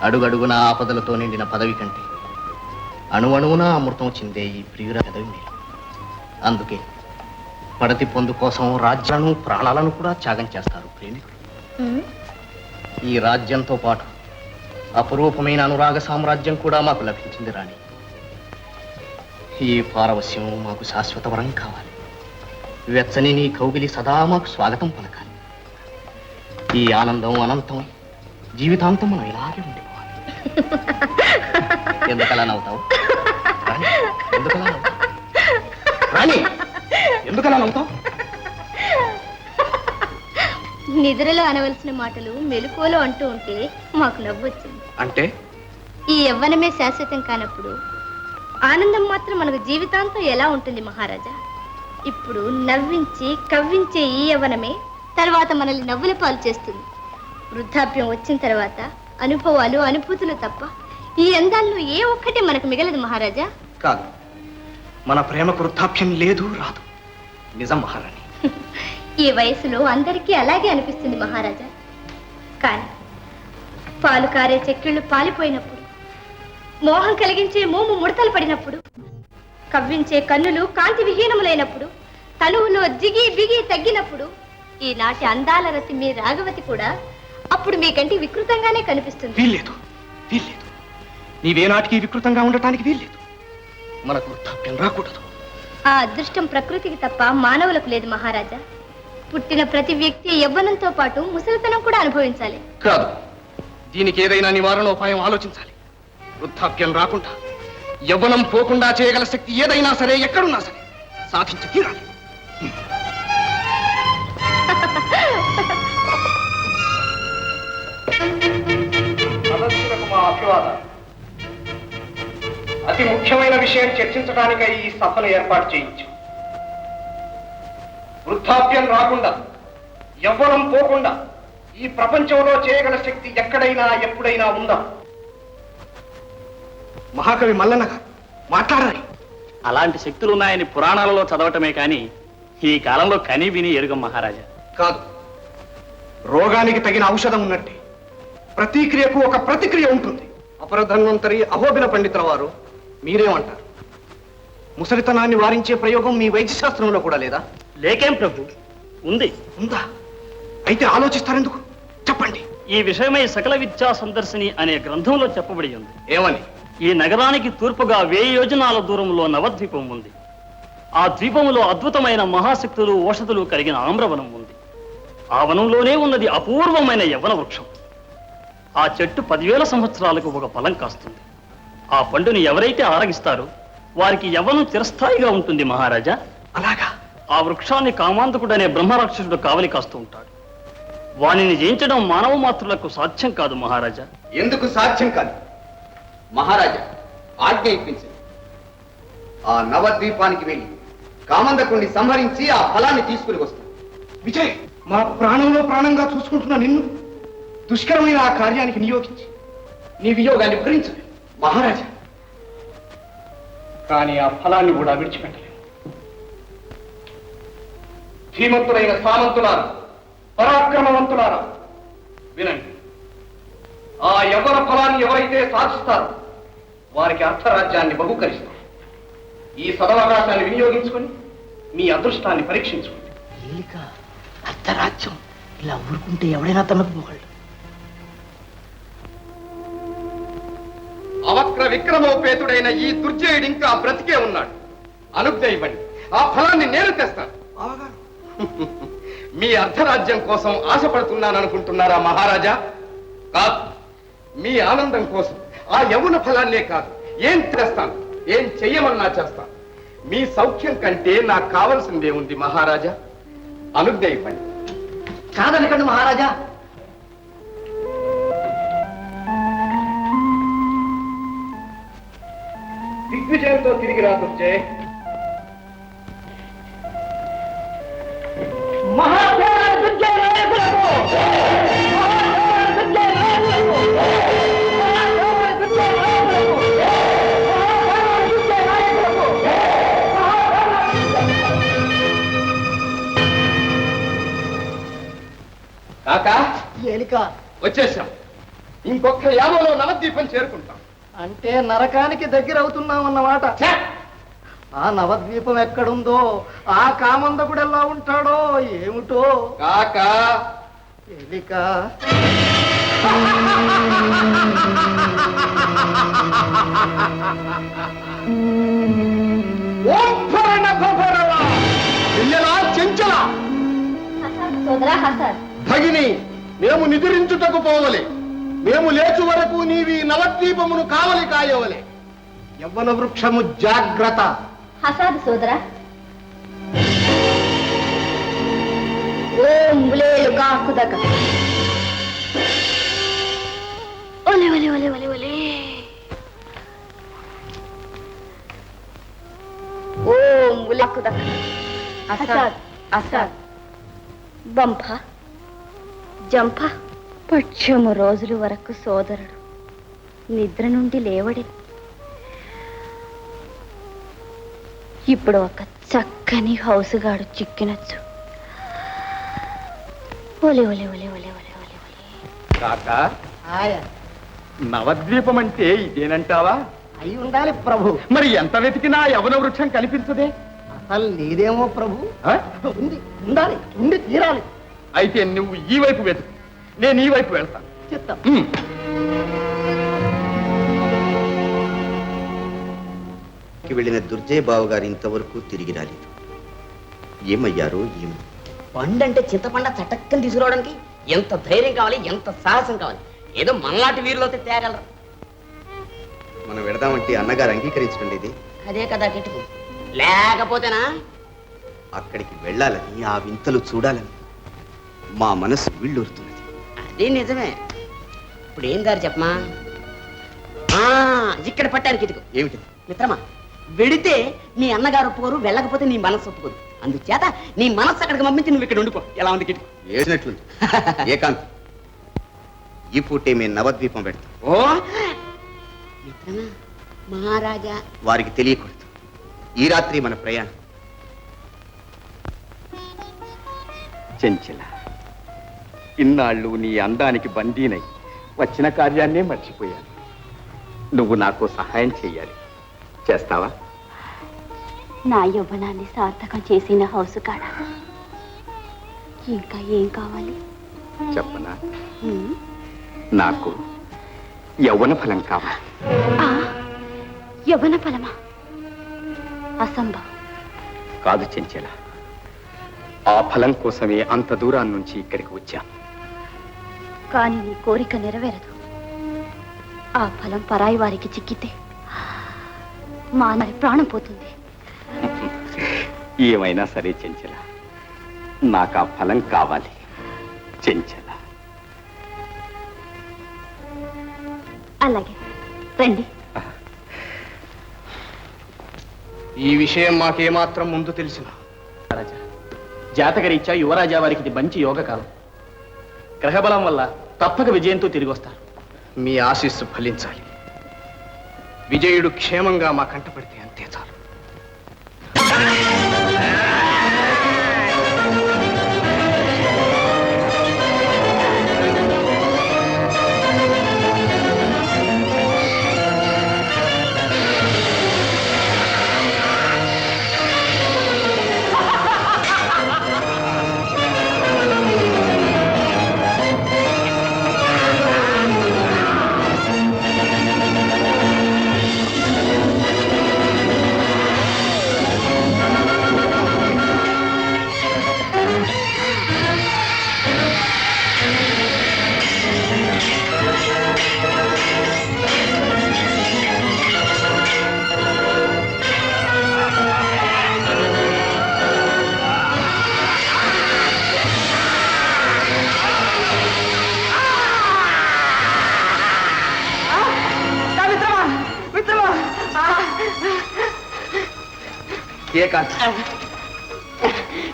అడుగడుగున ఆపదలతో నిండిన పదవి కంటే అణువణువున అమృతం చిందే ఈ ప్రియుర పదవి మీరు. అందుకే పడతి పొందు కోసం రాజ్యాలను ప్రాణాలను కూడా త్యాగం చేస్తారు ప్రేమికులు. ఈ రాజ్యంతో పాటు అపురూపమైన అనురాగ సామ్రాజ్యం కూడా మాకు లభించింది రాణి. ఈ పారవస్యం మాకు శాశ్వత వరం కావాలి. వెచ్చని నీ కౌగిలి సదా మాకు స్వాగతం పలకాలి. ఈ ఆనందం అనంతమై జీవితాంతం మనం ఇలాగే ఉండిపోవాలి. ఎందుకలా నవ్వుతావు రాణి? ఎందుకలా నవ్వుతావు రాణి? ఎందుకలా నవ్వుతావు? నిద్రలో అనవలసిన మాటలు మెలకువలో అంటూ ఉంటే మాకు నవ్వొచ్చింది. అంటే ఈ యవ్వనమే శాశ్వతం కానప్పుడు ఆనందం మాత్రం మనకు జీవితాంతం ఎలా ఉంటుంది మహారాజా? ఇప్పుడు నవ్వించి కవ్వించే ఈ యవ్వనమే తర్వాత మనల్ని నవ్వుల పాలు చేస్తుంది. వృద్ధాప్యం వచ్చిన తర్వాత అనుభవాలు అనుభూతులు తప్ప ఈ అందాల్లో ఏ ఒక్కటి మనకు మిగలదు మహారాజా. కాదు, మన ప్రేమకు వృద్ధాప్యం లేదు, రాదు. నిజం మహారాణి. ఈ వయసులో అందరికీ అలాగే అనిపిస్తుంది మహారాజా. కానీ పాలు కారే చెక్కిళ్ళు పాలిపోయినప్పుడు, మోహం కలిగించే మోము ముడతలు పడినప్పుడు, కవ్వించే కన్నులు కాంతి విహీనములైనప్పుడు, తనువులో జిగి బిగి తగ్గినప్పుడు, ఈనాటి అందాల రతి మీ రాఘవతి కూడా అప్పుడు మీకంటే వికృతంగానే కనిపిస్తుంది. వీల్లేదు, వీల్లేదు. నీవేనాటికి వికృతంగా ఉండటానికి వీల్లేదు. మనకు వృద్ధాప్యం రాకూడదు. ఆ అదృష్టం ప్రకృతికి తప్ప మానవులకు లేదు మహారాజా. పుట్టిన ప్రతి వ్యక్తి యవ్వనంతో పాటు ముసలితనం కూడా అనుభవించాలి. కాదు, దీనికి ఏదైనా నివారణోపాయం ఆలోచించాలి. వృద్ధాప్యం రాకుండా, యవ్వనం పోకుండా చేయగల శక్తి ఏదైనా సరే, ఎక్కడున్నా సరే సాధించి తీరాలి. సదస్సులకు మా అభివాదాలు. అతి ముఖ్యమైన విషయం చర్చించడానికై ఈ సభను ఏర్పాటు చేయించాం. వృద్ధాప్యం రాకుండా, యవ్వనం పోకుండా ఈ ప్రపంచంలో చేయగల శక్తి ఎక్కడైనా ఎప్పుడైనా ఉందా? మహాకవి మల్లన్న గారు మాట్లాడాలి. అలాంటి శక్తులున్నాయని పురాణాలలో చదవటమే కానీ ఈ కాలంలో కని విని ఎరుగం మహారాజా. కాదు, రోగానికి తగిన ఔషధం ఉన్నట్టే ప్రతిక్రియకు ఒక ప్రతిక్రియ ఉంటుంది. అపరధన్వంతరి అహోబిల పండితుల వారు మీరేమంటారు? ముసలితనాన్ని వారించే ప్రయోగం మీ వైద్యశాస్త్రంలో కూడా లేదా? లేకేం ప్రభు, ఉంది. ఉందా? అయితే ఆలోచిస్తారెందుకు? చెప్పండి. ఈ విషయమై సకల విద్యా సందర్శిని అనే గ్రంథంలో చెప్పబడి ఉంది. ఏమని? ఈ నగరానికి తూర్పుగా 1000 యోజనాల దూరంలో నవద్వీపం ఉంది. ఆ ద్వీపములో అద్భుతమైన మహాశక్తులు ఔషధులు కలిగిన ఆమ్రవనం ఉంది. ఆ వనంలోనే ఉన్నది అపూర్వమైన యవ్వన వృక్షం. ఆ చెట్టు 10,000 సంవత్సరాలకు ఒక ఫలం కాస్తుంది. ఆ పండుని ఎవరైతే ఆరగిస్తారో వారికి యవ్వనం చిరస్థాయిగా ఉంటుంది మహారాజా. అలాగా? ఆ వృక్షాన్ని కామాంతకుడనే బ్రహ్మరాక్షసుడు కావలి కాస్తూ ఉంటాడు. వానిని జయించడం మానవ మాత్రులకు సాధ్యం కాదు మహారాజా. ఎందుకు సాధ్యం కాదు? మహారాజా, ఆజ్ఞ ఇప్పించండి. ఆ నవద్వీపానికి వెళ్ళి కామందకుణ్ణి సంహరించి ఆ ఫలాన్ని తీసుకుని వస్తాను. విజయ్, మా ప్రాణంలో ప్రాణంగా చూసుకుంటున్న నిన్ను దుష్కరమైన ఆ కార్యానికి నియోగించి నీ వియోగాన్ని భరించలేదు మహారాజా. కానీ ఆ ఫలాన్ని కూడా విడిచిపెట్టలేదు. ధీమంతులైన సామంతులారా, పరాక్రమవంతులారా, వినండి. ఆ యవ్వన ఫలాన్ని ఎవరైతే సాధిస్తారో వారికి అర్థరాజ్యాన్ని బహుకరిస్తారు. ఈ సదవకాశాన్ని వినియోగించుకొని మీ అదృష్టాన్ని పరీక్షించుకోండి. అర్థరాజ్యం ఇలా ఊరుకుంటే ఎవడైనా తమకు మొగళ్ళు. అవక్ర విక్రమోపేతుడైన ఈ దుర్జయుడు ఇంకా బ్రతికే ఉన్నాడు. అనుజ్ఞ ఇవ్వండి, ఆ ఫలాన్ని నేను తెస్తాను. మీ అర్ధరాజ్యం కోసం ఆశపడుతున్నాననుకుంటున్నారా మహారాజా? కాదు, మీ ఆనందం కోసం ఆ యవ్వన ఫలాన్నే కాదు, ఏం తెస్తాను, ఏం చెయ్యమన్నా చేస్తాను. మీ సౌఖ్యం కంటే నాకు కావలసిందే ఉంది మహారాజా. అనుజ్ఞ ఇవ్వండి. కాదనకండి మహారాజా. దిగ్విజయంతో తిరిగి రా దుర్జయ్. కాకా, ఏలిక వచ్చేసాం. ఇంకొక యామలో నవద్వీపం చేరుకుంటాం. అంటే నరకానికి దగ్గర అవుతున్నాం అన్నమాట. ఆ నవద్వీపం ఎక్కడుందో, ఆ కామందకుడు ఎలా ఉంటాడో ఏమిటో. కాక ఎలిక చెంచల సోదరా హసన్, భగిని, మేము నిద్రించుటకు పోవలే. మేము లేచు వరకు నీవి నవద్వీపమును కావలి కాయవలే. యవ్వన వృక్షము జాగ్రత్త. హసాద్ సోదరా. ఓం బులేలు కాకుదక. ఒలే ఒలే ఒలే ఒలే ఒలే. ఓం బులేకుదక. హసాద్ హసాద్. బంప జంప. పక్షము రోజుల వరకు సోదరుడు నిద్ర నుండి లేవడే. ఇప్పుడు ఒక చక్కని హౌసుగాడు చిక్కినచ్చు. ఒలే ఒలే ఒలే ఒలే ఒలే ఒలే ఒలే. కాక ఆయా నవద్వీపం అంటే ఇదేనంటావా? అయి ఉండాలి ప్రభు. మరి ఎంత వెతికినా యవన వృక్షం కనిపించదే. అసలు నీదేమో ప్రభు. ఆ? ఉంది, ఉండాలి, ఉండి తీరాలి. అయితే నువ్వు ఈ వైపు వెతుకు, నేను ఈ వైపు వెళ్తాను. చిత్తం. వెళ్ళిన దుర్జయ్ బావు గారు ఇంతవరకు తిరిగి రాలేదు. ఏమయ్యారో ఏమో. పండంటే చింతపండ చటక్కని తీసుకురావడానికి ఎంత ధైర్యం కావాలి, ఎంత సాహసం కావాలి. ఏదో మనలాంటి వీరులతో తేగలరు. మనం వెడదామంటే అన్నగారు అంగీకరించడం లేదే. అదే కదా కిటుకు. లేకపోతేనా అక్కడికి వెళ్ళాలని, ఆ వింతలు చూడాలని మా మనసు వీళ్ళూరుతున్నది. అది నిజమే. ఇప్పుడు ఏం దారి చెప్పమా? ఇక్కడ పట్టాను కిటుకు. ఏమిటి? మిత్రమా, వెడితే నీ అన్నగారు ఒప్పుకోరు, వెళ్ళకపోతే నీ మనసు ఒప్పుకోదు. అందుచేత నీ మనస్సు అక్కడికి పంపించి నువ్వు ఇక్కడ ఉండిపో. ఎలా ఉంది కిటుకు? ఏసినట్లుంది. ఏకాంత్, ఈ పూటే మేము నవద్వీపం పెడతాం. ఓ మిత్రమా, మహారాజా వారికి తెలియకూడదు. ఈ రాత్రి మన ప్రయాణం. చెంచల, ఇన్నాళ్ళు నీ అందానికి బందీనై వచ్చిన కార్యాన్నే మర్చిపోయాను. నువ్వు నాకు సహాయం చెయ్యాలి. చేస్తావా? నా యవ్వనాన్ని సార్థకం చేసిన హౌసు కాడ ఇంకా ఏం కావాలి? చెప్పనా? నాకు యవ్వన ఫలం కావాలి. యవ్వన ఫలమా? అసంభవం. కాదు చెంచల, ఆ ఫలం కోసమే అంత దూరాన్ని నుంచి ఇక్కడికి వచ్చాను. కానీ నీ కోరిక నెరవేరదు. ఆ ఫలం పరాయి వారికి చిక్కితే మా మరి ప్రాణం పోతుంది. ఏమైనా సరే చెంచల, నాకు ఆ ఫలం కావాలి. చెంచల. అలాగే రండి. ఈ విషయం మాకేమాత్రం ముందు తెలిసిన రాజా, జాతకరీత్యా యువరాజా వారికి ఇది మంచి యోగకాలం. గ్రహబలం వల్ల తప్పక విజయంతో తిరిగి వస్తారు. మీ ఆశీస్సు ఫలించాలి. విజయుడు క్షేమంగా మా కంటపడితే అంతే చాలు.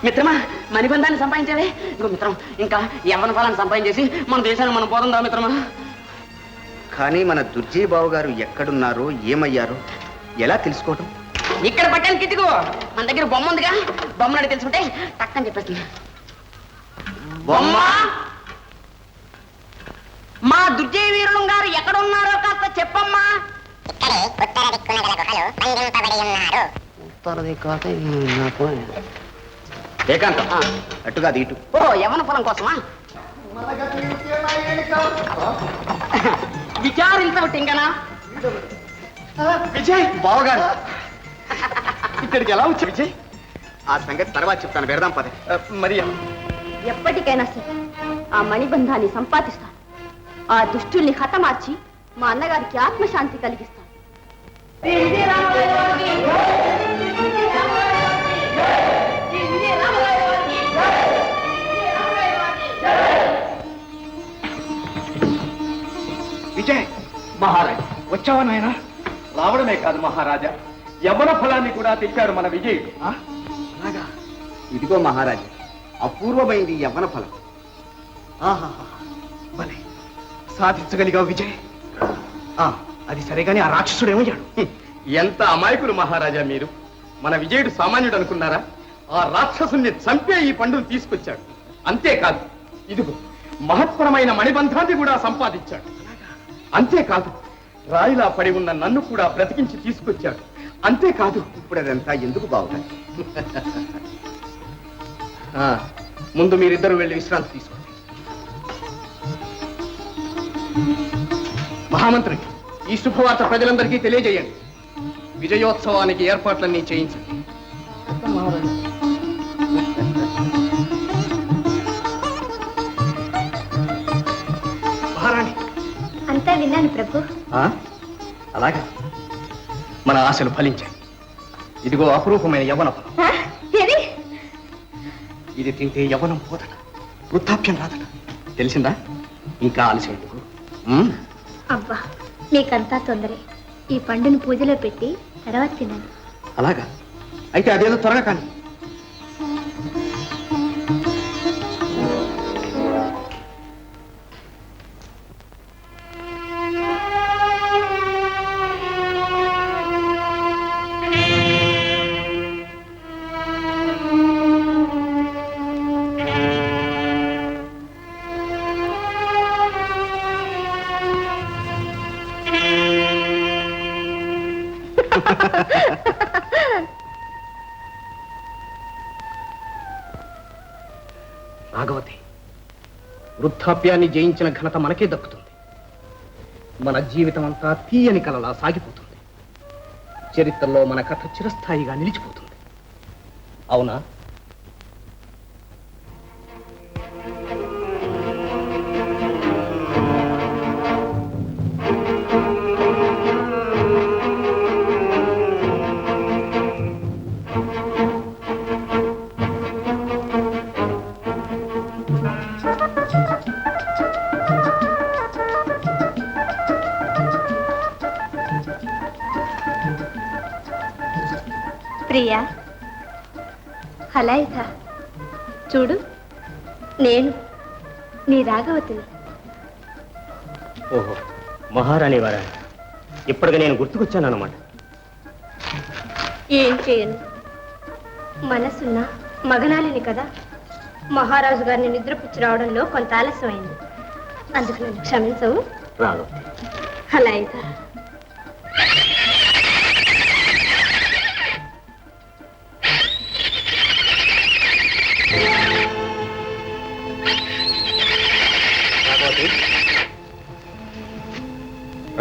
మిత్రమా, మణిబంధాన్ని సంపాదించావే. ఇంకో మిత్రం, ఇంకా యవ్వన ఫలాన్ని సంపాదించేసి మన దేశాన్ని మనం పోతుందా మిత్రమా? కానీ మన దుర్జయ్ బావు గారు ఎక్కడున్నారో, ఏమయ్యారో ఎలా తెలుసుకోవటం? ఇక్కడ పట్టాను కిట్టుకు. మన దగ్గర బొమ్మ ఉందిగా, బొమ్మను తెలుసుకుంటే టక్కని చెప్పేస్తుంది. బొమ్మ మా దుర్జయ వీరులు గారు ఎక్కడున్నారో కాస్త చెప్పమ్మా. ఏకాంతం అట్టుగా అది ఇటు. ఓ యవన ఫలం కోసమా? విచారించబట్టి ఇంకనా? విజయ్ బావగారు ఇక్కడికి ఎలా వచ్చి విజయ్? ఆ సంగతి తర్వాత చెప్తాను, పెడదాం పదే. మరి ఎప్పటికైనా సరే ఆ మణిబంధాన్ని సంపాదిస్తాను. ఆ దుష్టుల్ని హతమార్చి మా అన్నగారికి ఆత్మశాంతి కలిగిస్తాను. విజయ్ మహారాజా వచ్చావా నాయన? రావడమే కాదు మహారాజా, యవ్వన ఫలాన్ని కూడా తెచ్చాడు మన విజయుడు. అలాగా? ఇదిగో మహారాజా, అపూర్వమైంది యవ్వన ఫలం. భలే సాధించగలిగావు విజయ్. అది సరేగాని ఆ రాక్షసుడు ఏమయ్యాడు? ఎంత అమాయకులు మహారాజా మీరు. మన విజయుడు సామాన్యుడు అనుకున్నారా? ఆ రాక్షసుని చంపే ఈ పండును తీసుకొచ్చాడు. అంతేకాదు, ఇదిగో మహత్తరమైన మణిబంధాన్ని కూడా సంపాదించాడు. అంతేకాదు, రాయిలా పడి ఉన్న నన్ను కూడా బ్రతికించి తీసుకొచ్చాడు. అంతేకాదు, ఇప్పుడు అదంతా ఎందుకు బాగుంది? ముందు మీరిద్దరూ వెళ్ళి విశ్రాంతి తీసుకోండి. మహామంత్రి, ఈ శుభవార్త ప్రజలందరికీ తెలియజేయండి. విజయోత్సవానికి ఏర్పాట్లన్నీ చేయించండి. మహారాణి. అంతా విన్నాను ప్రభు. అలాగా? మన ఆశలు ఫలించాయి. ఇదిగో అపురూపమైన యవ్వన ఫలం. ఏది? ఇది తింటే యవ్వనం పోదట, వృద్ధాప్యం రాదట. తెలిసిందా? ఇంకా ఆలస్యం ఎందుకు? అబ్బా, మీకంతా తొందరే. ఈ పండును పూజలో పెట్టి తర్వాత తినండి. అలాగా? అయితే అదేదో త్వరగా కానీ. రాఘవతి, వృద్ధాప్యాన్ని జయించిన ఘనత మనకే దక్కుతుంది. మన జీవితం అంతా తీయని కలలా సాగిపోతుంది. చరిత్రలో మన కథ చిరస్థాయిగా నిలిచిపోతుంది. అవునా? ప్రియా, హలాయిత, చూడు, నేను నీ రాఘవతిని. ఓహో, మహారాణి వారా, ఇప్పటిగా నేను గుర్తుకొచ్చానన్నమాట. ఏం చేయను, మనసున్న మగనాలిని కదా. మహారాజు గారిని నిద్రపుచ్చి రావడంలో కొంత ఆలస్యమైంది. అందుకు నన్ను క్షమించవు. రాఘవతి. హలాయిత.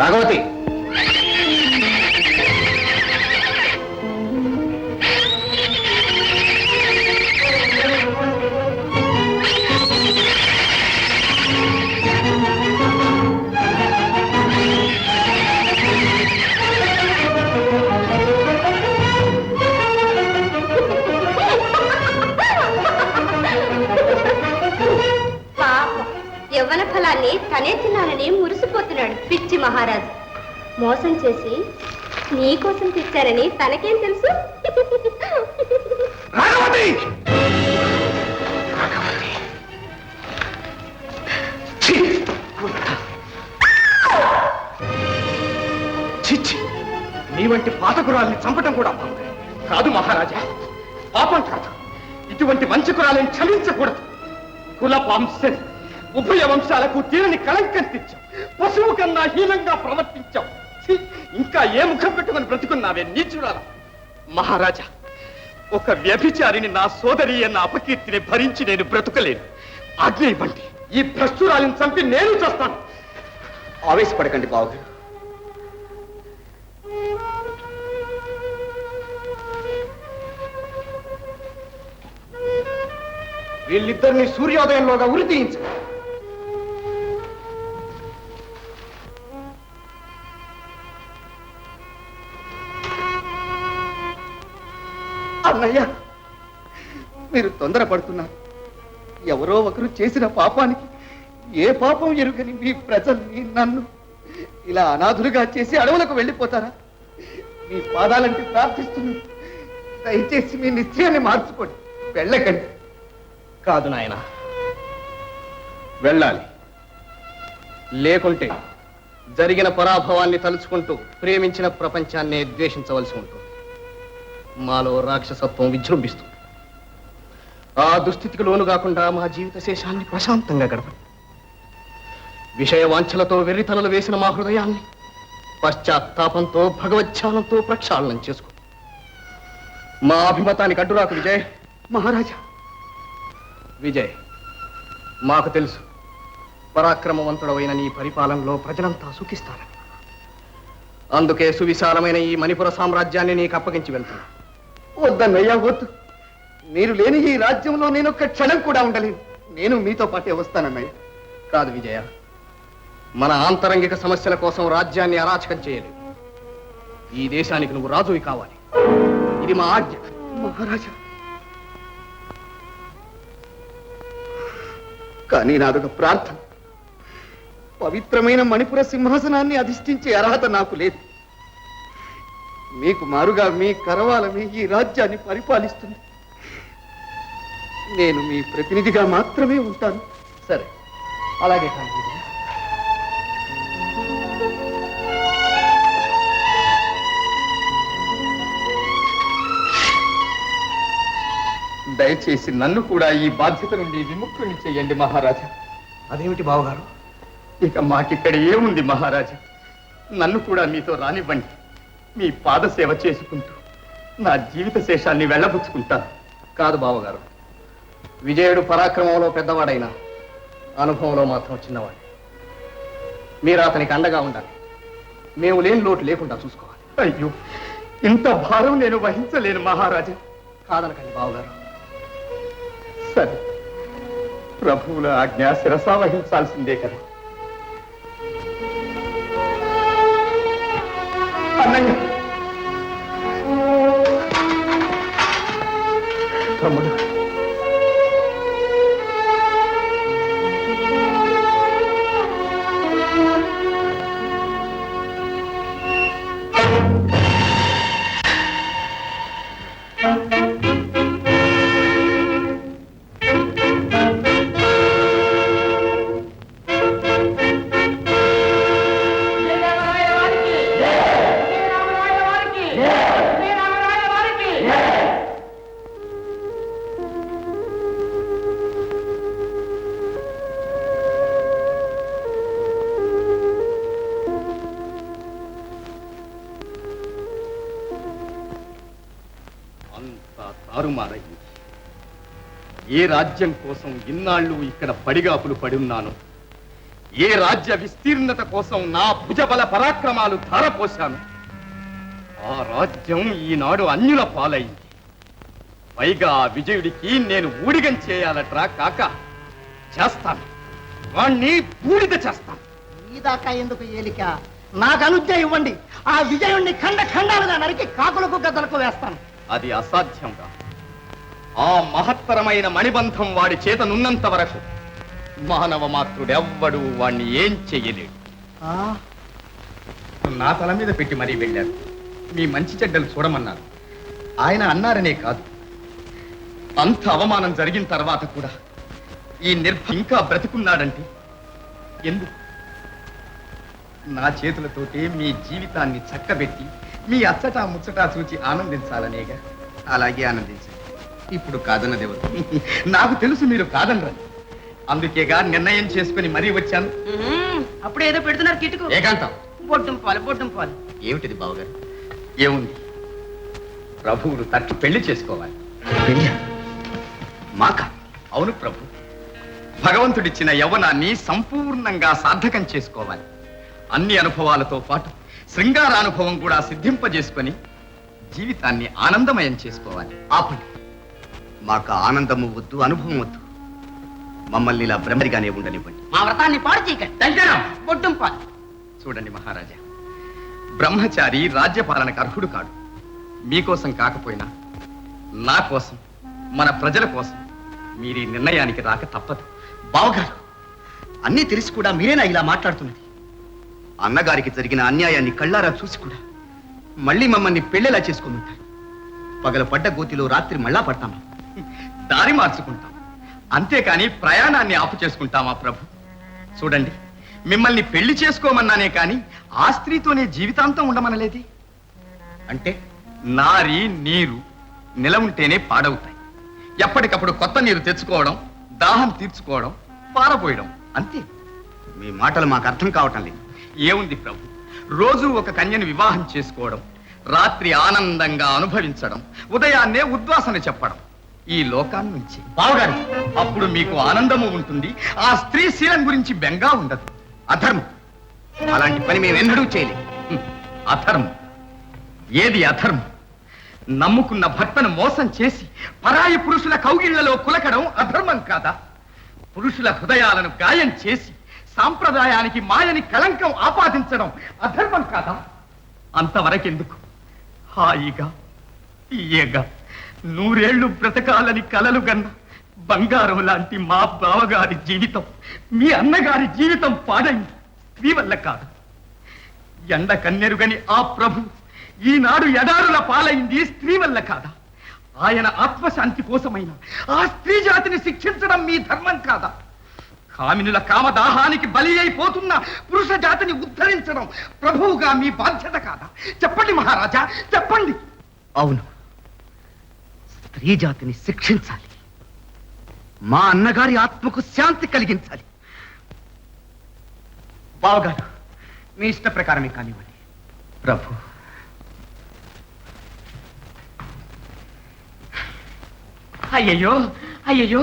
రాఘవతి, యవ్వన ఫలాన్ని తనే తిన్నానని మురిసిపోతున్నాడు పిచ్చి మహారాజు. మోసం చేసి నీకోసం తెచ్చారని తనకేం తెలుసు? నీ వంటి పాతకురాల్ని చంపటం కూడా పాపం కాదు మహారాజా. పాపం కాదు, ఇటువంటి వంచకురాలని క్షమించకూడదు. కుల వంశ ఉభయ వంశాలకు తీరని కళంకం తెచ్చు. పశువు కన్నా హీనంగా ప్రవర్తించావు. ఛీ, ఇంకా ఏ ముఖం పెట్టుకుని బ్రతుకున్నావే నీచురాలా. మహారాజా, ఒక వ్యభిచారిని నా సోదరి అన్న అపకీర్తిని భరించి నేను బ్రతుకలేను. ఆజ్ఞ ఇవ్వండి, ఈ భ్రష్టురాలిని చంపి నేను చేస్తాను. ఆవేశపడకండి బావగారు. వీళ్ళిద్దరిని సూర్యోదయంలోగా ఉరి తీయించు. అన్నయ్య, మీరు తొందరపడుతున్నారు. ఎవరో ఒకరు చేసిన పాపానికి ఏ పాపం ఎరుగని మీ ప్రజల్ని నన్ను ఇలా అనాథులుగా చేసి అడవులకు వెళ్ళిపోతారా? మీ పాదాలంటే ప్రార్థిస్తున్నాను. దయచేసి మీ నిశ్చయాన్ని మార్చుకోండి, వెళ్ళకండి. కాదు నాయన, వెళ్ళాలి. లేకుంటే జరిగిన పరాభవాన్ని తలుచుకుంటూ ప్రేమించిన ప్రపంచాన్నే ద్వేషించవలసి ఉంటుంది. మాలో రాక్షసత్వం విజృంభిస్తుంది. ఆ దుస్థితికి లోను కాకుండా మా జీవిత శేషాన్ని ప్రశాంతంగా గడపండి. విషయ వాంఛలతో వెర్రితలలు వేసిన మా హృదయాన్ని పశ్చాత్తాపంతో భగవచ్ఛానంతో ప్రక్షాళనం చేసుకో. మా అభిమతానికి అడ్డురాకు విజయ్. మహారాజా, విజయ్, మాకు తెలుసు పరాక్రమవంతుడవైన నీ పరిపాలనలో ప్రజలంతా సుఖిస్తారని. అందుకే సువిశాలమైన ఈ మణిపుర సామ్రాజ్యాన్ని నీకు అప్పగించి వెళ్తున్నా. వద్దన్నయ్యా, వద్దు. మీరు లేని ఈ రాజ్యంలో నేను ఒక్క క్షణం కూడా ఉండలేను. నేను మీతో పాటే వస్తానన్నయ్య. కాదు విజయ, మన ఆంతరంగిక సమస్యల కోసం రాజ్యాన్ని అరాచకం చేయలేదు. ఈ దేశానికి నువ్వు రాజువి కావాలి. ఇది మా ఆజ్ఞ. మహారాజా, కానీ నాదొక ప్రార్థన. పవిత్రమైన మణిపుర సింహాసనాన్ని అధిష్ఠించే అర్హత నాకు లేదు. మీకు మారుగా మీ కరవాలమే ఈ రాజ్యాన్ని పరిపాలిస్తుంది. నేను మీ ప్రతినిధిగా మాత్రమే ఉంటాను. సరే, అలాగే కానీ విజయ. దయచేసి నన్ను కూడా ఈ బాధ్యత నుండి విముక్తుని చెయ్యండి మహారాజా. అదేమిటి బావగారు? ఇక మాకిక్కడ ఏముంది మహారాజా? నన్ను కూడా మీతో రానివ్వండి. మీ పాద సేవ చేసుకుంటూ నా జీవిత శేషాన్ని వెళ్ళబుచ్చుకుంటాను. కాదు బావగారు, విజయుడు పరాక్రమంలో పెద్దవాడైనా అనుభవంలో మాత్రం చిన్నవాడు. మీరు అతనికి అండగా ఉండాలి. మేము లేని లోటు లేకుండా చూసుకోవాలి. అయ్యో, ఇంత భారం నేను వహించలేను మహారాజా. కాదనకండి బావగారు. సరే, ప్రభువుల ఆజ్ఞ శిరసా వహించాల్సిందే కదా. అన్నయ్య, తమ్ముడు, తారుమారయ్యింది. ఏ రాజ్యం కోసం ఇన్నాళ్ళు ఇక్కడ పడిగాపులు పడున్నాను, ఏ రాజ్య విస్తీర్ణత కోసం నా భుజబల పరాక్రమాలు ధారపోశాను, ఆ రాజ్యం ఈనాడు అన్యుల పాలైంది. పైగా ఆ విజయుడికి నేను ఊడిగం చేయాలట్రా కాక, చేస్తాను. వాణ్ణి బూడిద చేస్తాను. ఈ దాకా ఎందుకు ఏలిక? నాకు అనుజ్ఞ ఇవ్వండి. ఆ విజయుణ్ణి ఖండ ఖండాలుగా నరికి కాకులకు గద్దలకు వేస్తాను. అది అసాధ్యంగా. ఆ మహత్తరమైన మణిబంధం వాడి చేతనున్నంత వరకు మానవ మాతృడెవ్వడు వాణ్ణి ఏం చెయ్యలేడు. నా తల మీద పెట్టి మరీ వెళ్ళారు. మీ మంచి చెడ్డలు చూడమన్నారు. ఆయన అన్నారనే కాదు, అంత అవమానం జరిగిన తర్వాత కూడా ఈ ఇంకా బ్రతికున్నాడంటే ఎందుకు? నా చేతులతోటే మీ జీవితాన్ని చక్కబెట్టి మీ అచ్చటా ముచ్చటా చూచి ఆనందించాలనేగా. అలాగే ఆనందించండి. ఇప్పుడు కాదన్నదేవరు. నాకు తెలుసు మీరు కాదనరని. అందుకేగా నిర్ణయం చేసుకుని మరీ వచ్చాను. అప్పుడు ఏదో పెడుతున్నారు కిటుకు. ఏకాంతం. బొడ్డం పాలు. ఏమిటిది బావగారు? ఏముంది, ప్రభువును తట్టు పెళ్లి చేసుకోవాలి. మాక? అవును ప్రభు, భగవంతుడిచ్చిన యవ్వనాన్ని సంపూర్ణంగా సార్థకం చేసుకోవాలి. అన్ని అనుభవాలతో పాటు శృంగారానుభవం కూడా సిద్ధింపజేసుకొని జీవితాన్ని ఆనందమయం చేసుకోవాలి. ఆపండి. మాకు ఆనందము వద్దు, అనుభవం వద్దు. మమ్మల్ని ఇలా బ్రహ్మరిగానే ఉండనివ్వండి. మా వ్రతాన్ని పాడు చేయకండి. బొడ్డం పాలు. చూడండి మహారాజా, బ్రహ్మచారి రాజ్యపాలనకు అర్హుడు కాడు. మీకోసం కాకపోయినా నా కోసం, మన ప్రజల కోసం మీరు ఈ నిర్ణయానికి రాక తప్పదు. బావగారు, అన్నీ తెలిసి కూడా మీరేనా ఇలా మాట్లాడుతున్నది? అన్నగారికి జరిగిన అన్యాయాన్ని కళ్ళారా చూసి కూడా మళ్ళీ మమ్మల్ని పెళ్లిలా చేసుకోమంటారు. పగల పడ్డ గోతిలో రాత్రి మళ్ళా పడతామా? దారి మార్చుకుంటాం, అంతేకాని ప్రయాణాన్ని ఆపు చేసుకుంటామా ప్రభు? చూడండి, మిమ్మల్ని పెళ్లి చేసుకోమన్నానే కాని ఆ స్త్రీతోనే జీవితాంతం ఉండమనలేది. అంటే నారి నీరు నిల ఉంటేనే పాడవుతాయి. ఎప్పటికప్పుడు కొత్త నీరు తెచ్చుకోవడం, దాహం తీర్చుకోవడం, పారపోయడం, అంతే. మీ మాటలు మాకు అర్థం కావటం లేదు. ఏముంది ప్రభు, రోజు ఒక కన్యను వివాహం చేసుకోవడం, రాత్రి ఆనందంగా అనుభవించడం, ఉదయాన్నే ఉద్వాసన చెప్పడం, ఈ లోకాన్ని నుంచి. బావగారు, అప్పుడు మీకు ఆనందము ఉంటుంది, ఆ స్త్రీ శీలం గురించి బెంగా ఉండదు. అధర్మం. అలాంటి పని మేము ఎన్నడూ చేయలేము. అధర్మం? ఏది అధర్మం? నమ్ముకున్న భర్తను మోసం చేసి పరాయి పురుషుల కౌగిళ్లలో కులకడం అధర్మం కాదా? పురుషుల హృదయాలను గాయం చేసి సాంప్రదాయానికి మాయని కళంకం ఆపాదించడం అధర్మం కాదా? అంతవరకెందుకు, హాయిగా తీయగా 100 ఏళ్లు బ్రతకాలని కలలు గన్న బంగారం లాంటి మా బావగారి జీవితం, మీ అన్నగారి జీవితం పాడైంది స్త్రీ వల్ల కాదు. ఎండ కన్నెరుగని ఆ ప్రభు ఈనాడు ఎడారుల పాలైంది స్త్రీ వల్ల కాదా? ఆయన ఆత్మశాంతి కోసమైన ఆ స్త్రీ జాతిని శిక్షించడం మీ ధర్మం కాదా? కామినుల కామదాహానికి బలి అయిపోతున్న పురుష జాతిని ఉద్ధరించడం ప్రభువుగా మీ బాధ్యత కాదా? చెప్పండి మహారాజా, చెప్పండి. అవును, స్త్రీ జాతిని శిక్షించాలి. మా అన్నగారి ఆత్మకు శాంతి కలిగించాలి. బావగారు, మీ ఇష్ట ప్రకారమే కానివ్వండి. ప్రభు, అయ్యయ్యో అయ్యయ్యో,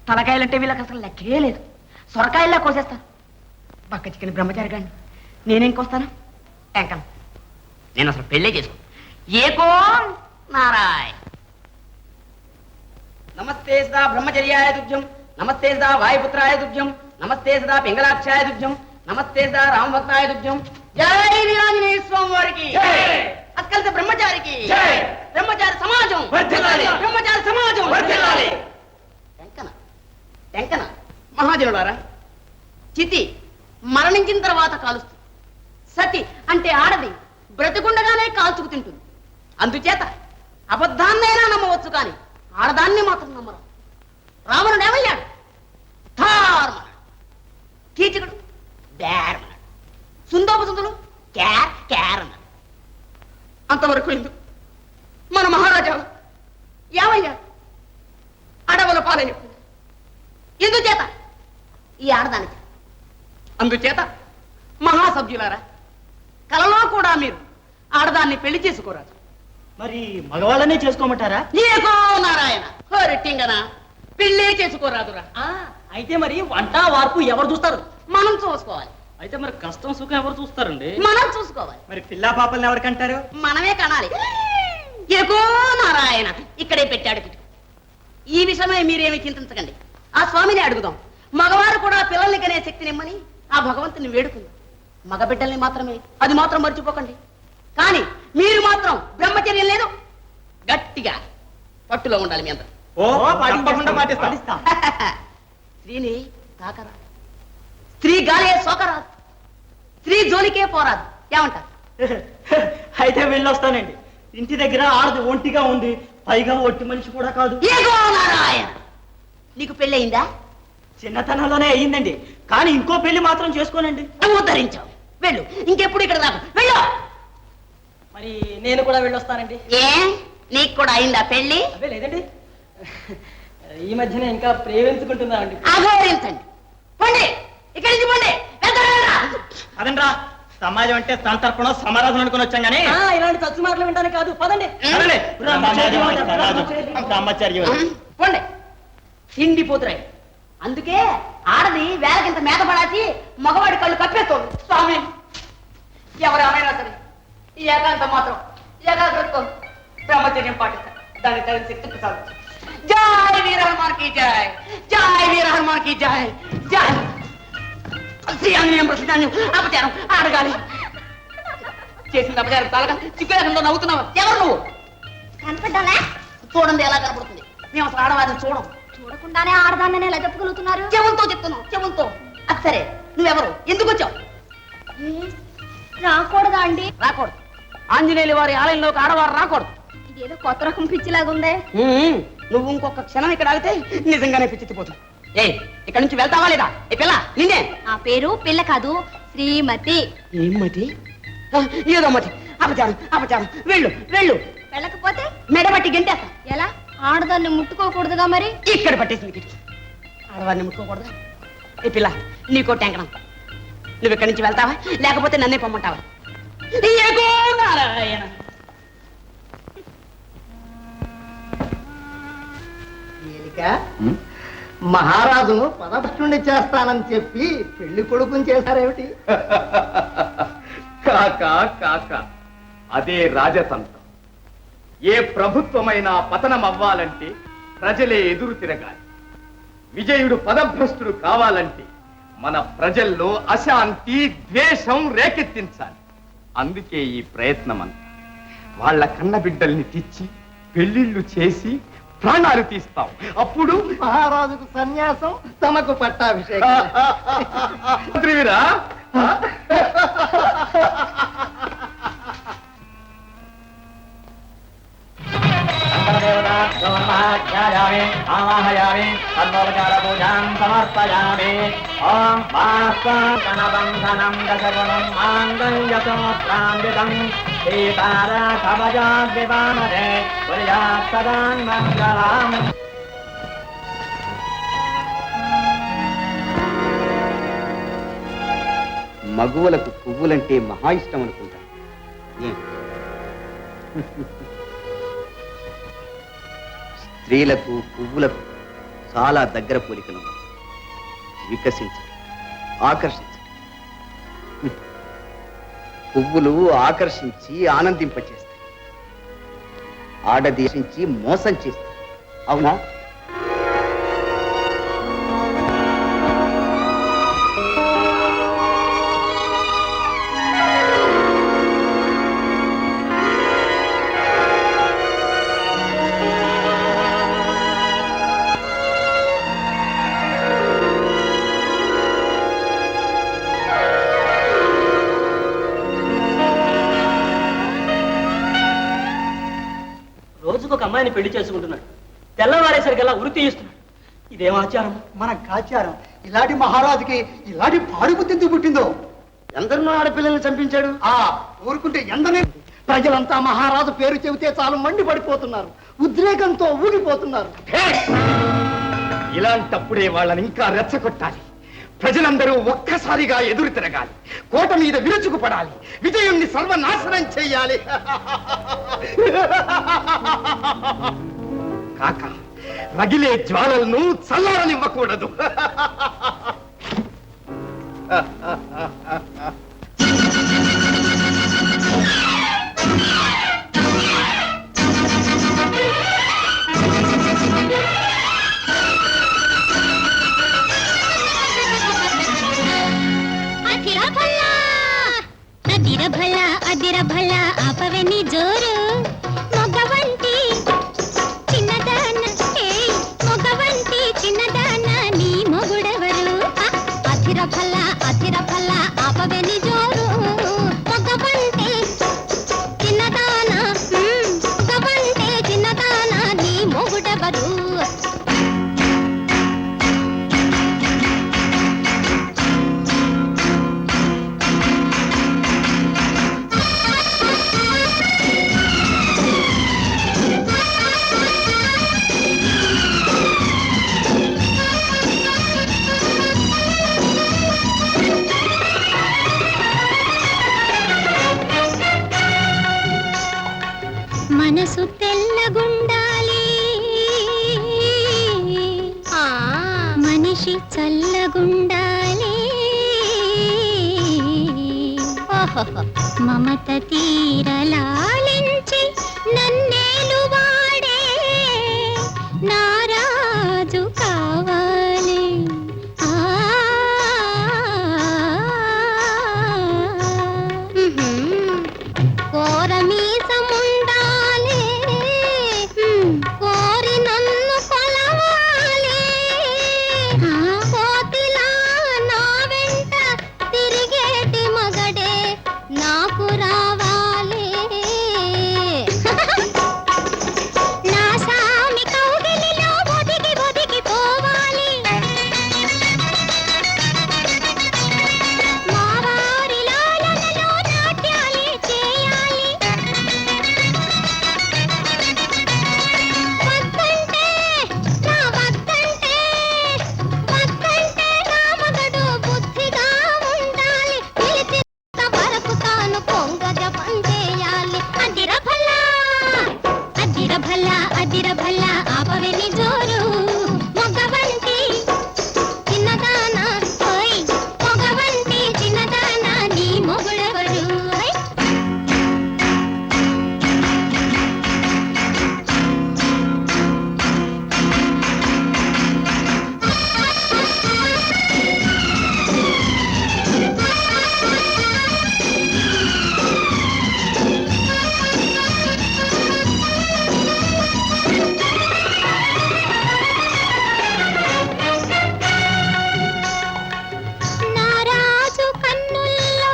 తలకాయలంటే వీళ్ళకి అసలు లెక్కే లేదు. సొరకాయల్లా కోసేస్తాను. పక్క చికెన్ బ్రహ్మచారి గారిని నేనేం కోస్తాను? టెంకను. నేను అసలు పెళ్ళే చేసుకో. ఏకో నారాయణ. నమస్తే సదా బ్రహ్మచర్యాయ తుభ్యం, నమస్తే సదా వాయుపుత్రాయ తుభ్యం, నమస్తే సదా పింగళాక్షాయ తుభ్యం, నమస్తే సదా రామభక్తాయ తుభ్యం. జై వీరాంజనేయ స్వామి వారికి, అస్కలిత బ్రహ్మచారికి, బ్రహ్మచారి సమాజం, బ్రహ్మచారి సమాజం. టెంకన మహాజనులారా, చితి మరణించిన తర్వాత కాలుస్తుంది. సతి అంటే ఆడది బ్రతికుండగానే కాల్చుకు తింటుంది. అందుచేత అబద్ధాన్నైనా నమ్మవచ్చు కానీ ఆడదాన్ని మాత్రం నమ్మరు. రావణుడు ఏమయ్యాడు? ధార్మన్నాడు. కీచకుడు బేరమన్నాడు. సుందోపసుందులు క్యార్ క్యార్ అన్నాడు. అంతవరకు ఎందుకు? మన మహారాజా ఏమయ్యాడు? అడవుల పాలైనప్పుడు. ఎందుచేత? ఈ ఆడదానికి. అందుచేత మహాసభ్యులారా, కలలో కూడా మీరు ఆడదాన్ని పెళ్లి చేసుకోరాదు. మరి మగవాళ్ళనే చేసుకోమంటారా? ఏకో నారాయణ, రెట్టింగనా పెళ్ళే చేసుకోరాదురా. అయితే మరి వంట వార్పు ఎవరు చూస్తారు? మనం చూసుకోవాలి. అయితే మరి కష్టం సుఖం ఎవరు చూస్తారండి? మనం చూసుకోవాలి. మరి పిల్లా పాపల్ని ఎవరికంటారు? మనమే కనాలి. ఏకో నారాయణ, ఇక్కడే పెట్టాడు కిటుకు. ఈ విషయమై మీరేమి చింతించకండి. ఆ స్వామిని అడుగుదాం. మగవారు కూడా పిల్లల్ని కనే శక్తినిమ్మని ఆ భగవంతుని వేడుకుందాం. మగబిడ్డల్ని మాత్రమే, అది మాత్రం మర్చిపోకండి. కానీ మీరు మాత్రం బ్రహ్మచర్యం లేదు, గట్టిగా పట్టులో ఉండాలి మీ అందరూ. తప్పకుండా పాటిస్తా. స్త్రీని తాకరాదు, స్త్రీ గాలే సోకరాదు, స్త్రీ జోలికే పోరాదు. ఏమంటారు? అయితే వెళ్ళొస్తానండి. ఇంటి దగ్గర ఆడది ఒంటిగా ఉంది, పైగా ఒట్టి మనిషి కూడా కాదు. ఏగో నారాయణ, నీకు పెళ్ళయిందా? చిన్నతనంలోనే అయ్యిందండి, కానీ ఇంకో పెళ్లి మాత్రం చేసుకోనండి. ఉద్ధరించావు. వెళ్ళు, ఇంకెప్పుడు ఇక్కడ రాకు. వెళ్ళు. మరి నేను కూడా వెళ్ళొస్తానండి. ఏ, నీకు కూడా అయిందా పెళ్లి? అదే లేదండి, ఈ మధ్యన ఇంకా ప్రేమించుకుంటున్నానండి. అఘోరించండి. పండి, ఇక్కడి నుంచి పండి. అదండ్రా సమాజం అంటే సంతర్పణం సమారాధన అనుకుని వచ్చాం కానీ ఇలాంటి చచ్చు మాటలు వింటానే కాదు పదండి పోండి తిండిపోతురాయి. అందుకే ఆడది వేలకింత మేత పడాచి మగవాడి కళ్ళు కప్పేస్తోంది. స్వామి ఎవరైనా సరే ఈ ఏకాంతం మాత్రం ఏకాగ్రతతో బ్రహ్మచర్యం పాటిస్తారు. దాన్ని తగిన శక్తి ప్రసాదం. జై వీర హనుమాన్ కి జై, జై వీర హనుమాన్ కి జై, జై శ్రీయాంజనేయం ప్రసిద్ధాన్యం. అపచారం అడగాలి చేసింది అపచారం తలగా చిక్కులేకుండా నవ్వుతున్నావు. ఎవరు నువ్వు? కనపడ్డాలా? చూడండి ఎలా కనపడుతుంది. మేము అసలు ఆడవారిని చూడం. చూడకుండానే ఆడదాన్ని ఎలా చెప్పగలుగుతున్నారు? చెవులతో చెప్తున్నావు, చెవులతో. అది సరే, నువ్వెవరు? ఎందుకు వచ్చావు? రాకూడదా అండి? రాకూడదు. ఆంజనేయుల వారి ఆలయంలోకి ఆడవారు రాకూడదు. ఇదేదో కొత్త రకం పిచ్చిలాగుందే. నువ్వు ఇంకొక క్షణం ఇక్కడ ఆగితే నిజంగానే పిచ్చిపోతుంది. ఏ ఇక్కడ నుంచి వెళ్తావా లేదా? ఏ పిల్ల నిన్నే. ఆ పేరు పిల్ల కాదు, శ్రీమతి. ఏం మతి? ఏదో మతి. అపచారం అపచారం. వెళ్ళు వెళ్ళు. వెళ్ళకపోతే మెడబట్టి గంటేస్తా. ఎలా? ఆడదాన్ని ముట్టుకోకూడదుగా మరి? ఇక్కడ పట్టేసింది కిటికీ. ఆడవారిని ముట్టుకోకూడదా? ఏ పిల్ల నీకో టెంకణం. నువ్వు ఇక్కడి నుంచి వెళ్తావా లేకపోతే నన్నే పొమ్మంటావా? ఏగో నారాయణ. మహారాజును పదభ్రష్టుణ్ణి చేస్తానని చెప్పి పెళ్లి కొడుకుని చేశారేమిటి? కాక కాక అదే రాజతంత్రం. ఏ ప్రభుత్వమైనా పతనం అవ్వాలంటే ప్రజలే ఎదురు తిరగాలి. విజయుడు పదభ్రష్టుడు కావాలంటే మన ప్రజల్లో అశాంతి ద్వేషం రేకెత్తించాలి. అందుకే ఈ ప్రయత్నం అంతా. వాళ్ళ కన్న బిడ్డల్ని తెచ్చి పెళ్లిళ్ళు చేసి ప్రాణాలు తీస్తాం. అప్పుడు మహారాజుకు సన్యాసం, తమకు పట్టాభిషేకం. మంత్రివీరా సమర్పయామి. ఓం దశగుణం మాంగళ్యసూత్రాన్వితం సీతారాఘవజాద్వివానరే కుర్యాత్ సదాన్మంగళం. మగువలకు పువ్వులంటే మహా ఇష్టం అనుకుంటా. స్త్రీలకు పువ్వులకు చాలా దగ్గర పోలికలు. వికసించడం, ఆకర్షించడం. పువ్వులు ఆకర్షించి ఆనందింపచేస్తాయి, ఆడదేశించి మోసం చేస్తాయి. అవునా? రోజుకొక అమ్మాయిని పెళ్లి చేసుకుంటున్నాడు. తెల్లవారేసరికల్లా ఉరి తీయిస్తున్నాడు. ఇదేం ఆచారం? మన కాచారం. ఇలాంటి మహారాజుకి ఇలాంటి పాడుబుద్ధి ఎందుకు పుట్టిందో? ఎందరినో ఆడపిల్లల్ని చంపించాడు. ఊరుకుంటే ఎందనే. ప్రజలంతా మహారాజు పేరు చెబితే చాలు మండి పడిపోతున్నారు, ఉద్రేకంతో ఊగిపోతున్నారు. ఇలాంటప్పుడే వాళ్ళని ఇంకా రెచ్చగొట్టాలి. ప్రజలందరూ ఒక్కసారిగా ఎదురు తిరగాలి. కోట మీద విరుచుకుపడాలి. విజయుణ్ణి సర్వనాశనం చెయ్యాలి. కాక రగిలే జ్వాలలను చల్లారనివ్వకూడదు. అదిర భళ ఆపవని జోరు మొగవంటి చిన్నదాన మొగవంటి చిన్నదాన నీ మొగుడెవరు? అధిర భళ పాలించి చల్లగుండాలి మమత తీరలాలించి నన్నేలు వాడే నారాజు కావాలి కోరమీసముండాలి కోరి నన్ను కొలవాలి కోతిలా నా వెంట తిరిగేటి మగడే నాకు రావాలి నా సామి కౌగిలిలో ఒదిగి ఒదిగి పోవాలి మా వారి లాలనలో నాట్యాలే చేయాలి వద్దంటే నా వద్దంటే నా మగడు బుద్ధిగా ఉండాలి పిలిచినంత వరకు తాను పొంగజ పనిచేయాలి అదిర భల్లా ఆపవే నీ జోరు మగవంటి చిన్నదానా ఓయ్ మగవంటి చిన్నదానా నీ మొగుడెవరు ఓయ్ నారాజు కన్నుల్లో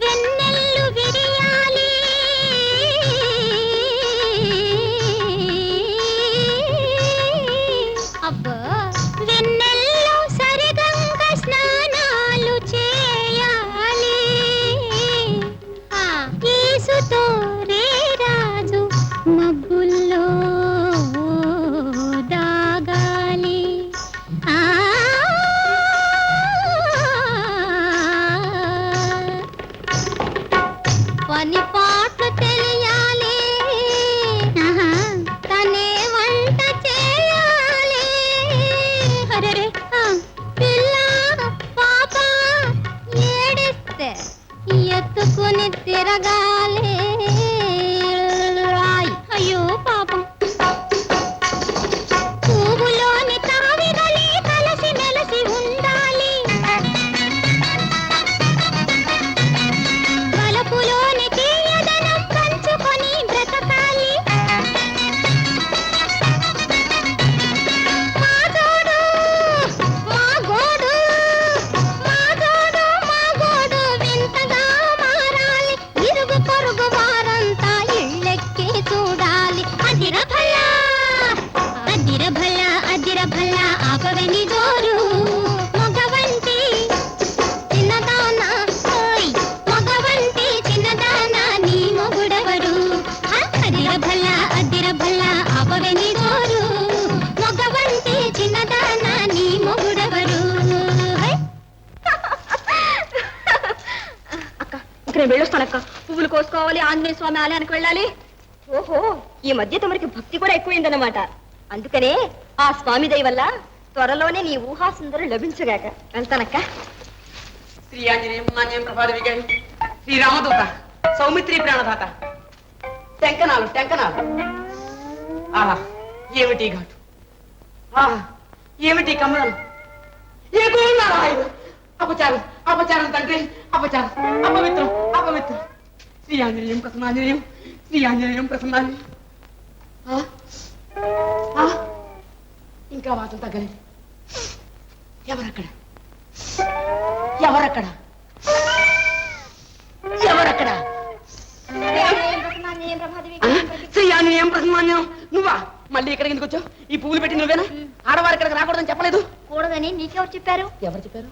వెన్నెల్లు విరియాలి అబ్బా వెన్నెల్లో సరిగంగ స్నానాలు చేయాలి ఈసుతో రే రాజు మబ్బుల్లో దాగాలి పని పాటు తెలియాలి తనే వంట చేయాలి అరే పిల్ల పాప ఏడిస్తే ఎత్తుకుని తిరగాలి అయ్యో పాపం పువ్వులోని తావిగలి కలసి మెలసి ఉండాలి వలపులోని తీయదనం పంచుకొని బ్రతకాలి మా తోడు మా గోడు వింతగా మారాలి ఇరుగు పొరుగు వారంతా ఇళ్ళెక్కి చూడాలి అదిర భల్లా ఆపవే నీ జోరు మగవంటి చిన్నదానా ఓయ్ మగవంటి చిన్నదానా నీ మొగుడెవరు అదిర భల్లా ఆపవే నీ జోరు మగవంటి చిన్నదానా నీ మొగుడెవరు అక్క ఇక నేను వెళ్ళొస్తానక్క పువ్వులు కోసుకోవాలి ఆంజనేయ స్వామి ఆలయానికి వెళ్ళాలి ఓహో ఈ మధ్య తమరికి భక్తి కూడా ఎక్కువైందన్నమాట అందుకనే ఆ స్వామి దయ వల్ల త్వరలోనే నీ ఊహా సుందరం లభించగాక వెళ్తానక్క శ్రీ ఆంజనేయం నాణ్యం ప్రభాత విగడి శ్రీ రామదూత సౌమిత్రి ప్రాణదాత టెంకనాలు ఆహా ఏమిటి ఘాటు ఆహా ఏమిటి కమలం ఏగో నారాయణ అపచారం తండ్రి అపవిత్రం శ్రీ ఆంజనేయం ప్రసన్నాంజనేయం ఇంకా వాతం తగ్గలేదు ఎవరక్కడ శ్రీ ఆంజనేయం ప్రసన్నాంజనేయం నువ్వా మళ్ళీ ఇక్కడికి ఎందుకు వచ్చావు ఈ పువ్వులు పెట్టి నువ్వేనా ఆడవారు ఇక్కడికి రాకూడదని చెప్పలేదు కూడదని నీకెవరు చెప్పారు ఎవరు చెప్పారు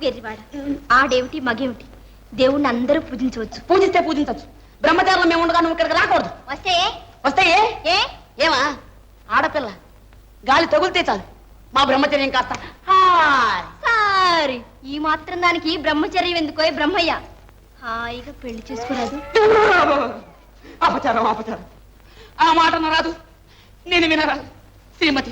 వెర్రివాడ ఆడేమిటి మగేమిటి దేవుణ్ణి అందరూ పూజించవచ్చు పూజించచ్చు బ్రహ్మచారులు మేము ఉండగా నువ్వు ఇక్కడికి రాకూడదు వస్తే ఏమా ఆడపిల్ల గాలి తగులితే చాలు మా బ్రహ్మచర్యం కాస్త సారీ ఈ మాత్రం దానికి బ్రహ్మచర్యం ఎందుకో బ్రహ్మయ్య హాయిగా పెళ్లి చేసుకోరాదు అపచారం ఆ మాట రాదు నేను వినరాదు శ్రీమతి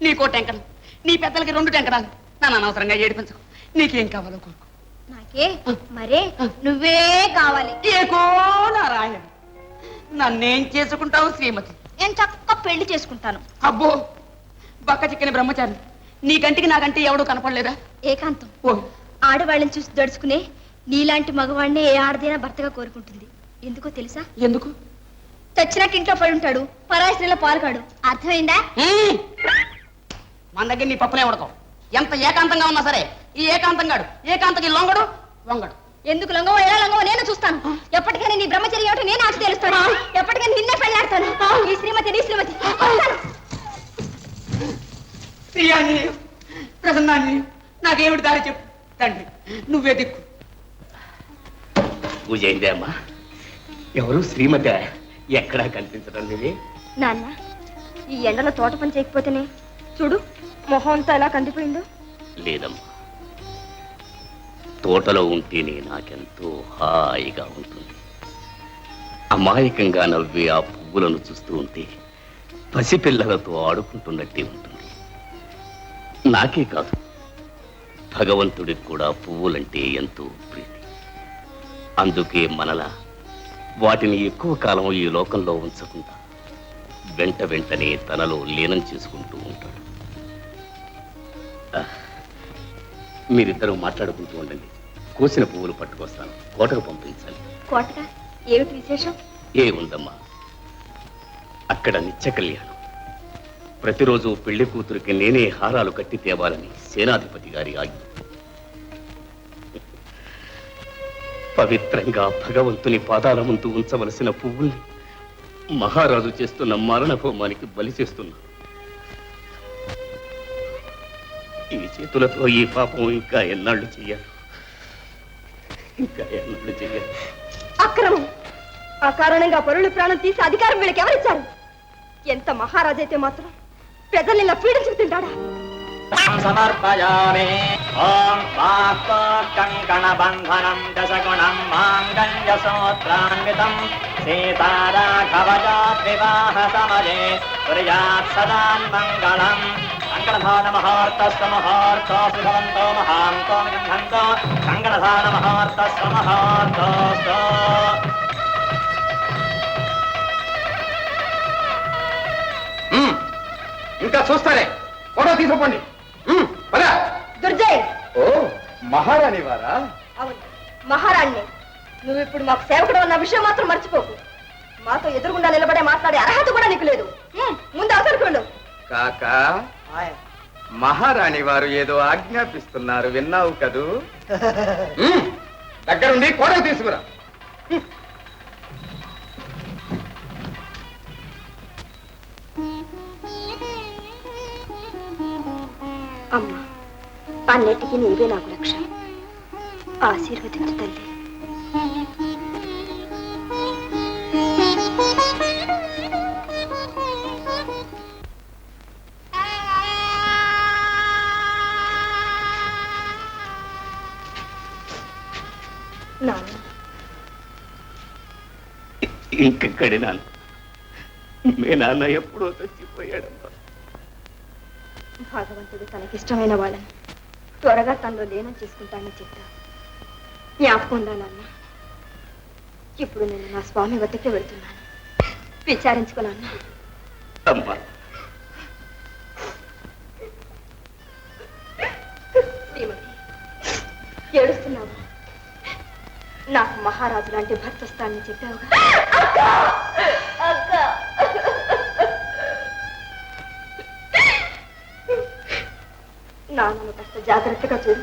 నీకో టెంకను నీ పెద్దలకి 2 టెంకరాలు. నన్ను అనవసరంగా ఏడిపించకు. నీకేం కావాలో కోరుకో. నాకే మరే నువ్వే కావాలి. ఏకో నారాయణ, నన్నేం చేసుకుంటావు శ్రీమతి? నేను చక్క పెళ్లి చేసుకుంటాను. అబ్బో, బక్క చిక్కని బ్రహ్మచారి. నీ కంటికి నాకంటే ఎవడూ కనపడలేదా? ఏకాంతం. ఓ, ఆడవాళ్ళని చూసి దడుచుకునే నీలాంటి మగవాడినే ఏ ఆడదైనా భర్తగా కోరుకుంటుంది. ఎందుకో తెలుసా? ఎందుకు? చచ్చినట్టు ఇంట్లో పడి ఉంటాడు, పరాయి స్త్రీల పాల్గాడు. అర్థమైందా? మన దగ్గర నీ పప్పులే ఉడకవు. ఎంత ఏకాంతంగా ఉన్నా సరే ఈ ఏకాంతంగాడు ఏకాంతకి లొంగడు వంగడు. ఎందుకు లొంగవో ఎలా లొంగవో నేను చూస్తాను. ఎప్పటికైనా నీ బ్రహ్మచర్య ఏమిటో నేను ఆచి తెలుస్తాను. ఎప్పటికైనా నిన్నే పెళ్ళాడతాను. ఈ శ్రీమతి నీ శ్రీమతి. శ్రీయాన్ని ప్రసన్నాన్ని నాకేమిటి దారి చెప్పు తండ్రి, నువ్వే దిక్కు. పూజ అయిందే అమ్మా? ఎవరు శ్రీమతి? ఎక్కడా కనిపించడం లేదే. నాన్న, ఈ ఎండలో తోట పని చేయకపోతేనే చూడు మొహం అంతా ఎలా కందిపోయిందో. లేదమ్మా, తోటలో ఉంటేనే నాకెంతో హాయిగా ఉంటుంది. అమాయకంగా నవ్వే ఆ పువ్వులను చూస్తూ ఉంటే పసిపిల్లలతో ఆడుకుంటున్నట్టే ఉంటుంది. నాకే కాదు, భగవంతుడికి కూడా పువ్వులంటే ఎంతో ప్రీతి. అందుకే మనలా వాటిని ఎక్కువ కాలం ఈ లోకంలో ఉంచకుండా వెంటనే తనలో లీనం చేసుకుంటూ ఉంటాడు. మీరిద్దరూ మాట్లాడుకుంటూ ఉండండి, కోసిన పువ్వులు పట్టుకొస్తాను. కోటకు పంపించాలి. కోటగా ఏమిటి విశేషం? ఏముందమ్మా, అక్కడ నిత్య కళ్యాణం. ప్రతిరోజు పెళ్లి కూతురికి నేనే హారాలు కట్టి తేవాలని సేనాధిపతి గారి ఆజ్ఞ. పవిత్రంగా భగవంతుని పాదాల ముందు ఉంచవలసిన పువ్వుల్ని మహారాజు చేస్తున్న మరణ హోమానికి బలి చేస్తున్నా. ఈ చేతులతో ఈ పాపం ఇంకా ఎన్నాళ్ళు చెయ్యాలి? అక్రమం. ఆ కారణంగా పరుల ప్రాణం తీసి అధికారం వీళ్ళకి ఎవరిచ్చారు? ఎంత మహారాజు అయితే మాత్రం ప్రజల్ని ఇలా పీడించుకు తింటాడా? సమర్పయామి. ఓం కంకణ బంధనం దశగుణం మాంగళ్య సూత్రాన్వితం సీతారాఘవజా వివాహ సమయే కుర్యాత్ సదాన్మంగళం. కంకణధాన మహార్తస్వ మహార్తోస్తు భవంతో మహాంతో నిగంధంతో కంకణధాన మహార్తస్వ మహార్తోస్తు. ఇంకా చూస్తారే, ఫోటో తీసుకోండి. దుర్జయ్. ఓ, మహారాణి వారా? అవును, మహారాణి. నువ్వు ఇప్పుడు మాకు సేవకుడు అన్న విషయం మాత్రం మర్చిపోకు. మాతో ఎదురుగుండా నిలబడే మాట్లాడే అర్హత కూడా నీకు లేదు. ముందు అవసరం. కాకా, మహారాణి వారు ఏదో ఆజ్ఞాపిస్తున్నారు, విన్నావు కదూ? దగ్గరుండి కోడలు తీసుకురా. అమ్మా, అన్నిటికీ నీవే నాకు రక్ష. ఆశీర్వదించు తల్లి. నాన్న, ఇంకెక్కడి నాన్న? మీ నాన్న ఎప్పుడో చచ్చిపోయాడమ్మా. భగవంతుడు తనకిష్టమైన వాళ్ళని త్వరగా తనలో లీనం చేసుకుంటానని చెప్తా. జ్ఞాపకం ఉందా నాన్న? ఇప్పుడు నేను నా స్వామి వద్దకే వెళ్తున్నాను. విచారించుకున్నాను. అమ్మా, శ్రీమతి, ఏడుస్తున్నావు? నాకు మహారాజు లాంటి భర్త వస్తానని చెప్పావుగా. నాన్నను కాస్త జాగ్రత్తగా చూడు.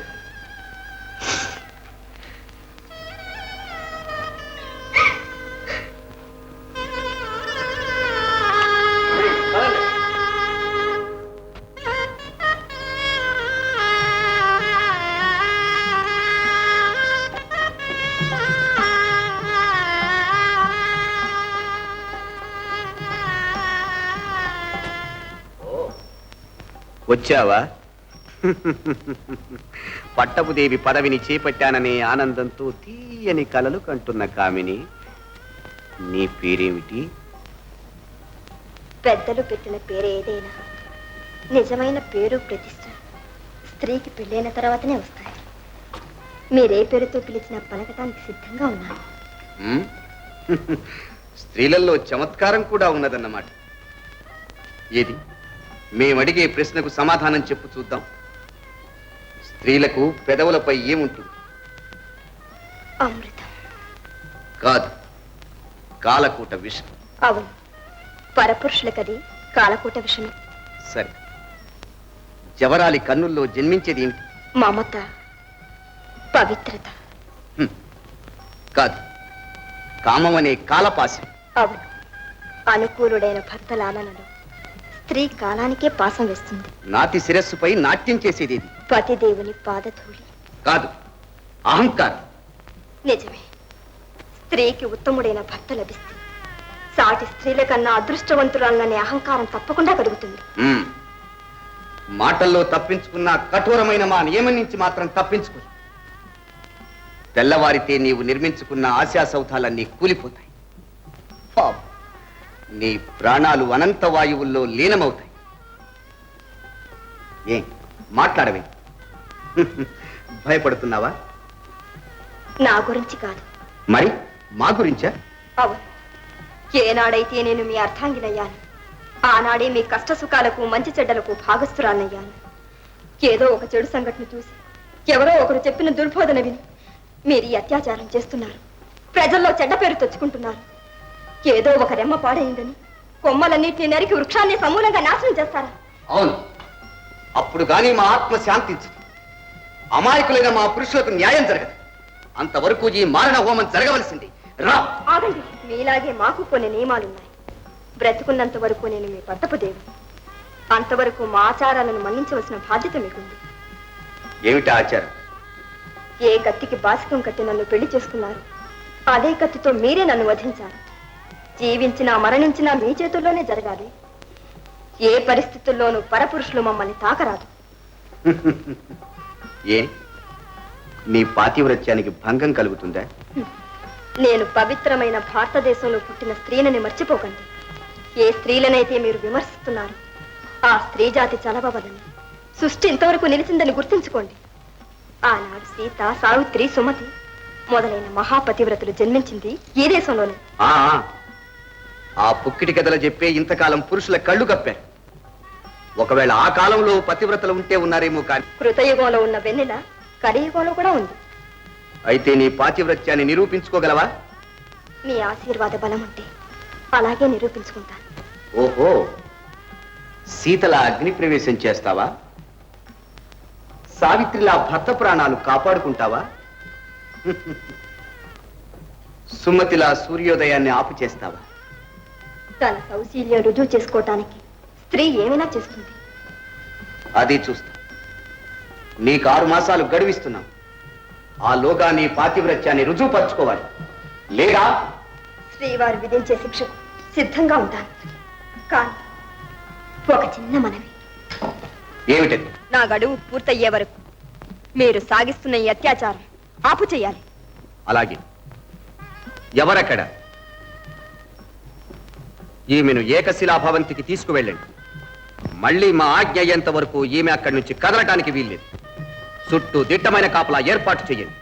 వచ్చావా? పట్టపుదేవి పదవిని చేపట్టాననే ఆనందంతో తీయని కలలు కంటున్న కామిని, నీ పేరేమిటి? పెద్దలు పెట్టిన పేరు ఏదైనా నిజమైన పేరు ప్రతిష్ట స్త్రీకి పెళ్ళైన తర్వాతనే వస్తాయి. మీరే పేరుతో పిలిచినా పలకటానికి సిద్ధంగా ఉన్నాను. స్త్రీలలో చమత్కారం కూడా ఉన్నదన్నమాట. ఏది మేమడిగే ప్రశ్నకు సమాధానం చెప్పు చూద్దాం. స్త్రీలకు పెదవులపై ఏముంటుంది? అమృతం. కాదు, కాలకూట విషం. అవును, పరపురుషులకది కాలకూట విషమే. సరే, జవరాలి కన్నుల్లో జన్మించేది ఏమిటి? మమత, పవిత్రత. కాదు, కామం అనే కాలపాశం. అవును, అనుకూలుడైన భర్త లాలనలో స్త్రీ కాలానికే పాసం వేస్తుంది. నాతి శిరస్సుపై నాట్యం చేసేది ఇది. పతిదేవుని పాదధూళి. కాదు, అహంకారం. నిజమే, స్త్రీకి ఉత్తముడైన భర్త లభిస్తే సాటి స్త్రీల కన్నా అదృష్టవంతురాలనే అహంకారం తప్పకుండా కలుగుతుంది. మాటల్లో తప్పించుకున్న కఠోరమైన మా నియమం నుంచి మాత్రం తప్పించుకో. తెల్లవారితే నీవు నిర్మించుకున్న ఆశా సౌధాలన్నీ కూలిపోతాయి. పాపం, నీ ప్రాణాలు అనంత వాయువుల్లో లీనమవుతాయి. ఏం మాట్లాడవే? భయపడుతున్నావా? నా గురించి కాదు. మరి మా గురించా? అవును, ఏనాడైతే నేను మీ అర్థాంగినయ్యాను ఆనాడే మీ కష్ట సుఖాలకు మంచి చెడ్డలకు భాగస్థురాలయ్యాను. ఏదో ఒక చెడు సంఘటన చూసి ఎవరో ఒకరు చెప్పిన దుర్బోధన విని మీరు ఈ అత్యాచారం చేస్తున్నారు. ప్రజల్లో చెడ్డ పేరు తెచ్చుకుంటున్నారు. ఏదో ఒక రెమ్మ పాడైందని కొమ్మలన్నింటినీ నరికి వృక్షాన్ని సమూలంగా నాశనం చేస్తారా? అవును, అప్పుడు గాని మా ఆత్మ శాంతించదు. అమాయకులైన మా పురుషులకు న్యాయం జరగదు. అంతవరకు ఈ మారణ హోమం జరగవలసింది. రా. ఆగండి, మీలాగే మాకు కొన్ని నియమాలున్నాయి. బ్రతుకున్నంత వరకు నేను మీ పట్టపు దేవుడు. అంతవరకు మా ఆచారాలను మన్నించవలసిన బాధ్యత మీకుంది. ఏమిటా ఆచారం? ఏ కత్తికి బాసికం కట్టి నన్ను పెళ్లి చేసుకున్నారు, అదే కత్తితో మీరే నన్ను వధించారు. జీవించినా మరణించినా మీ చేతుల్లోనే జరగాలి. ఏ పరిస్థితుల్లోనూ పరపురుషులు మమ్మల్ని తాకరాదు. ఏ నీ పాతివ్రత్యానికి భంగం కలుగుతుందా? నేను పవిత్రమైన భారతదేశంలో పుట్టిన స్త్రీలని మర్చిపోకండి. ఏ స్త్రీలనైతే మీరు విమర్శిస్తున్నారు ఆ స్త్రీ జాతి చలవవలని సృష్టి ఇంతవరకు నిలిచిందని గుర్తుంచుకోండి. ఆనాడు సీత, సావిత్రి, సుమతి మొదలైన మహాపతివ్రతలు జన్మించింది ఈ దేశంలోనే. ఆ పుక్కిటి కథలు చెప్పే ఇంతకాలం పురుషుల కళ్ళు కప్పారు. ఒకవేళ ఆ కాలంలో పతివ్రతలు ఉంటే ఉన్నారేమో కానీ కృతయుగంలో ఉన్న వెన్నెల కలియుగంలో కూడా ఉంది. అయితే నీ పాతివ్రత్యాన్ని నిరూపించుకోగలవా? మీ ఆశీర్వాద బలం ఉంటే అలాగే నిరూపించుకుంటాను. ఓహో, సీతల అగ్ని ప్రవేశం చేస్తావా? సావిత్రిలా భర్త ప్రాణాలు కాపాడుకుంటావా? సుమతిలా సూర్యోదయాన్ని ఆపు చేస్తావా? తన సౌశీల్యం రుజువు చేసుకోవటానికి స్త్రీ ఏమైనా చేస్తుంది. అది చూస్తా. నీకు 6 మాసాలు గడువిస్తున్నాం. ఆ లోగా నీ పాతివ్రత్యాన్ని రుజువుపరచుకోవాలి. లేదా శ్రీవారు విధించే శిక్షకు సిద్ధంగా ఉంటాను. కానీ ఒక చిన్న మనవి. ఏమిటది? నా గడువు పూర్తయ్యే వరకు మీరు సాగిస్తున్న ఈ అత్యాచారం ఆపు చేయాలి. అలాగే. ఎవరక్కడ? ఈమెను ఏకశిలాభవంతికి తీసుకువెళ్ళండి. మళ్ళీ మా ఆజ్ఞ అయ్యేంత వరకు ఈమె అక్కడి నుంచి కదలటానికి వీల్లేదు. చుట్టూ దిట్టమైన కాపలా ఏర్పాటు చేయండి.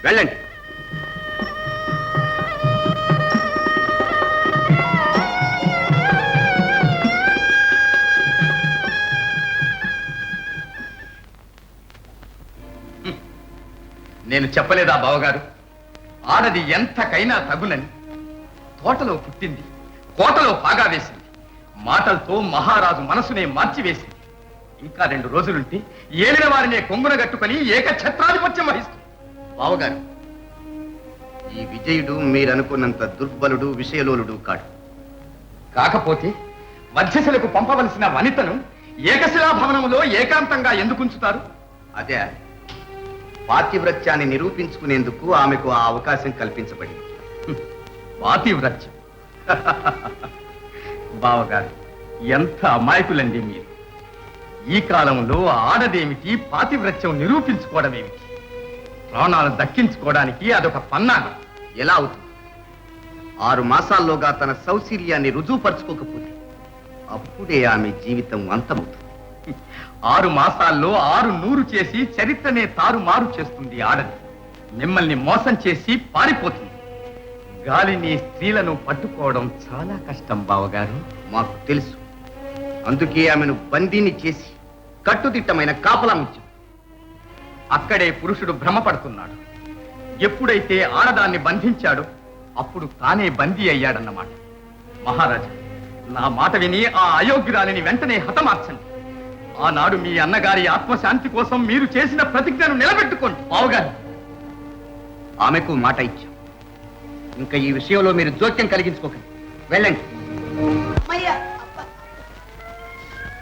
వెళ్ళండి. నేను చెప్పలేదా బావగారు, ఆడది ఎంతకైనా తగునని? తోటలో పుట్టింది, కోటలో పాగా వేసింది. మాటలతో మహారాజు మనసునే మార్చివేసింది. ఇంకా 2 రోజులుంటే ఏలిన వారినే కొంగున గట్టుకుని ఏకఛత్రాధిపత్యం వహిస్తుంది. బావగారు, ఈ విజయుడు మీరనుకున్నంత దుర్బలుడు, విషయలోలుడు కాడు. కాకపోతే మధ్యశలకు పంపవలసిన వనితను ఏకశిలా భవనంలో ఏకాంతంగా ఎందుకు ఉంచుతారు? అదే పాతివ్రత్యాన్ని నిరూపించుకునేందుకు ఆమెకు ఆ అవకాశం కల్పించబడింది. పాతివ్రత్యం. బావగారు, ఎంత అమాయకులండి మీరు. ఈ కాలంలో ఆడదేమిటి, పాతివ్రత్యం నిరూపించుకోవడమేమిటి? ప్రాణాలు దక్కించుకోవడానికి అదొక పన్నాగం. ఎలా అవుతుంది? 6 మాసాల్లోగా తన సౌశీల్యాన్ని రుజువుపరచుకోకపోతే అప్పుడే ఆమె జీవితం అంతమవుతుంది. 6 మాసాల్లో 6 నూరు చేసి చరిత్రనే తారుమారు చేస్తుంది ఆడది. మిమ్మల్ని మోసం చేసి పారిపోతుంది. గాలిని స్త్రీలను పట్టుకోవడం చాలా కష్టం బావగారు. మాకు తెలుసు. అందుకే ఆమెను బందీని చేసి కట్టుదిట్టమైన కాపలా ఉంచాం. అక్కడే పురుషుడు భ్రమపడుతున్నాడు. ఎప్పుడైతే ఆడదాన్ని బంధించాడో అప్పుడు తానే బందీ అయ్యాడన్నమాట. మహారాజా, నా మాట విని ఆ అయోగ్యురాలిని వెంటనే హతమార్చండి. ఆనాడు మీ అన్నగారి ఆత్మశాంతి కోసం మీరు చేసిన ప్రతిజ్ఞను నిలబెట్టుకోండి. బావగారు, ఆమెకు మాట ఇచ్చాం. ఇంకా ఈ విషయంలో మీరు జోక్యం కలిగించుకోకండి. వెళ్ళండి. అమ్మయ్యా, అబ్బా.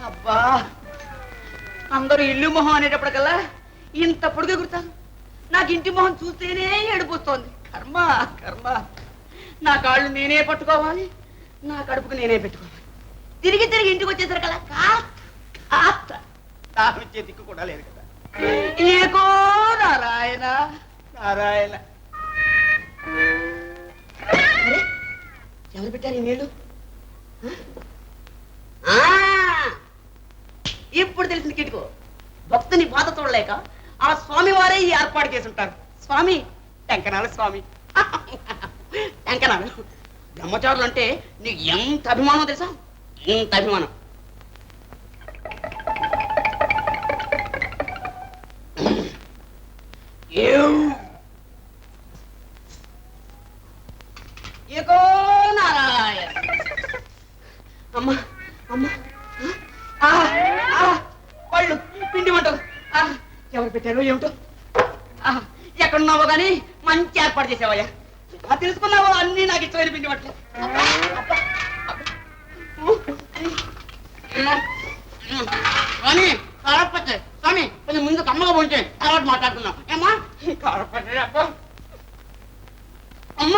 అబ్బా, అందరూ ఇల్లు మొహం అనేటప్పటికల్లా ఇంత పొడుగు ఎగురుతాను. నాకు ఇంటి మొహం చూస్తేనే ఏడిపోతోంది. కర్మ కర్మ. నా కాళ్ళు నేనే పట్టుకోవాలి, నా కడుపుకు నేనే పెట్టుకోవాలి. తిరిగి తిరిగి ఇంటికి వచ్చేసరికల్లా కాస్త దాహం వచ్చే దిక్కు కూడా లేదు కదా. ఏకో నారాయణ నారాయణ. అరే, ఎవరు పెట్టారు ఈ నీళ్ళు? ఇప్పుడు తెలిసింది కిటుకో. భక్తుని బాధ చూడలేక ఆ స్వామి వారే ఈ ఏర్పాటు చేసి ఉంటారు. స్వామి టెంకనాలు, స్వామి టెంకనాలు. బ్రహ్మచారులు అంటే నీకు ఎంత అభిమానం తెలుసా? ఎంత అభిమానం. ఏకో నారాయణ. అమ్మా అమ్మా, పళ్ళు పిండి వంటలు ఎవరు పెట్టారో ఏమిటో. ఎక్కడున్నావో కానీ మంచి ఏర్పాటు చేసావయ్యా. తెలుసుకున్నావో అన్ని నాకు ఇష్టమైన పిండి వంటలు. కానీ కారపచ్చే స్వామి కొంచెం ముందు కమ్మగా పోంచే, తర్వాత మాట్లాడుతున్నాం ఏమా. కారపచ్చే అబ్బా అమ్మ.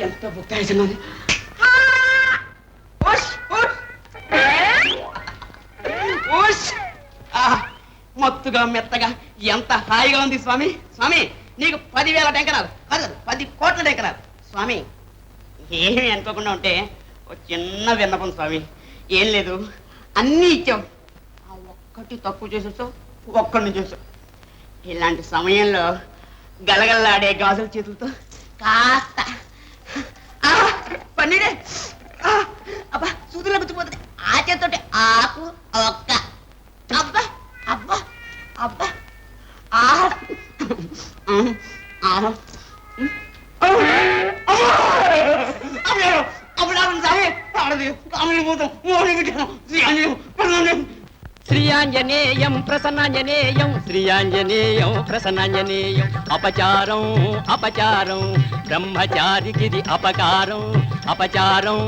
ఎంత బుక్కాయిస్తున్నాను. మత్తుగా మెత్తగా ఎంత హాయిగా ఉంది స్వామి. స్వామి నీకు 10,000 టెంకనాలు కాదు, 10 కోట్ల టెంకనాలు. స్వామి ఏమి అనుకోకుండా ఉంటే ఒక చిన్న విన్నపం స్వామి. ఏం లేదు, అన్నీ ఇచ్చావు, ఆ ఒక్కటి తక్కువ చేసేసావు, ఒక్కడిని చేసావు. ఇలాంటి సమయంలో గలగల్లాడే గాజుల చేతులతో కాస్త పన్నీరే అబ్బా సూదులో గుచ్చిపోతుంది. ఆ చేతితోటి ఆకు ఒక్క అబ్బా అబ్బా అబ్బా శ్రీయాంజనేయం ప్రసన్నాంజనేయం, శ్రీయాంజనేయం ప్రసన్నాంజనేయం. అపచారం అపచారం, బ్రహ్మచారికిది అపకారం. అపచారం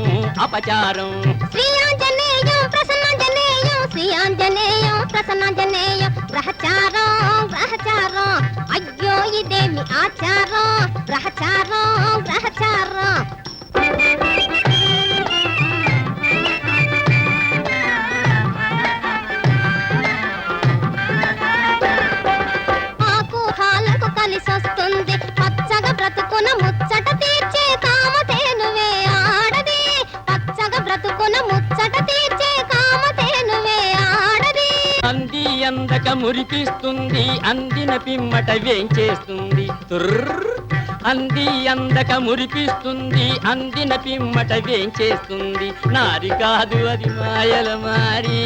అపచారం. శ్రీయాంజనేయం ప్రసన్నాంజనేయం, శ్రీయాంజనేయం ప్రసన్నాంజనేయం. గ్రహచారం గ్రహచారం, అయ్యో ఇదేమి ఆచారం. గ్రహచారం గ్రహచారం. ఆకుహాలకు కలిసొస్తుంది, పచ్చగా బ్రతుకున ముచ్చట తీర్చే కామధేనువే ఆడది. పచ్చగా బ్రతుకున ముచ్చట తీర్చే కామధేనువే ఆడది. అంది అందక మురిపిస్తుంది, అందిన పిమ్మట వేంచేస్తుంది. అంది అందక మురిపిస్తుంది, అందిన పిమ్మట వేంచేస్తుంది. నారి కాదు అది మాయల మారి,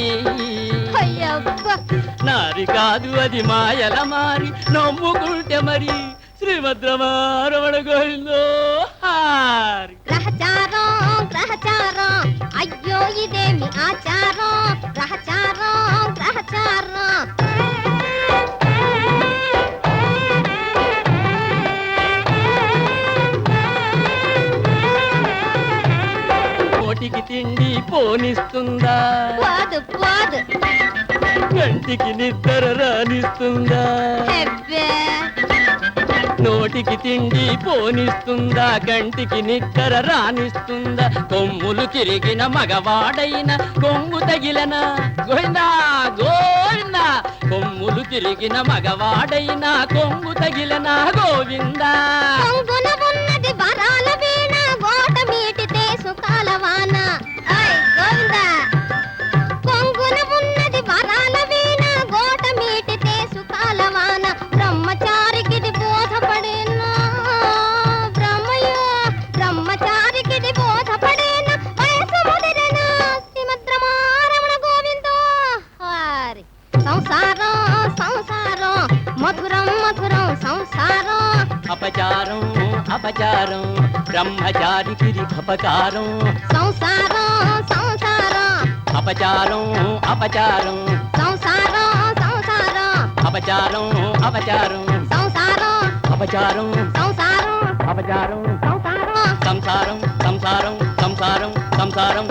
నారి కాదు అది మాయల మారి. నమ్ముకుంటే మరి శ్రీభద్రమారమణ గోవిందో హారి. గ్రహచారం గ్రహచారం, అయ్యో ఇదేమి ఆచారం. గ్రహచారం గ్రహచారం. నోటికి తిండి పోనిస్తుందా, పోదు పోదు. కంటికి నిద్ర రానిస్తుందా, నోటికి తిండి పోనిస్తుందా, కంటికి నిద్ర రానిస్తుందా. కొమ్ములు తిరిగిన మగవాడైన కొమ్ము తగిలన గోవిందా గోవిందా. కొమ్ములు తిరిగిన మగవాడైన కొమ్ము తగిలన గోవిందా. కొంగున ఉన్నది ఉన్నది వరాల వీణ గోట మీటితే సుఖాల వాన గోవింద కొంగున ఉన్నది వరాల వీణ గోట మీటితే సుఖాల వాన బ్రహ్మచారికిది బోధపడేనా బ్రహ్మచారికిది బోధపడేనా వయసు ముదిరిన శ్రీమద్రమారమణ గోవిందో హరి సంసారం సంసారం మధురం మధురం సంసారం అపచారం అపచారం బ్రహ్మచారికిది అపకారం సంసారం సంసారం అపచారం అపచారం సంసారం సంసారం అపచారం అపచారం సంసారం అపచారం సంసారం అపచారం సంసారం సంసారం సంసారం సంసారం సంసారం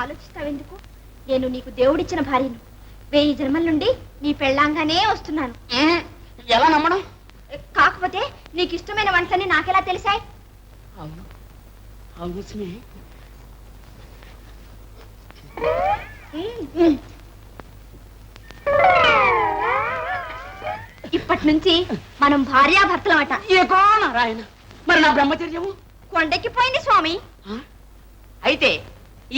ఆలోచిస్తావెందుకు? నేను నీకు దేవుడిచ్చిన భార్యను. 1000 జన్మల నుండి నీ పెళ్ళాంగానే వస్తున్నాను. ఎలా నమ్మడం? కాకపోతే నీకు ఇష్టమైన వంటలన్నీ నాకెలా తెలిసాయి? అవును అవును స్నే. ఇప్పటి నుంచి మనం భార్యాభర్తలమట. ఏకో నారాయణ, మరి నా బ్రహ్మచర్యము కొండెక్కిపోయింది స్వామి. అయితే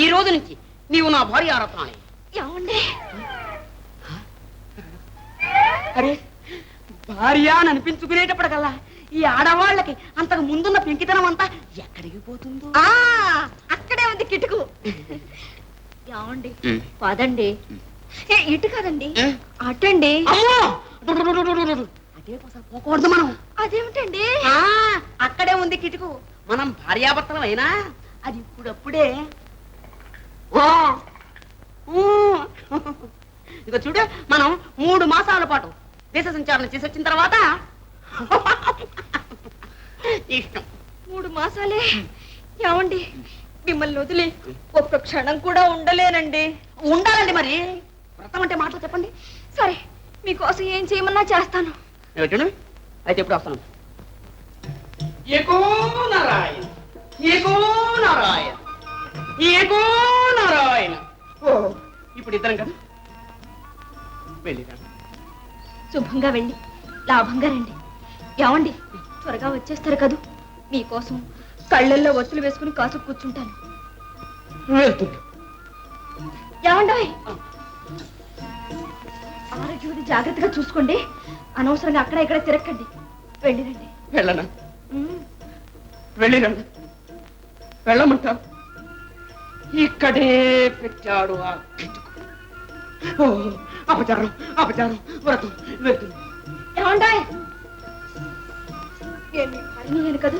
ఈ రోజు నుంచి నీవు నా భార్య రత్నాన్ని. ఏమండి? అరే భార్య అని అనిపించుకునేటప్పటికల్లా ఈ ఆడవాళ్ళకి అంతకు ముందున్న పెంకితనం అంతా ఎక్కడికి పోతుందో. అక్కడే ఉంది కిటుకు. ఏమండి? పదండి. ఇటు కాదండి, అటండి. అదే పోకూడదు మనం. అదేమిటండి? అక్కడే ఉంది కిటుకు. మనం భార్యాభర్తలం అయినా అది ఇప్పుడప్పుడే. ఇక చూడు, మనం 3 మాసాల పాటు దేశ సంచారణ చేసి వచ్చిన తర్వాత ఇష్టం. 3 మాసాలే? ఏమండి, మిమ్మల్ని వదిలి ఒక్క క్షణం కూడా ఉండలేనండి. ఉండాలండి. మరి వ్రతం అంటే మాటలు చెప్పండి. సరే, మీకోసం ఏం చేయమన్నా చేస్తాను. చూడు, అయితే ఎప్పుడు వస్తాను. ఏకో నారాయణ, ఏకో నారాయణ, ఏకో నారాయణ. ఓ, ఇప్పుడు ఇద్దరం కదా వెళ్ళిరా. శుభంగా వెళ్ళి లాభంగా రండి. ఏమండి, త్వరగా వచ్చేస్తారు కదూ? మీకోసం కళ్ళల్లో ఒత్తులు వేసుకుని కాసు కూర్చుంటాను. వెళ్తున్నా. ఏమండి, ఆరోగ్యం జాగ్రత్తగా చూసుకోండి. అనవసరంగా అక్కడ ఇక్కడ తిరక్కండి. వెళ్ళిరండి. వెళ్ళనా? వెళ్ళిరండి. వెళ్ళమంటారు. ఇక్కడే పెట్టాడు ఆ కిటుకు. ఓ, అపచారం అపచారం. వ్రతం వెళ్తుంది. ఏమండి, నేను మీ భార్యని కదా,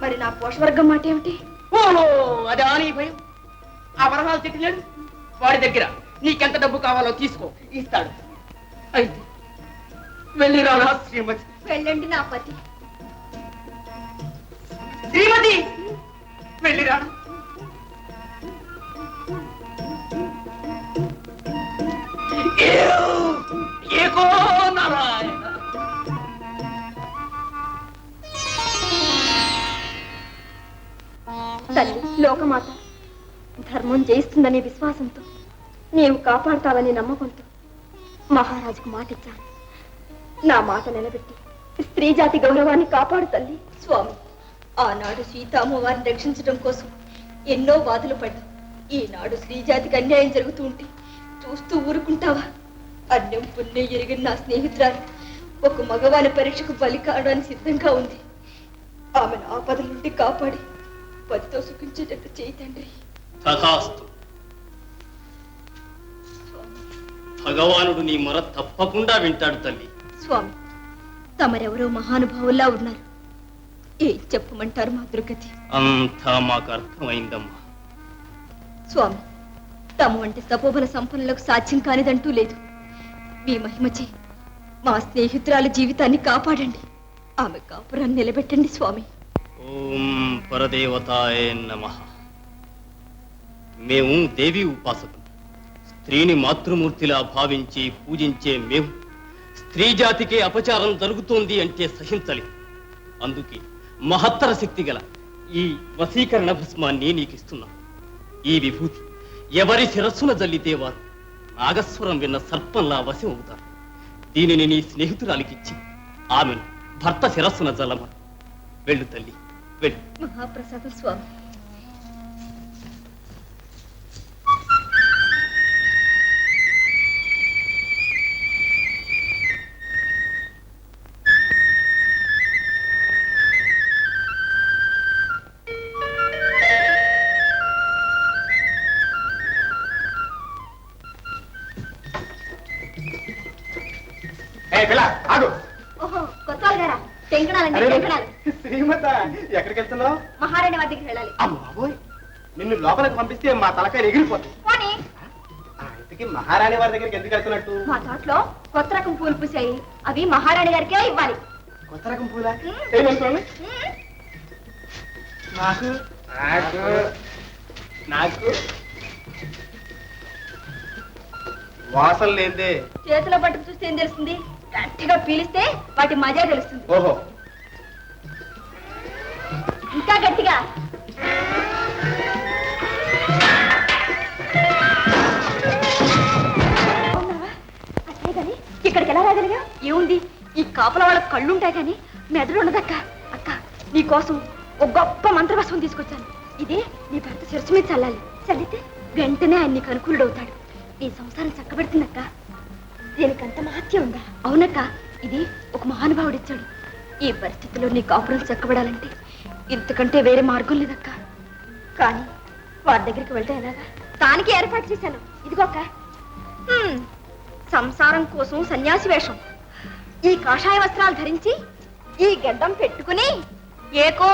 మరి నా పోషవర్గం మాట ఏమిటి? ఓహో, అదా నీ భయం? ఆ వరహాలు చెట్టిలేడు వాడి దగ్గర. నీకెంత డబ్బు కావాలో తీసుకో, ఇస్తాడు. అయితే వెళ్ళిరానా శ్రీమతి? వెళ్ళండి నా పతి. శ్రీమతి వెళ్ళిరానా? ఏకో నారాయణ. తల్లి లోకమాత ధర్మం జయిస్తుందనే విశ్వాసంతో, నీవు కాపాడతావనే నమ్మకంతో మహారాజుకు మాటిచ్చాను. నా మాట నిలబెట్టి స్త్రీ జాతి గౌరవాన్ని కాపాడు తల్లి. స్వామి, ఆనాడు సీతామ్మవారిని రక్షించడం కోసం ఎన్నో బాధలు పడి ఈనాడు స్త్రీ జాతికి అన్యాయం జరుగుతూ ఉంటే చూస్తూ ఊరుకుంటావా? అన్యం పుణ్యం ఎరిగిన నా స్నేహితురాలు ఒక మగవాని పరీక్షకు బలి కావడానికి సిద్ధంగా ఉంది. ఆమెను ఆపదల నుండి కాపాడి పతితో సుఖించేటట్టు చేయి తండ్రి. తథాస్తు. భగవానుడు నీ మొర తప్పకుండా వింటాడు తల్లి. స్వామి, తమరెవరో మహానుభావుల్లా ఉన్నారు. ఏం చెప్పమంటారు మా దుర్గతి? అంతా మాకు అర్థమైందమ్మా. స్వామి, తమ వంటి తపోబల సంపన్నులకు సాధ్యం కానిదంటూ లేదు. మీ మహిమచే మా స్నేహితురాలి జీవితాన్ని కాపాడండి. ఆమె కాపురాన్ని నిలబెట్టండి స్వామి. ఓం పరదేవతాయ నమః. మేము దేవి ఉపాసకులు. స్త్రీని మాతృమూర్తిలా భావించి పూజించే మేము స్త్రీ జాతికే అపచారం జరుగుతోంది అంటే సహించలేం. అందుకే మహత్తర శక్తి గల ఈ వశీకరణ భస్మాన్ని నీకిస్తున్నాం. ఈ విభూతి ఎవరి శిరస్సున జల్లితే వారు నాగస్వరం విన్న సర్పంలా వశం అవుతారు. దీనిని నీ స్నేహితురాలికిచ్చి ఆమెను భర్త శిరస్సున జలమ. వెళ్ళు తల్లి, వెళ్ళు. మహాప్రసాదం స్వామి. ఆగు. ఓహో, కొత్త గారా? టెంకణాలండి, టెంకణాలు. శ్రీమత, ఎక్కడికి వెళ్తున్నావు? మహారాణి వారి దగ్గరికి వెళ్ళాలి. అమ్మాబోయ్, నిన్ను లోపలికి పంపిస్తే మా తలకాయ ఎగిరిపోతుంది. పోనీ, ఇంతకీ మహారాణి వారి దగ్గరికి ఎందుకు వెళ్తున్నట్టు? మా తోటలో కొత్త రకం పూలు పూసాయి, అవి మహారాణి గారికే ఇవ్వాలి. కొత్త రకం పూలా? ఏమనుకోండి. నాకు నాకు నాకు వాసన లేదే. చేతిలో పట్టుకు చూస్తే ఏం తెలుస్తుంది? గట్టిగా పీలిస్తే వాటి మజా తెలుస్తుంది. ఓహో, ఇంకా గట్టిగా. అదే కానీ ఇక్కడికి ఎలా రాగలిగా? ఏముంది, ఈ కాపల వాళ్ళకి కళ్ళుంటాయి కానీ మెదడు ఉండదక్క. అక్క, నీ కోసం ఒక గొప్ప మంత్రభస్వం తీసుకొచ్చాను. ఇది నీ భర్త శిరస్సు మీద చల్లాలి. చల్లితే వెంటనే ఆయన నీకు అనుకూలుడు అవుతాడు. నీ సంసారం చక్కబెడుతుందక్క. దీనికంత మహత్యం ఉందా? అవునక్క, ఇది ఒక మహానుభావుడు ఇచ్చాడు. ఈ పరిస్థితిలో నీ కాపురం చక్కబడాలంటే ఇంతకంటే వేరే మార్గం లేదక్క. కానీ వారి దగ్గరికి వెళ్తే ఎలాగా? దానికి ఏర్పాటు చేశాను. ఇదిగోక్క, సంసారం కోసం సన్యాసి వేషం, ఈ కాషాయ వస్త్రాలు ధరించి ఈ గడ్డం పెట్టుకుని ఏకో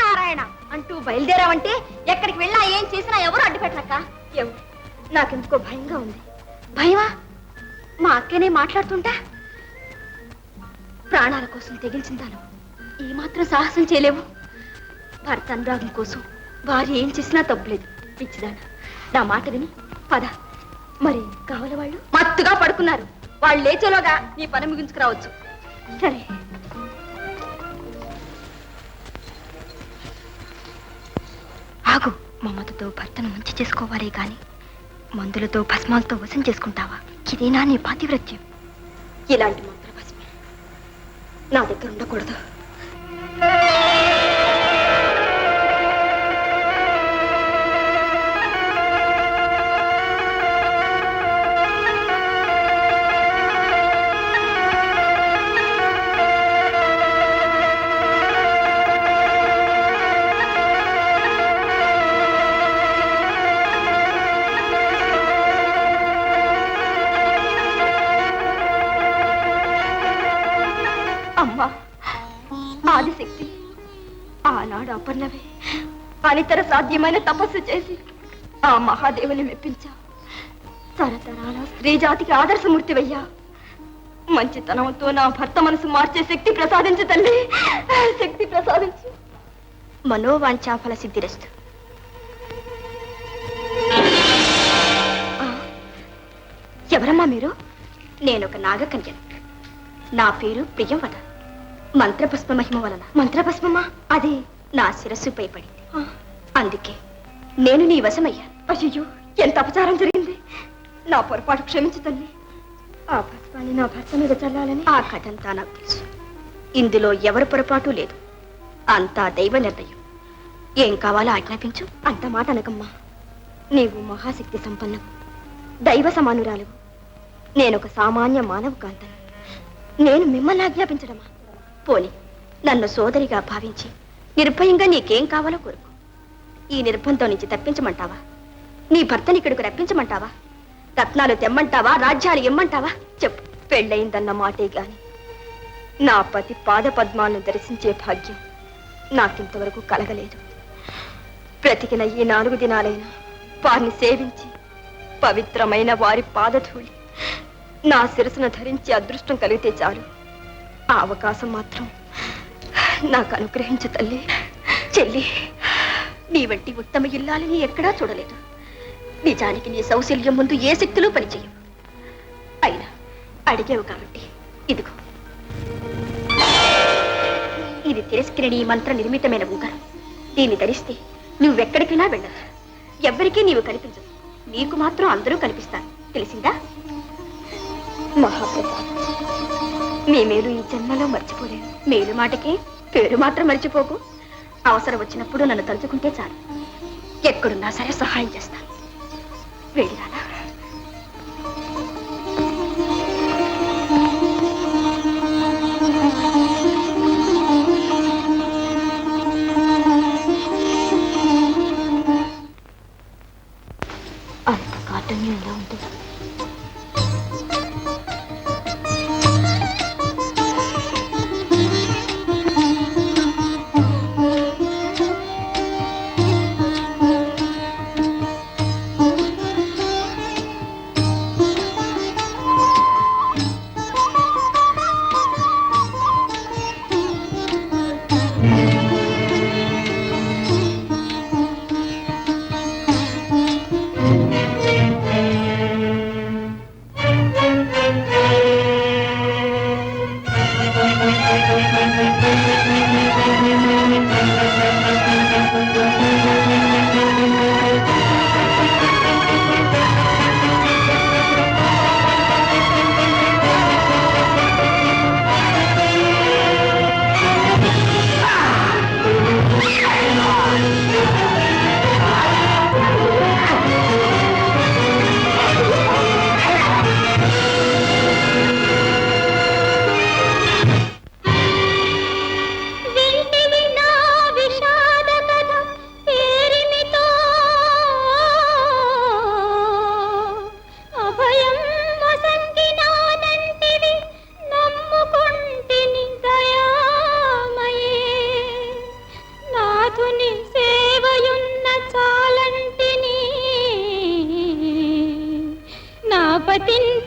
నారాయణ అంటూ బయలుదేరావంటే ఎక్కడికి వెళ్ళా ఏం చేసినా ఎవరు అడ్డుపెట్టలక్క. ఏమో నాకెందుకో భయంగా ఉంది. భయమా? మా అక్కనే మాట్లాడుతుంటా. ప్రాణాల కోసం తెగించిందాను ఈ మాత్రం సాహసం చేయలేవు. భర్త అనురాగం కోసం భార్య ఏం చేసినా తప్పులేదు. పిచ్చిదానా, నా మాట విని పద. మరి కావాలి వాళ్ళు మత్తుగా పడుకున్నారు. వాళ్ళు లేచేలోగా నీ పని ముగించుకురావచ్చు. సరే. ఆగు, మమతతో భర్తను మంచి చేసుకోవాలి గాని మందులతో భస్మాలతో వశం చేసుకుంటావా? ఇదేనా నీ పాతివ్రత్యం? ఇలాంటి మంత్ర భస్మ నా దగ్గర ఉండకూడదు. అమ్మా, ఆదిశక్తి, ఆనాడు అపర్ణవే అనితర సాధ్యమైన తపస్సు చేసి ఆ మహాదేవుని మెప్పించా. తరతరాల స్త్రీ జాతికి ఆదర్శమూర్తివయ్యా. మంచితనంతో నా భర్త మనసు మార్చే శక్తి ప్రసాదించు తల్లి, శక్తి ప్రసాదించు. మనోవాంఛాఫల సిద్ధిరస్తు. ఎవరమ్మా మీరు? నేనొక నాగకన్యను. నా పేరు ప్రియంవద. మంత్రపుష్ప మహిమ వలన. మంత్రపుష్పమా? అది నా శిరస్సుపై పడింది. అందుకే నేను నీ వశమయ్యా. అయ్యో, ఎంత అపచారం జరిగింది. నా పొరపాటు క్షమించు తల్లి. ఆ పుష్పాన్ని నా భర్త మీద చల్లాలని ఆ కథంతా నాకు తెలుసు. ఇందులో ఎవరి పొరపాటు లేదు. అంతా దైవ నిర్ణయం. ఏం కావాలో ఆజ్ఞాపించు. అంత మాట అనకమ్మా. నీవు మహాశక్తి సంపన్నం, దైవ సమానురాలువు. నేనొక సామాన్య మానవ కాంతను. నేను మిమ్మల్ని ఆజ్ఞాపించడమా? పోని నన్ను సోదరిగా భావించి నిర్భయంగా నీకేం కావాలో కోరుకో. ఈ నిర్బంధం నుంచి తప్పించమంటావా? నీ భర్తని ఇక్కడికి రప్పించమంటావా? రత్నాలు తెమ్మంటావా? రాజ్యాలు ఇమ్మంటావా? చెప్పు. పెళ్ళయిందన్న మాటే గాని నా పతి పాద పద్మాలను దర్శించే భాగ్యం నాకింతవరకు కలగలేదు. బ్రతికిన ఈ 4 దినాలైనా వారిని సేవించి పవిత్రమైన వారి పాదధూళి నా శిరసును ధరించి అదృష్టం కలిగితే చాలు. ఆ అవకాశం మాత్రం నాకు అనుగ్రహించు తల్లి. చెల్లి, నీ వంటి ఉత్తమ ఇల్లాలని ఎక్కడా చూడలేదు. నిజానికి నీ సౌశల్యం ముందు ఏ శక్తులు పనిచేయవు. అయినా అడిగావు కాబట్టి ఇదిగో. ఇది తిరస్కరిణి మంత్ర నిర్మితమైన ఉంగరం. దీన్ని ధరిస్తే నువ్వెక్కడికైనా వెళ్ళదు. ఎవ్వరికీ నీవు కనిపించదు. నీకు మాత్రం అందరూ కనిపిస్తారు. తెలిసిందా? మహాప్రసాద్, నీ మేలు ఈ జన్మలో మర్చిపోలేను. మేలు మాటకి పేరు మాత్రం మర్చిపోకు. అవసరం వచ్చినప్పుడు నన్ను తలుచుకుంటే చాలు. ఎక్కడున్నా సరే సహాయం చేస్తాను. వెళ్ళిరానా? అంత కాటన్యం ఎలా ఉంటుంది?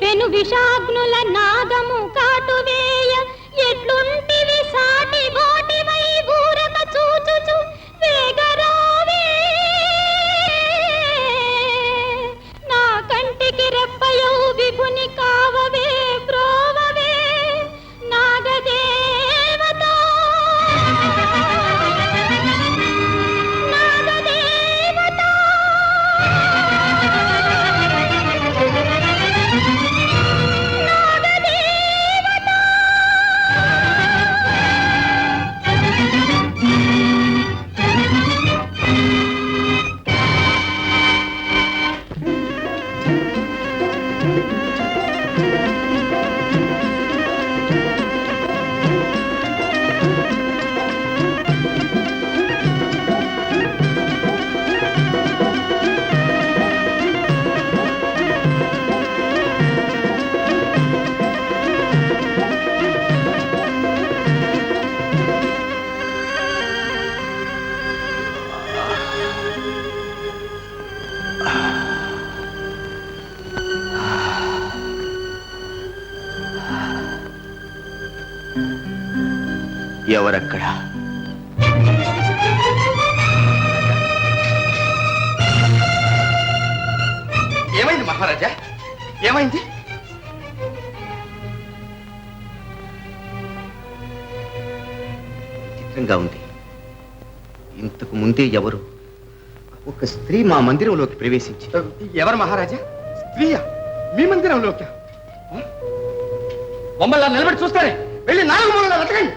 పెను విషాగ్నుల నాగము కాటువేయ ఎట్లుంటివి సాటి గోటివై బూరక చూచుచు వేగరావే నా కంటికి రెప్పయౌ విభుని కావవే ప్రోవవే నాగదేవత నాగదేవత ఎవరక్కడ? ఏమైంది మహారాజా? ఏమైంది? చిత్రంగా ఉంది. ఇంతకు ముందే ఎవరు ఒక స్త్రీ మా మందిరంలోకి ప్రవేశించి ఎవరు మహారాజా? స్త్రీయా? మీ మందిరంలోకి? మమ్మల్ని నిలబడి చూస్తారే, వెళ్ళి 4 మూలలా వెతకండి.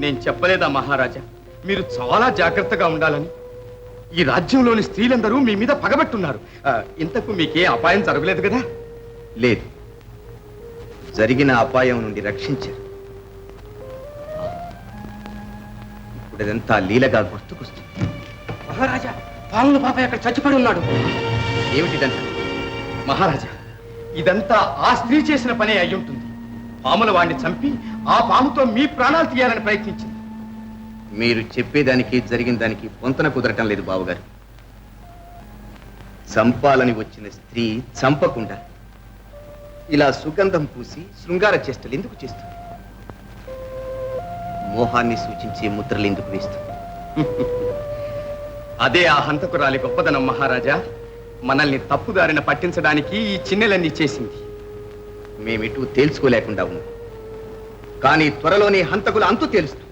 నేను చెప్పలేదా మహారాజా, మీరు చాలా జాగ్రత్తగా ఉండాలని? ఈ రాజ్యంలోని స్త్రీలందరూ మీ మీద పగబట్టున్నారు. ఇంతకు మీకే అపాయం జరగలేదు కదా? లేదు, జరిగిన అపాయం నుండి రక్షించారు. ఇప్పుడు ఇదంతా లీలగా గుర్తుకొస్తుంది. మహారాజా, పాముల పాప అక్కడ చచ్చిపడి ఉన్నాడు. ఏమిటిదంతా? మహారాజా, ఇదంతా ఆ స్త్రీ చేసిన పనే అయి ఉంటుంది. పాముల వాణ్ణి చంపి ఆ పాముతో మీ ప్రాణాలు తీయాలని ప్రయత్నించింది. మీరు చెప్పేదానికి జరిగిన దానికి పొంతన కుదరటం లేదు బావగారు. చంపాలని వచ్చిన స్త్రీ చంపకుండా ఇలా సుగంధం పూసి శృంగార చేష్టలు ఎందుకు చేస్తుంది? మోహాన్ని సూచించే ముద్రలు ఎందుకు వేస్తుంది? అదే ఆ హంతకురాలి గొప్పదనం మహారాజా. మనల్ని తప్పుదారిన పట్టించడానికి ఈ చిన్నెలన్నీ చేసింది. మేమిటూ తేల్చుకోలేకుండా ఉన్నాం. కానీ త్వరలోనే హంతకుల అంతు తేలుస్తుంది.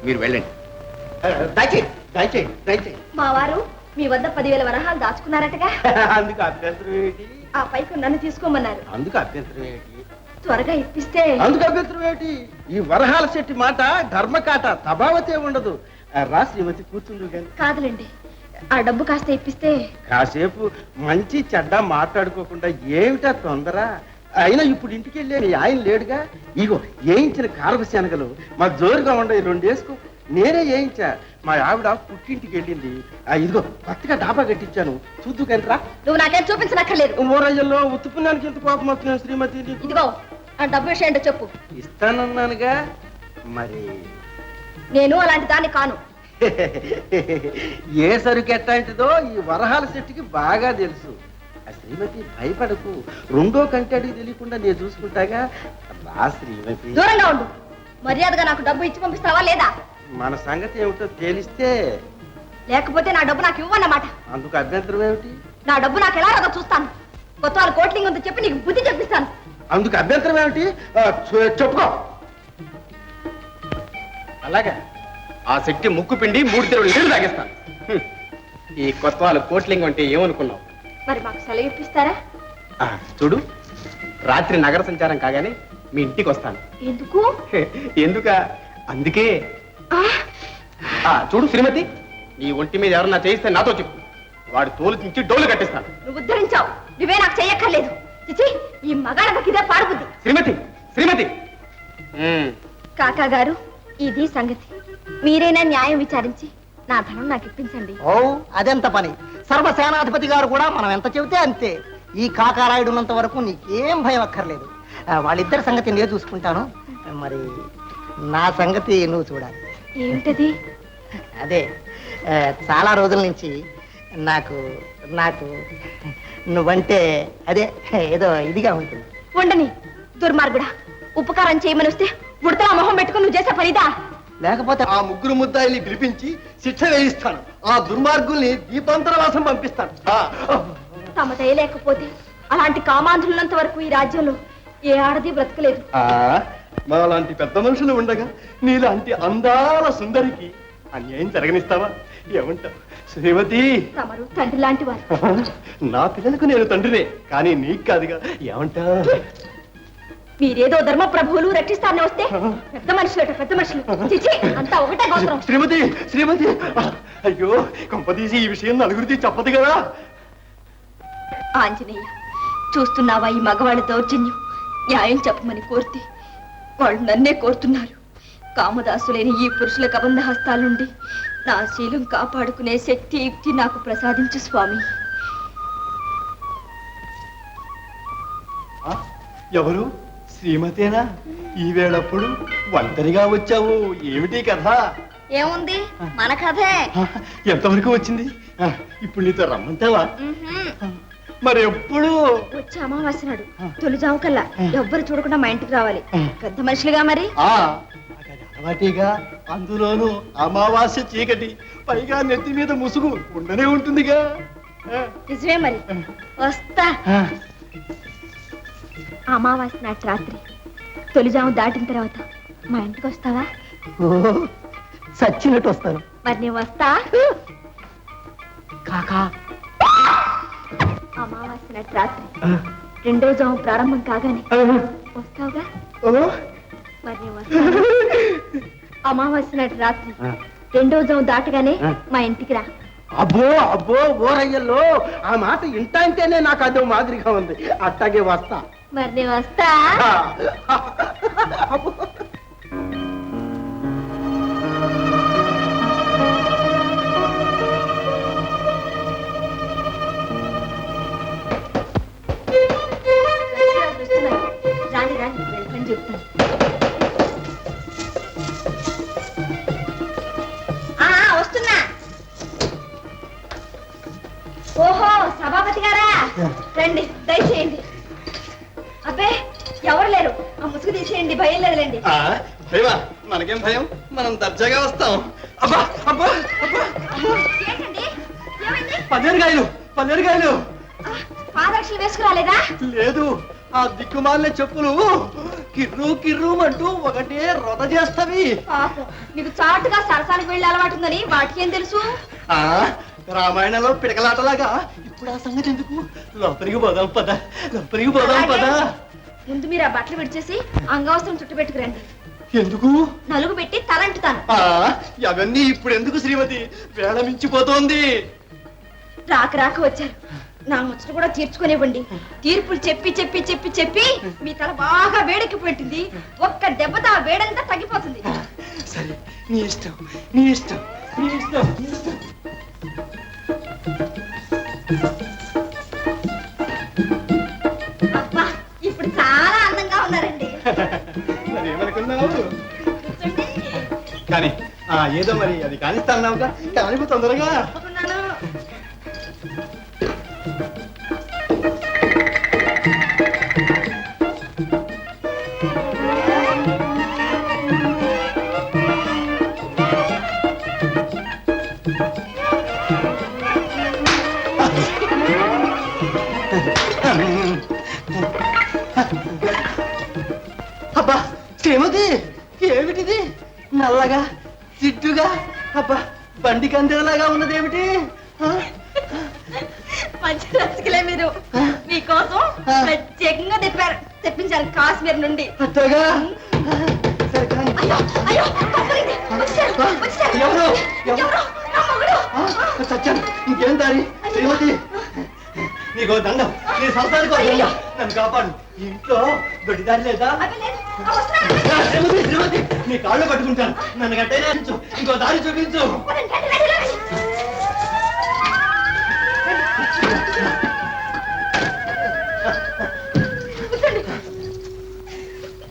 మీరు వెళ్ళండి. దయచేయండి దయచేయండి దయచేయండి. మావారు మీ వద్ద 10,000 వరహాలు దాచుకున్నారటగా? అందుకు అభ్యంతరం ఏంటి? ఆ పైకి నన్ను తీసుకోమన్నారు. అందుకు అభ్యంతరం ఏంటి? త్వరగా ఇప్పిస్తే. అందుకు అభ్యంతరం ఏంటి? ఈ వరహాల శెట్టి మాట ధర్మకాట తబావతే ఉండదు. రా శ్రీమతి, కూర్చుండు కానీ. కాదులేండి, ఆ డబ్బు కాస్త ఇప్పిస్తే. కాసేపు మంచి చెడ్డ మాట్లాడుకోకుండా ఏమిటా తొందర? అయినా ఇప్పుడు ఇంటికి వెళ్ళే ఆయన లేడుగా. ఇగో వేయించిన కారప శనగలు మా జోరుగా ఉండే 2 వేసుకో. నేనే వేయించా. మా ఆవిడ పుట్టింటికి వెళ్ళింది. ఇదిగో కొత్తగా డాబా కట్టించాను, చూద్దు కంట్రా. నువ్వు నాకేం చూపించనక్కర్లేదు. ఊరయ్యలో ఉత్తుపుణ్యానికి ఎంత కోపం వస్తున్నాను శ్రీమతి. ఇదిగో ఆ డబ్బు విషయం ఏంటో చెప్పు. ఇస్తానన్నానుగా మరి. నేను అలాంటి దాన్ని కాను. ఏ సరుకు ఎట్లాంటిదో ఈ వరహాల చెట్టుకి బాగా తెలుసు. శ్రీమతి భయపడకు, 2వ కంటి అడిగి తెలియకుండా నేను చూసుకుంటాగా. రా శ్రీమతి. దూరంగా ఉండు. మర్యాదగా నాకు డబ్బు ఇచ్చి పంపిస్తావా లేదా? మన సంగతి ఏమిటో తేలిస్తే. లేకపోతే నా డబ్బు నాకు ఇవ్వన్నమాట. అందుకు అభ్యంతరం ఏమిటి? నా డబ్బు నాకు ఎలా రాదో చూస్తాను. కొత్త వాళ్ళు కోట్లింగ్ ఉందో చెప్పి నీకు బుద్ధి చెప్పిస్తాను. అందుకు అభ్యంతరం ఏమిటి? చెప్పుకో. అలాగా ఆ శక్తి ముక్కు పిండి 3 తెరువులు నీళ్లు తాగేస్తాను. ఈ కొత్త వాళ్ళు కోట్లింగం అంటే ఏమనుకున్నావు? మరి మాకు సెలవు ఇప్పిస్తారా? చూడు, రాత్రి నగర సంచారం కాగానే మీ ఇంటికి వస్తాను. ఎందుకు? ఎందుక? అందుకే. చూడు శ్రీమతి, నీ ఒంటి మీద ఎవరన్నా చేయిస్తే నాతో చెప్పు. వాడు తోలు చించి డోలు కట్టిస్తాను. నువ్వు ఉద్ధరించావు. నువ్వే నాకు చెయ్యక్కర్లేదు. చిచి, ఈ మగాళ్ళకి ఇదే పాడుబుద్ధి. శ్రీమతి, శ్రీమతి. కాకా గారు, ఇది సంగతి. మీరైనా న్యాయం విచారించి నా ధనం నాకు ఇప్పించండి. ఓ అదెంత పని. సర్వసేనాధిపతి గారు కూడా మనం ఎంత చెబితే అంతే. ఈ కాకారాయుడు ఉన్నంత వరకు నీకేం భయం అక్కర్లేదు. వాళ్ళిద్దరి సంగతి నేను చూసుకుంటాను. మరి నా సంగతి నువ్వు చూడాలి. ఏమిటది? అదే, చాలా రోజుల నుంచి నాకు నాకు నువ్వంటే అదే ఏదో ఇదిగా ఉంటుంది. ఉండని దుర్మార్గుడా. ఉపకారం చేయమని వస్తే ఉడతా మొహం పెట్టుకుని నువ్వు చేసే పనిదా? లేకపోతే ఆ 3 ముద్దాయిల్ని పిలిపించి శిక్ష వేయిస్తాను. ఆ దుర్మార్గుల్ని దీపాంతరవాసం పంపిస్తాను. తమ దయ లేకపోతే అలాంటి కామాంధులున్నంత వరకు ఈ రాజ్యంలో ఏ ఆడది బ్రతకలేదు. మాలాంటి పెద్ద మనుషులు ఉండగా నీలాంటి అందాల సుందరికి అన్యాయం జరగనిస్తావా? ఏమంటావు శ్రీమతి? తమరు తండ్రి లాంటి వారు. నా పిల్లలకు నేను తండ్రినే, కానీ నీకు కాదుగా. ఏమంటావు? మీరేదో ధర్మ ప్రభువులు రక్షిస్తారని వస్తే పెద్ద మనుషులట, పెద్ద మనుషులు. చిచి, అంతా ఒకటే గోత్రం. శ్రీమతి, శ్రీమతి. అయ్యో, కొంపదీసి ఈ విషయం నలుగురికి చెప్పదు కదా. ఆంజనేయ, చూస్తున్నావా ఈ మగవాళ్ళ దౌర్జన్యం? న్యాయం చెప్పమని కోరితే వాళ్ళు నన్నే కోరుతున్నారు. కామదాసులైన ఈ పురుషుల కబంధ హస్తాల నుండి నా శీలం కాపాడుకునే శక్తి యుక్తి నాకు ప్రసాదించు స్వామి. ఎవరు? శ్రీమతేనా? ఈ వేళప్పుడు ఒంటరిగా వచ్చావు? ఏమిటి కథ? ఏముంది, మన కథే. ఎంతవరకు వచ్చింది? ఇప్పుడు నీతో రమ్మంటావా? మరి ఎప్పుడు? వచ్చి అమావాస్య నాడు తొలిజాము కల్లా ఎవ్వరు చూడకుండా మా ఇంటికి రావాలి. పెద్ద మనుషులుగా మరి. అలవాటిగా, అందులోనూ అమావాస్య చీకటి, పైగా నెత్తి మీద ముసుగు ఉండనే ఉంటుందిగా. నిజమే మరి. వస్తా. అమావాస్య నాటి రాత్రి తొలిజాము దాటిన తర్వాత మా ఇంటికి వస్తావా? చచ్చినట్టు వస్తాను. మరి నేను వస్తా. కాకా, అమావాస్య నాటి రాత్రి 2వ జాము ప్రారంభం కాగానే వస్తావుగా? మరి నేను వస్తాను. అమావాస్య నాటి రాత్రి 2వ జాము దాటగానే మా ఇంటికి రా. అబ్బో అబ్బో, ఓరయ్యల్లో ఆ మాట ఇంటంటేనే నాకు అదో మాదిరిగా ఉంది. అట్టాగే వస్తా. మరి నేను వస్తా. రాని రాని, వెళ్ళని చెప్తాను. వస్తున్నా. ఓహో, సభాపతి గారా, రండి, దయచేయండి. అబ్బే, ఎవరు లేరు. ఆ ముసుగు తీసేయండి, భయం లేదులేండి. భయమా? మనకేం భయం, మనం దర్జాగా వస్తాం. అబ్బా అబ్బా అబ్బా, ఏంటండి, ఏమైంది? పల్లెరుగాయలు. పాదరక్షలు వేసుకురాలేదా? లేదు, ఆ దిక్కుమాలిన చెప్పులు కిర్రు కిర్రు అంటూ ఒకటే రొద చేస్తవి. పాపం, మీకు చాటుగా సరసానికి వెళ్ళి అలవాటు ఉందని వాటికి ఏం తెలుసు? రామాయణంలో పిడకలాటలాగా ఇప్పుడు ఆ సంగతి ఎందుకు? లోపలికి పోదాం పద, లోపలికి పోదాం పద. ముందు మీరు ఆ బట్టలు విడిచేసి అంగవస్త్రం చుట్టుపెట్టుకురండి. ఎందుకు? నలుగు పెట్టి తలంటుతాను. అవన్నీ ఇప్పుడు ఎందుకు శ్రీమతి? వేళ మించిపోతోంది. రాక రాక వచ్చారు, నా ముచ్చట కూడా తీర్చుకునేవ్వండి. తీర్పులు చెప్పి చెప్పి చెప్పి చెప్పి మీ తల బాగా వేడెక్కి పెట్టింది. ఒక్క దెబ్బతో ఆ వేడంతా తగ్గిపోతుంది. సరే, నీ ఇష్టం, నీ ఇష్టం, నీ ఇష్టం, నీ ఇష్టం. అబ్బా, ఇప్పుడు చాలా అందంగా ఉన్నారండి. మరి ఏమనుకున్నావు? కూర్చోండి. కానీ ఏదో మరి అది కానిస్తాన్నావుగా, కానీ తొందరగా. తప్పకుండాను. అబ్బా శ్రీమతి, ఏమిటిది? నల్లగా జిడ్డుగా, అబ్బా బండి కందేలాగా ఉన్నదేమిటి? మంచి రసికలే మీరు. మీకోసం ప్రత్యేకంగా తెప్పించాను కాశ్మీర్ నుండి. అత్తగా సరే కానీ. అయ్యో అయ్యో, తప్పలేదు. వచ్చారు, వచ్చారు. ఎవరు? ఎవరు? నా మొగుడు. సత్యం, ఇంకేం దారి? శ్రీమతి, నీకో దండం, నీ సంసారికి దండం, నన్ను కాపాడు. ఇంట్లో దొడ్డిదారి లేదా? అవి లేదు. ఆ వస్త్రాలు శ్రీమతి, శ్రీమతి, నీ కాళ్ళు పట్టుకుంటాను, నన్ను గట్టేనే ఉంచు, ఇంకో దారి చూపించు. రండి, రండి, రండి.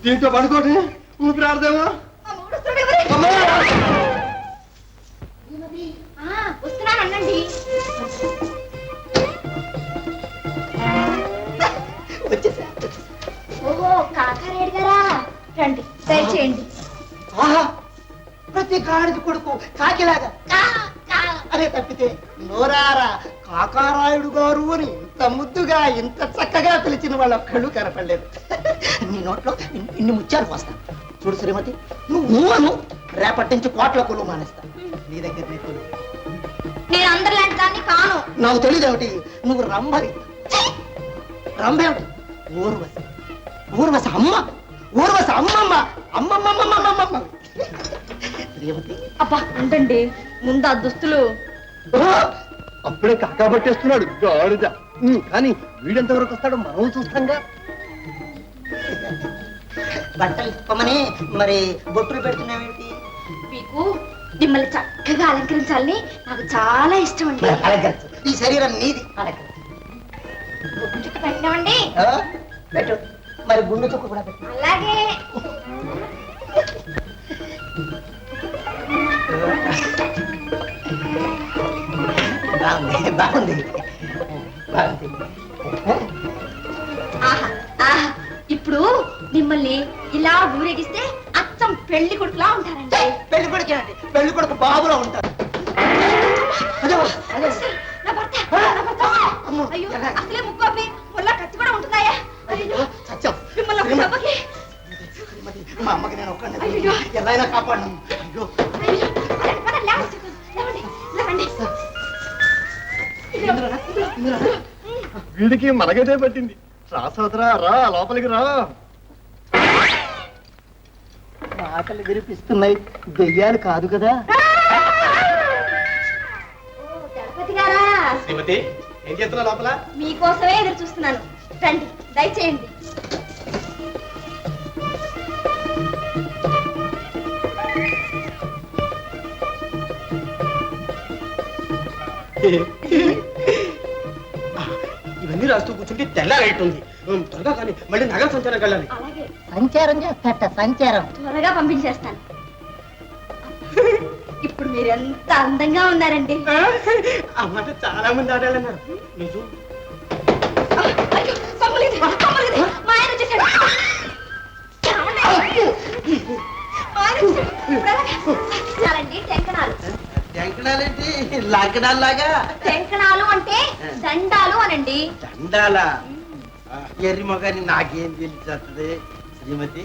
దీంట్లో పడుకోటి ఊపిరాడదేమో. ఆ మొగుడు వస్తున్నాడు, ఎవరు? వస్తున్నాను అన్నండి. వచ్చేసా. ఓహో, కాకారేడు గారా, రండి దయచేయండి. ఆహా, ప్రతి గాడిద కొడుకు కాకిలాగా కా, కా అనే తప్పితే నోరారా కాకారాయుడు గారు అని ఇంత ముద్దుగా ఇంత చక్కగా పిలిచిన వాళ్ళు ఒక్కళ్ళు కనపడలేదు. నీ నోట్లో ఇన్ని ముత్యాలు పోస్తాను. చూడు శ్రీమతి, నువ్వు రేపటి నుంచి కోట్ల కొలువు మానేస్తా. నీ దగ్గర నీ కొలువు. నేను అందరిలాంటి దాన్ని కాను. నాకు తెలియదేమిటి, నువ్వు రంభరి. రంభేమిటి? ఊర్వశి. ఊర్వశి అమ్మ, ఊర్వశి అమ్మమ్మ, అమ్మమ్మమ్మమ్మమ్మ. శ్రీమతి, అబ్బా ఉండండి, ముందు ఆ దుస్తులు. అప్పుడే కాకా పట్టేస్తున్నాడు గాడిద. కానీ వీడెంత వరకు వస్తాడో మనం చూస్తాంగా. బట్టలు ఇప్పమని మరి బొట్టులు పెడుతున్నావేంటి? మీకు మిమ్మల్ని చక్కగా అలంకరించాలని నాకు చాలా ఇష్టం అండి. అలంకరించు, ఈ శరీరం నీది. అలంకరించు. చుట్టూ పెట్టినామండి. పెట్టు, మరి గుండు చుక్కు కూడా పెట్టు. అలాగే. బాగుంది, బాగుంది, బాగుంది. ఆహా, ఆహా. ఇప్పుడు మిమ్మల్ని ఇలా ఊరేగిస్తే అచ్చం పెళ్లి కొడుకులా ఉంటారండి. పెళ్లి కొడుకు ఏంటి? పెళ్లి కొడుకు బాబులో ఉంటారు. అదో, అదే. నా భర్త, నా భర్త. అయ్యో, అసలే ముక్కోపి ముళ్ళ కత్తి కూడా ఉంటున్నాయా? అయ్యో, సత్యం, మిమ్మల్ని ఒక దెబ్బకి. మా అమ్మకి నేను ఒక్కడిని అయ్యో. ఎలా అయినా కాపాడు. అయ్యో, అయ్యో, పదండి, పదండి, లేవండి, లేవండి, లేవండి. వీడికి మనగైతే పట్టింది. రా సోదరా, రా లోపలికి రా. ఆకలి విరిపిస్తున్నాయి, దెయ్యాలు కాదు కదా. ఓ, దళపతి గారా, శ్రీమతి, ఏం చేస్తున్నా లోపల? మీకోసమే ఎదురు చూస్తున్నాను. రండి, దయచేయండి. ఇవన్నీ రాస్తూ కూర్చుంటే తెల్లారైతుంది. త్వరగా కానీ మళ్ళీ నగర సంచారం వెళ్ళాలి. అలాగే, సంచారం చేస్తాట, సంచారం. త్వరగా పంపించేస్తాను. ఇప్పుడు మీరు ఎంత అందంగా ఉన్నారండి. ఆ మాట చాలా మంది ఆడాలన్నారు. నిజం. అయ్యో, సొమ్ములిది, సొమ్ములిది. మా ఆయన వచ్చేసాడు. మా ఆయన వచ్చేసాడు. ఇప్పుడు ఎలాగా? చాలండి, టెంకణాలు. టెంకణాలేంటి లాగడాల్లాగా? టెంకణాలు అంటే దండాలు అనండి. దండాలా? ఎర్రి మొగాని నాకేం తెలిసి శ్రీమతి.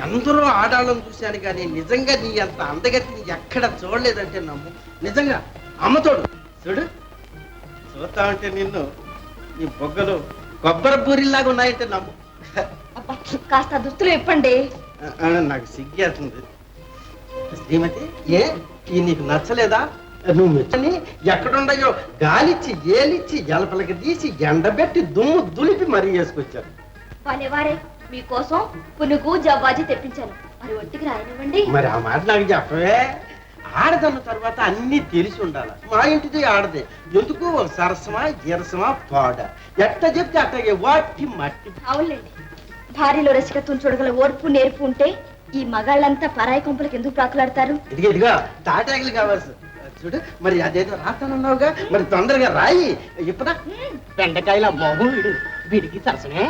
ఎందరో ఆడాళ్ళని చూశాను కానీ నిజంగా నీ అంత అందగతిని ఎక్కడ చూడలేదంటే నమ్ము. నిజంగా అమ్మతోడు చూడు, చూస్తా ఉంటే నిన్ను ఈ బొగ్గలు కొబ్బరి బూరిలాగా ఉన్నాయంటే నమ్ము. అబ్బా, కాస్త దుస్తులు ఇప్పండి. నాకు సిగ్గేస్తుంది. శ్రీమతి, ఏ ఈ నీకు నచ్చలేదా? నువ్వు మెచ్చని ఎక్కడుండయో గాలిచ్చి ఏలిచ్చి ఎలపలకి తీసి ఎండబెట్టి దుమ్ము దులిపి మరీ వేసుకొచ్చారు. వారే మీకోసం పునుగు జవ్వాజీ తెప్పించాను. మరి ఒంటికి రాయనివ్వండి. మరి ఆ మాట నాకు చెప్పవే. ఆడదన్న తర్వాత అన్ని తెలిసి ఉండాలి. మా ఇంటిది ఆడదే, ఎందుకు ఒక సరసమా గిరసమా పాడ ఎట్ట చెప్తే అట్టగే వాటి మట్టి. అవునులేండి, భార్యలో రసికత్వం చూడగల ఓర్పు నేర్పు ఉంటే ఈ మగాళ్ళంతా పరాయి కొంపలకు ఎందుకు ప్రాకులాడతారు? ఇదిగా తాటాకులు కావాల్సి చూడు. మరి అదేదో రాస్తానన్నావుగా, మరి తొందరగా రాయి. ఇప్పుడు బెండకాయల మొహం వీడికి సరసమే.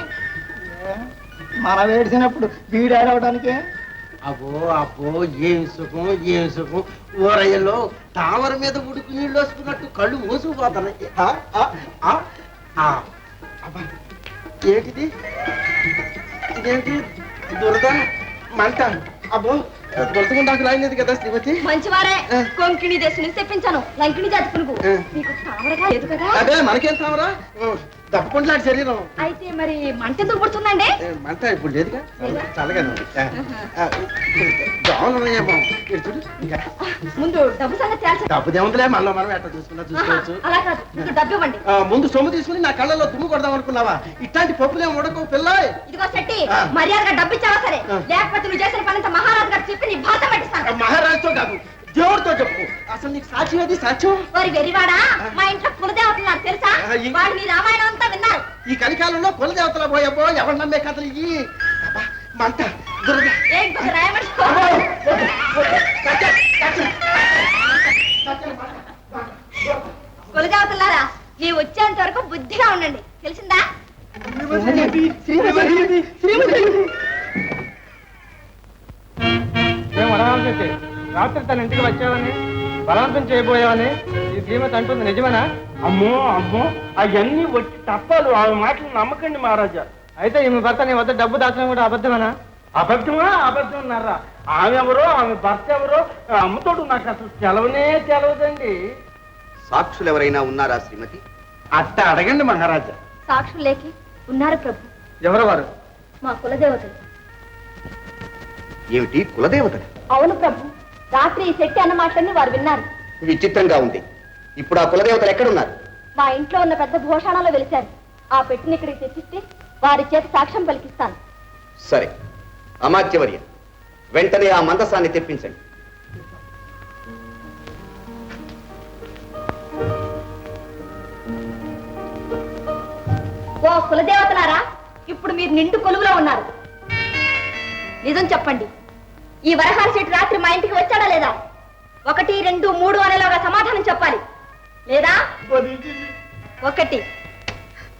మనం ఏడ్చినప్పుడు వీడు ఏడవడానికే. అబ్బో అబ్బో, ఏం సుఖం ఏం సుఖం. ఊరయ్యలో తామర మీద ఉడుకు నీళ్ళు వస్తున్నట్టు కళ్ళు మూసుకుపోతున్నాయి. అబ్బా, ఏంటిది? ఇదేంటి దురద మంట? అబ్బో, దొరకకుండా రాయలేదు కదా శ్రీమతి. మంచివారే, కొంకిణి దేశం నుంచి తెప్పించాను. లంకిణి జాతి పునుగు. మీకు తామరగా లేదు కదా? అదే మనకేం తామరా, దప్పకుంట్లాంటి శరీరం. అయితే మరి మంట ఎందుకు పుడుతుందండి? మంట ఇప్పుడు లేదుగా, చల్లగా బాగున్నాయేమో. చూడు, ముందు డబ్బు సంగతి తేల్చండి. డబ్బు దేవంతులే, మనలో మనం ఎట్లా చూసుకోవచ్చు. అలా కాదు, ముందు డబ్బు ఇవ్వండి. ముందు సొమ్ము తీసుకుని నా కళ్ళలో దుమ్ము కొడదాం అనుకున్నావా? ఇట్లాంటి పప్పులేం ఉడకవు పిల్ల. ఇదిగో శెట్టి, మర్యాదగా డబ్బు ఇచ్చావా సరే, లేకపోతే నువ్వు చేసిన పనంతా మహారాజు గారు చెప్పి నీ బాధ పట్టిస్తాను. మహారాజుతో కాదు, దేవుడితో చెప్పు. అసలు నీకు సాక్ష్యం ఏది? సాక్ష్యం వారి వెరివాడా, మా ఇంట్లో కులదేవతలు తెలుసా? వాడు నీ రామాయణం అంతా విన్నారు. ఈ కలికాలంలో కులదేవతల పోయబో ఎవరు నమ్మే కథలు ఇవి. మంట కులదేవతలారా, నీ వచ్చేంత వరకు బుద్ధిగా ఉండండి, తెలిసిందా? రాత్రి తన ఇంటికి వచ్చావని బలవంతం చేయబోయావని ఈ శ్రీమతి అంటుంది, నిజమేనా? అమ్మో అమ్మో, అవన్నీ వచ్చి తప్పాలు. ఆమె మాటలు నమ్మకండి మహారాజా. అయితే ఈమె భర్త నీ వద్ద డబ్బు దాచడం కూడా అబద్ధమేనా? అబద్ధమా? అబద్ధం ఉన్నారా? ఆమె ఎవరో, ఆమె భర్త ఎవరో అమ్మతోడు నాకు అసలు తెలవనే తెలవదండి. సాక్షులు ఎవరైనా ఉన్నారా శ్రీమతి? అట్ట అడగండి మహారాజా. సాక్షులు లేకి ఉన్నారు ప్రభు. ఎవరు వారు? మా కులదేవతలు. ఏమిటి కులదేవతలు? అవును ప్రభు, రాత్రి ఈ శెట్టి అన్న మాటలన్నీ వారు విన్నారు. విచిత్రంగా ఉంది. ఇప్పుడు ఆ కులదేవతలు ఎక్కడున్నారు? మా ఇంట్లో ఉన్న పెద్ద భూషణాల్లో వెలిశారు. ఆ పెట్టిని ఇక్కడికి తెచ్చిస్తే వారి చేత సాక్ష్యం పలికిస్తాను. సరే, అమాత్యవర్య, వెంటనే ఆ మందసాన్ని తెప్పించండి. ఓ కులదేవతలారా, ఇప్పుడు మీరు నిండు కొలువులో ఉన్నారు. నిజం చెప్పండి, ఈ వరహాల చెట్టు రాత్రి మా ఇంటికి వచ్చాడా లేదా? 1, 2, 3 అనేలాగా సమాధానం చెప్పాలి. లేదా 1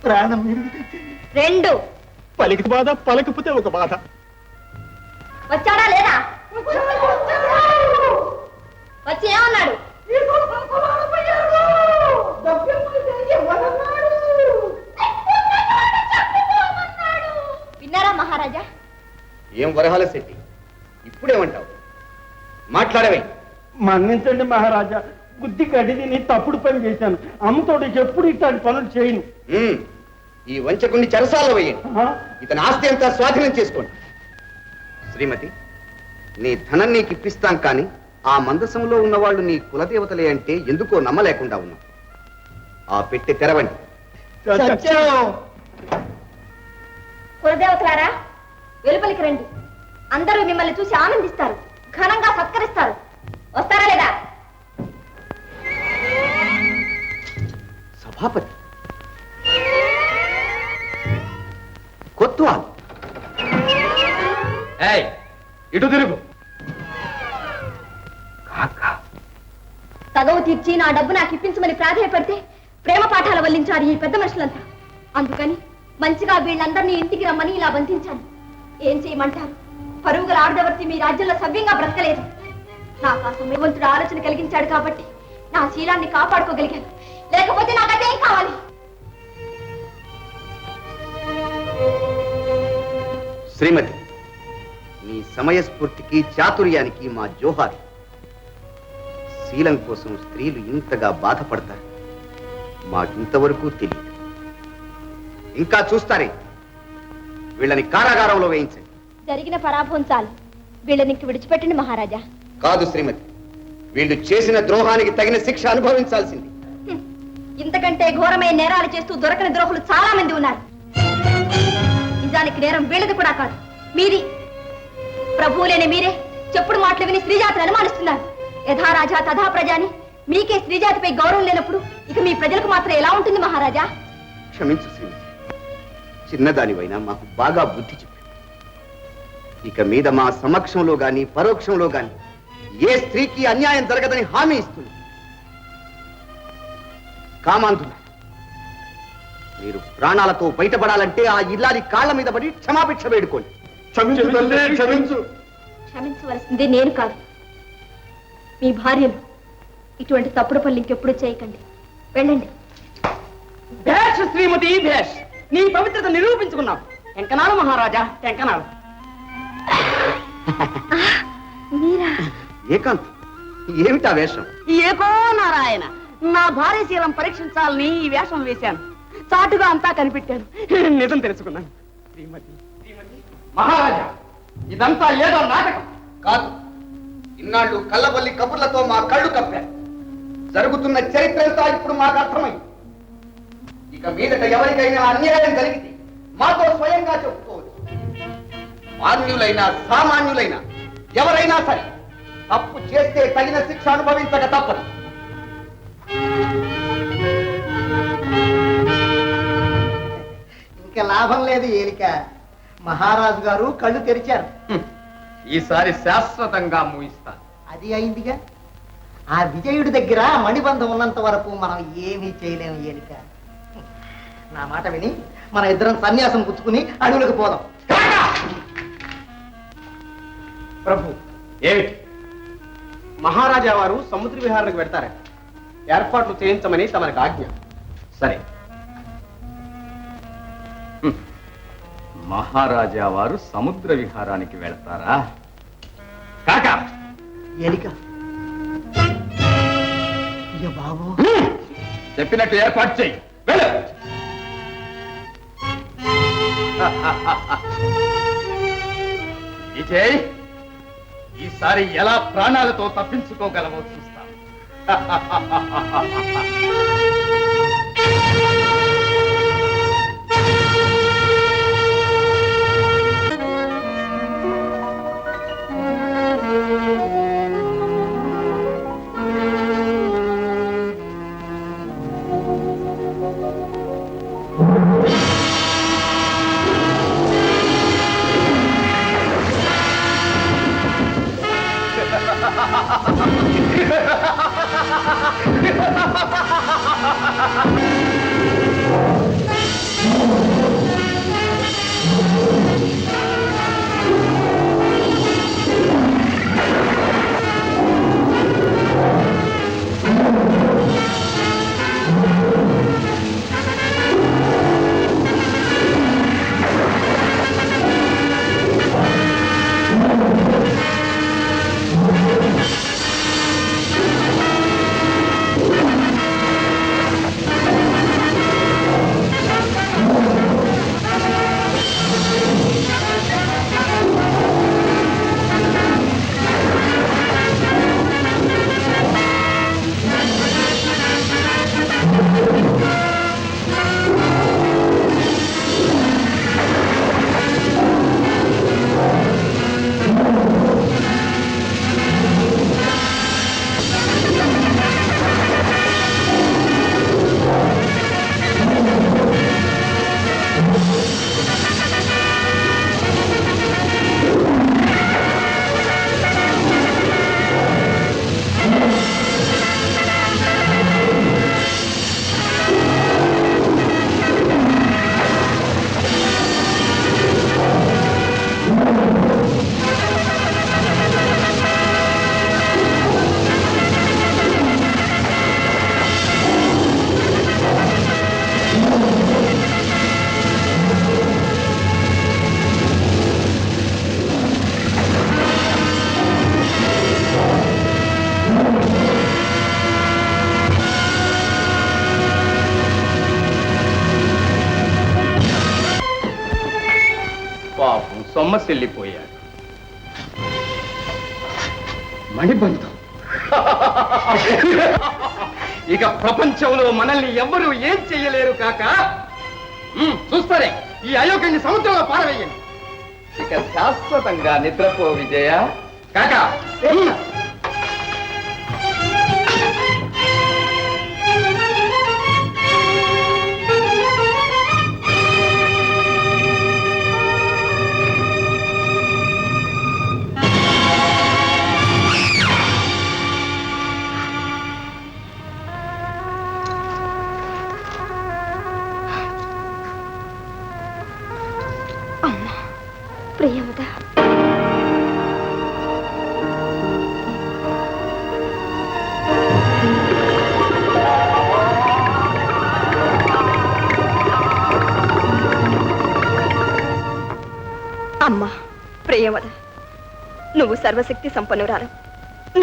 ప్రాణం 2 పలికి బాధ, పలకపోతే ఒక బాధ. వచ్చాడా లేదా? వచ్చి ఏమన్నాడు? విన్నారా మహారాజా? ఏం వరహాల శెట్టి, ఇప్పుడేమంటావు? మాట్లాడవే. మన్నించండి మహారాజా, బుద్ధి గడ్డి తిని తప్పుడు పని చేశాను. అమ్మతోటి ఎప్పుడు ఇట్లాంటి పనులు చేయను. ఈ వంచకుని చెరసాల్లో వేయండి. ఇతని ఆస్తి అంతా స్వాధీనం చేసుకోండి. శ్రీమతి, నీ ధనం నీకు ఇప్పిస్తాం, కానీ ఆ మందసంలో ఉన్నవాళ్ళు నీ కులదేవతలే అంటే ఎందుకో నమ్మలేకుండా ఉన్నాం. ఆ పెట్టె తెరవండి. కులదేవతలారా, వెలుపలికి రండి. అందరూ మిమ్మల్ని చూసి ఆనందిస్తారు, ఘనంగా సత్కరిస్తారు. వస్తారా లేదా? సభాపతి కొత్వాల్, ఇటు తిరుగు. తగవు తీర్చి నా డబ్బు నాకు ఇప్పించమని ప్రాధాయపడితే ప్రేమ పాఠాలు వల్లించారు ఈ పెద్ద మనుషులంతా. అందుకని మంచిగా వీళ్ళందరినీ ఇంటికి రమ్మని ఇలా బంధించాను. ఏం చేయమంటారు? పరుగుల ఆడదవర్తి మీ రాజ్యంలో సవ్యంగా బ్రతకలేదు. నాకు ఆ సమయవంతుడు ఆలోచన కలిగించాడు కాబట్టి నా శీలాన్ని కాపాడుకోగలిగాను. లేకపోతే నాకు అదేం కావాలి? శ్రీమతి, నీ సమయస్ఫూర్తికి చాతుర్యానికి మా జోహార్. శీలం కోసం స్త్రీలు ఇంతగా బాధపడతారు. మాకింతవరకు తెలియదు. ఇంకా చూస్తారే, వీళ్ళని కారాగారంలో వేయించండి. జరిగిన పరాభవం చాలు, వీళ్ళని ఇంక విడిచిపెట్టండి మహారాజా. కాదు శ్రీమతి, వీళ్ళు చేసిన ద్రోహానికి తగిన శిక్ష అనుభవించాల్సింది. ఇంతకంటే ఘోరమైన నేరాలు చేస్తూ దొరకని ద్రోహులు చాలా మంది ఉన్నారు. నిజానికి నేరం వీళ్ళది కూడా కాదు, మీది. ప్రభువులేని మీరే చెప్పుడు మాటలు విని స్త్రీజాతిని అనుమానిస్తున్నారు. యథా రాజా తథా ప్రజాని. మీకే స్త్రీజాతిపై గౌరవం లేనప్పుడు ఇక మీ ప్రజలకు మాత్రం ఎలా ఉంటుంది మహారాజా? క్షమించు శ్రీమతి, చిన్నదానివైనా మాకు బాగా బుద్ధి చెప్పి. ఇక మీద మా సమక్షంలో గాని పరోక్షంలో గాని ఏ స్త్రీకి అన్యాయం జరగదని హామీ ఇస్తుంది. కామాంధులు, మీరు ప్రాణాలతో బయటపడాలంటే ఆ ఇల్లాలి కాళ్ళ మీద పడి క్షమాభిక్ష వేడుకోండి. క్షమించవలసింది నేను కాదు, మీ భార్యలు. ఇటువంటి తప్పుడు పనులు ఇంకెప్పుడు చేయకండి, వెళ్ళండి. భేష్ శ్రీమతి భేష్, నీ పవిత్రత నిరూపించుకున్నావు. ఎంకనాలు మహారాజా, ఎంకనాలు. మీరా? ఏకాంత్, ఏమిటా వేషం? ఏకో నారాయణ, నా భార్య శీలం పరీక్షించాలని ఈ వేషం వేశాను. చాటుగా అంతా కనిపెట్టాను, నిజం తెలుసుకున్నాను. శ్రీమతి మహారాజా, ఇదంతా ఏదో నాటకం కాదు. ఇన్నాళ్ళు కళ్ళబల్లి కబుర్లతో మా కళ్ళు కప్పారు. జరుగుతున్న చరిత్రంతా ఇప్పుడు మాకు అర్థమైంది. ఇక మీదట ఎవరికైనా అన్యాయం జరిగితే మాతో స్వయంగా చెప్పుకోవచ్చు. మాన్యులైనా సామాన్యులైనా ఎవరైనా సరే తప్పు చేస్తే తగిన శిక్ష అనుభవించక తప్పదు. ఇంకా లాభం లేదు ఏలిక. మహారాజు గారు కళ్ళు తెరిచారు. ఈసారి శాశ్వతంగా ముగిస్తాను. అది అయిందిగా. ఆ విజయుడి దగ్గర మణిబంధం ఉన్నంత వరకు మనం ఏమీ చేయలేము ఏలిక. నా మాట విని మన ఇద్దరం సన్యాసం పుచ్చుకుని అడవులకు పోదాం. ప్రభు, ఏమిటి? మహారాజా వారు సముద్ర విహారానికి వెళ్తారట. ఏర్పాట్లు చేయించమని తమరికి ఆజ్ఞ. సరే. మహారాజా వారు సముద్ర విహారానికి వెళ్తారా? కాకా ఏలిక, అయ్యో బాబు, చెప్పినట్టు ఏర్పాటు చేయి. వెళ్ళు. విజయ్, ఈసారి ఎలా ప్రాణాలతో తప్పించుకోగలవో చూస్తాం. సొమ్మసిల్లిపోయాడు. మణిబంధం ఇక ప్రపంచంలో మనల్ని ఎవ్వరూ ఏం చెయ్యలేరు కాక. చూస్తారే, ఈ అయోగ్యాన్ని సముద్రంలో పారవేయండి. ఇక శాశ్వతంగా నిద్రపో విజయ. కాకా ప్రియమదా, అమ్మా ప్రియమద, నువ్వు సర్వశక్తి సంపన్నురాలు,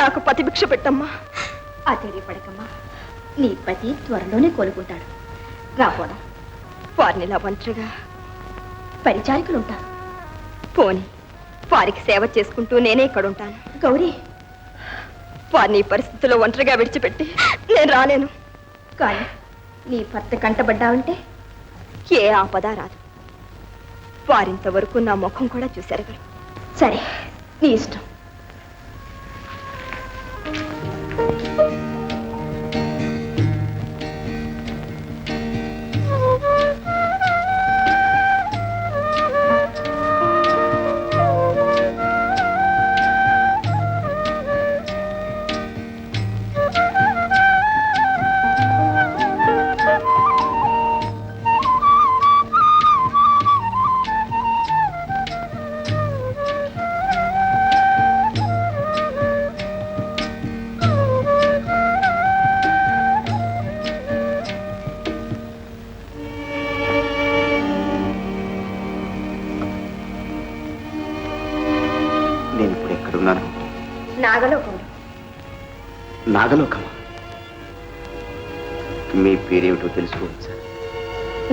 నాకు పతిభిక్ష పెట్టమ్మా. ఆశ్చర్యపడకమ్మా, నీ పతి త్వరలోనే కోలుకుంటాడు. రాపోదా, వారినిలా ఒంటరిగా పరిచారికులుంటారు. పోని, వారికి సేవ చేసుకుంటూ నేనే ఇక్కడ ఉంటాను. గౌరీ, వారిని ఈ పరిస్థితుల్లో ఒంటరిగా విడిచిపెట్టి నేను రాలేను. కానీ నీ భర్త కంటబడ్డావంటే ఏ ఆపద రాదు. వారింతవరకు నా ముఖం కూడా చూశారు. సరే, నీ ఇష్టం. నాగలోకం. నాగలోకమా? మీ పేరేమిటో తెలుసుకోవచ్చా?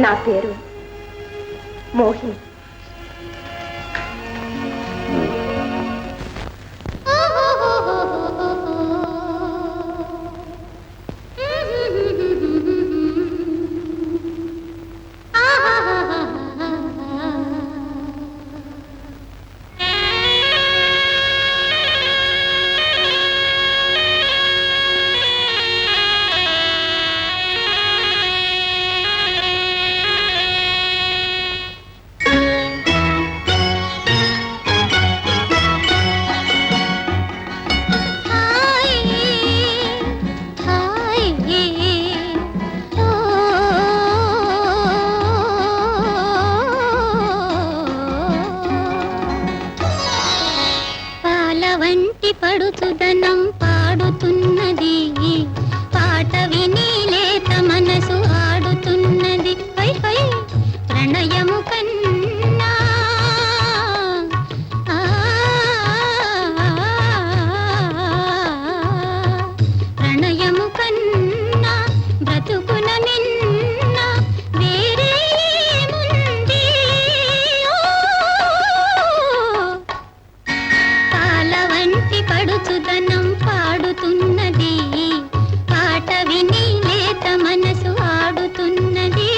నా పేరు మోహిని. పడుచుదనం పాడుతున్నది, పాట విని లేత మనసు ఆడుతున్నది. పై పై ప్రణయము కన్నా ప్రణయము కన్నా బ్రతుకున నిన్న వేరే ముంది. పాల వంటి పడుచుదనం పాడుతున్నది, పాట విని లేత మనసు ఆడుతున్నది.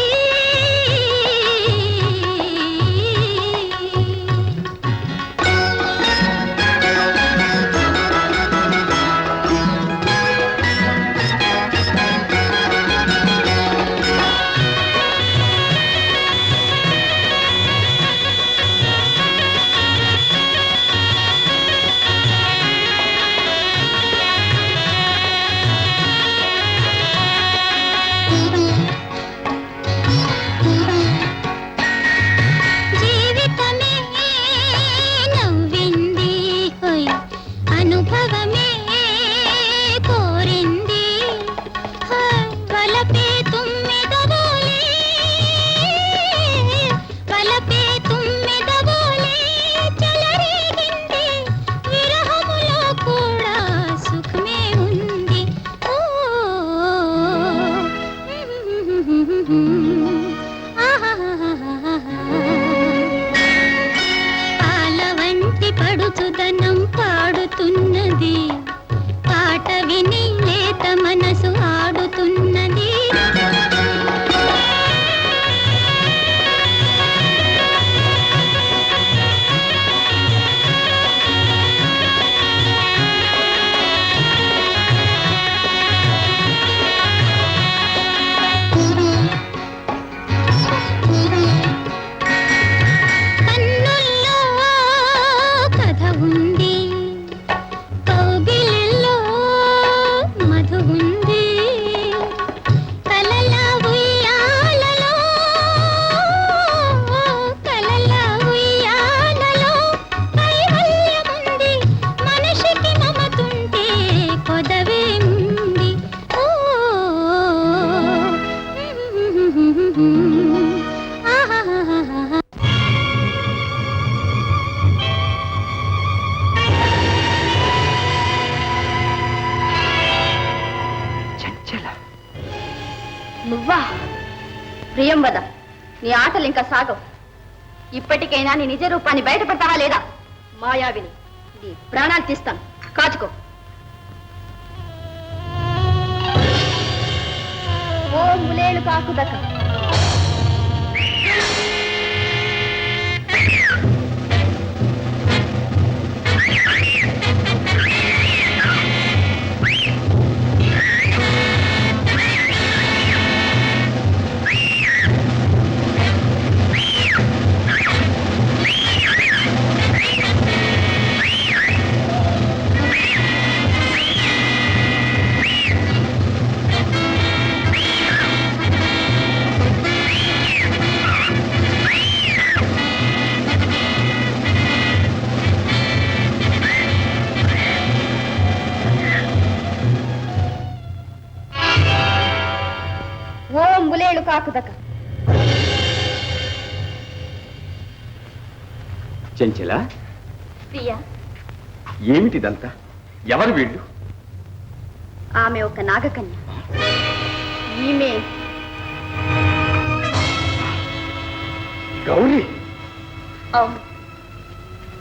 పడుచుదనం పాడుతున్నది పాట విని లేత మనసు ఆడుతున్నది నువ్వా? ప్రియంవద, నీ ఆటలు ఇంకా సాగవు. ఇప్పటికైనా నీ నిజ రూపాన్ని బయటపెడతావా లేదా? మాయావిని, నీ ప్రాణాలు తీస్తాను, కాచుకో. ఓ ములేలు కాకుదక. కాకుదక. చెంచల, ప్రియా, ఏమిటిదంతా? ఎవరు వీళ్ళు? ఆమె ఒక నాగకన్య. ఈమె గౌరీ. అవును,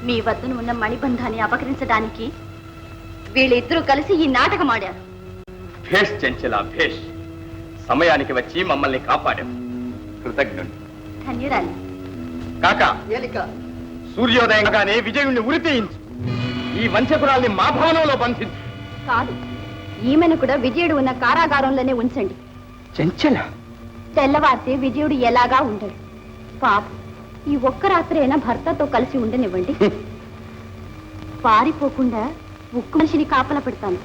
మీ వద్దను ఉన్న మణిబంధాన్ని అపహరించడానికి వీళ్ళిద్దరూ కలిసి ఈ నాటకం ఆడారు. భేష్ చెంచల, భేష్. సమయానికి వచ్చి మమ్మల్ని కాపాడాం. కృతజ్ఞుడు. ధన్యురాలి. కాకా, సూర్యోదయంగానే విజయుణ్ణి ఉరితీయించు. ఈ వంచకురాల్ని మా భవనంలో బంధించు. కాదు, ఈమెను కూడా విజయుడు ఉన్న కారాగారంలోనే ఉంచండి. చెంచల, తెల్లవారితే విజయుడు ఎలాగా ఉండడు. పాప, ఈ ఒక్క రాత్రైనా భర్తతో కలిసి ఉండనివ్వండి. పారిపోకుండా ఉక్కు మనిషిని కాపలా పెడతాను.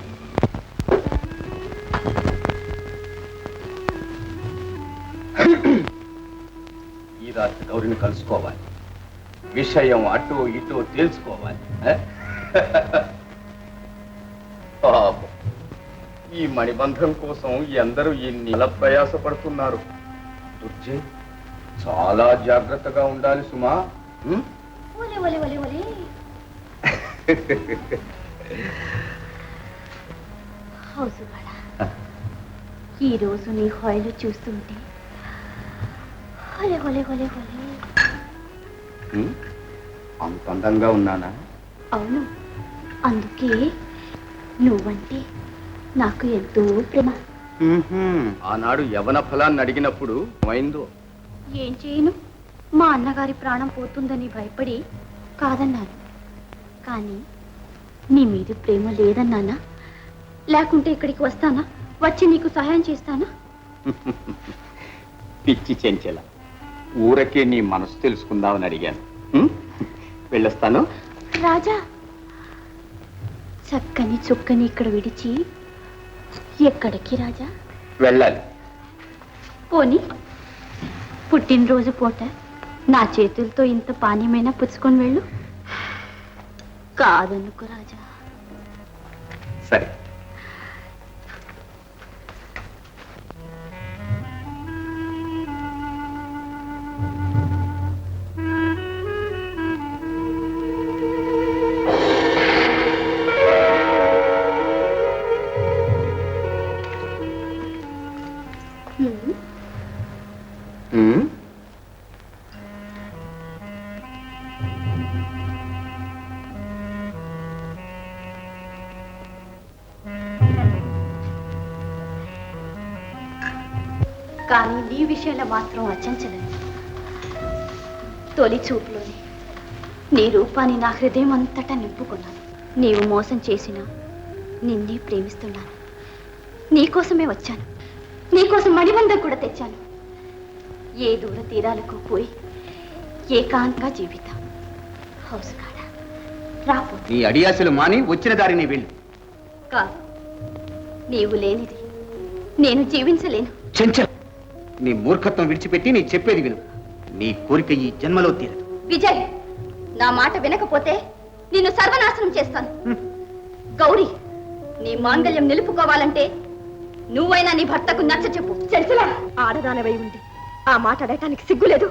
ఈ రాత్రి గౌరిని కలుసుకోవాలి. విషయం అటు ఇటు తెలుసుకోవాలి. పాపం, ఈ మణిబంధం కోసం ఎందరూ ఎన్ని ప్రయాసపడుతున్నారు. దుర్జయ్, చాలా జాగ్రత్తగా ఉండాలి సుమా. ఈ రోజు నీ హాయిలు చూస్తుంటే అంత అందంగా ఉన్నానా? అవును, అందుకే నువ్వంటే నాకు ఎంతో ప్రేమ. ఆనాడు యవన ఫలాన్ని అడిగినప్పుడు మైందో ఏం చేయను, మా అన్నగారి ప్రాణం పోతుందని భయపడి కాదన్నాను. కానీ నీ మీద ప్రేమ లేదన్నానా? లేకుంటే ఇక్కడికి వస్తానా? వచ్చి నీకు సహాయం చేస్తానా? పిచ్చి చెంచల, ఊరకే నీ మనసు తెలుసుకుందామని అడిగాను. వెళ్ళొస్తాను. రాజా, చక్కని చుక్కని ఇక్కడ విడిచి ఎక్కడికి రాజా? వెళ్ళాలి. పోనీ పుట్టినరోజు పూట నా చేతులతో ఇంత పానీయమైనా పుచ్చుకొని వెళ్ళు. కాదనుకో రాజా. సరే. కానీ నీ విషయంలో మాత్రం అచంచలేదు. తొలి చూపులోనే నీ రూపాన్ని నా హృదయం అంతటా నింపుకున్నాను. నీవు మోసం చేసినా నిన్నే ప్రేమిస్తున్నాను. నీకోసమే వచ్చాను. నీకోసం మణిబంధం కూడా తెచ్చాను. ఏ దూర తీరాలకు పోయి ఏకాంతంగా జీవితం. హౌస్ కాడ రాపో. నీ అడియాసులు మాని వచ్చిన దారిని వెళ్ళు. కాదు, నీవు లేనిది నేను జీవించలేను. చెంచల, నీ మూర్ఖత్వం విడిచిపెట్టి నీ చెప్పేది విను. నీ కోరిక ఈ జన్మలో తీరదు. విజయ్, నా మాట వినకపోతే నిన్ను సర్వనాశనం చేస్తాను. గౌరీ, నీ మాంగళ్యం నిలుపుకోవాలంటే నువ్వైనా నీ భర్తకు నచ్చ చెప్పు. చెంచలా, ఆడదానవై ఉంది ఆ మాట అడగటానికి సిగ్గులేదు.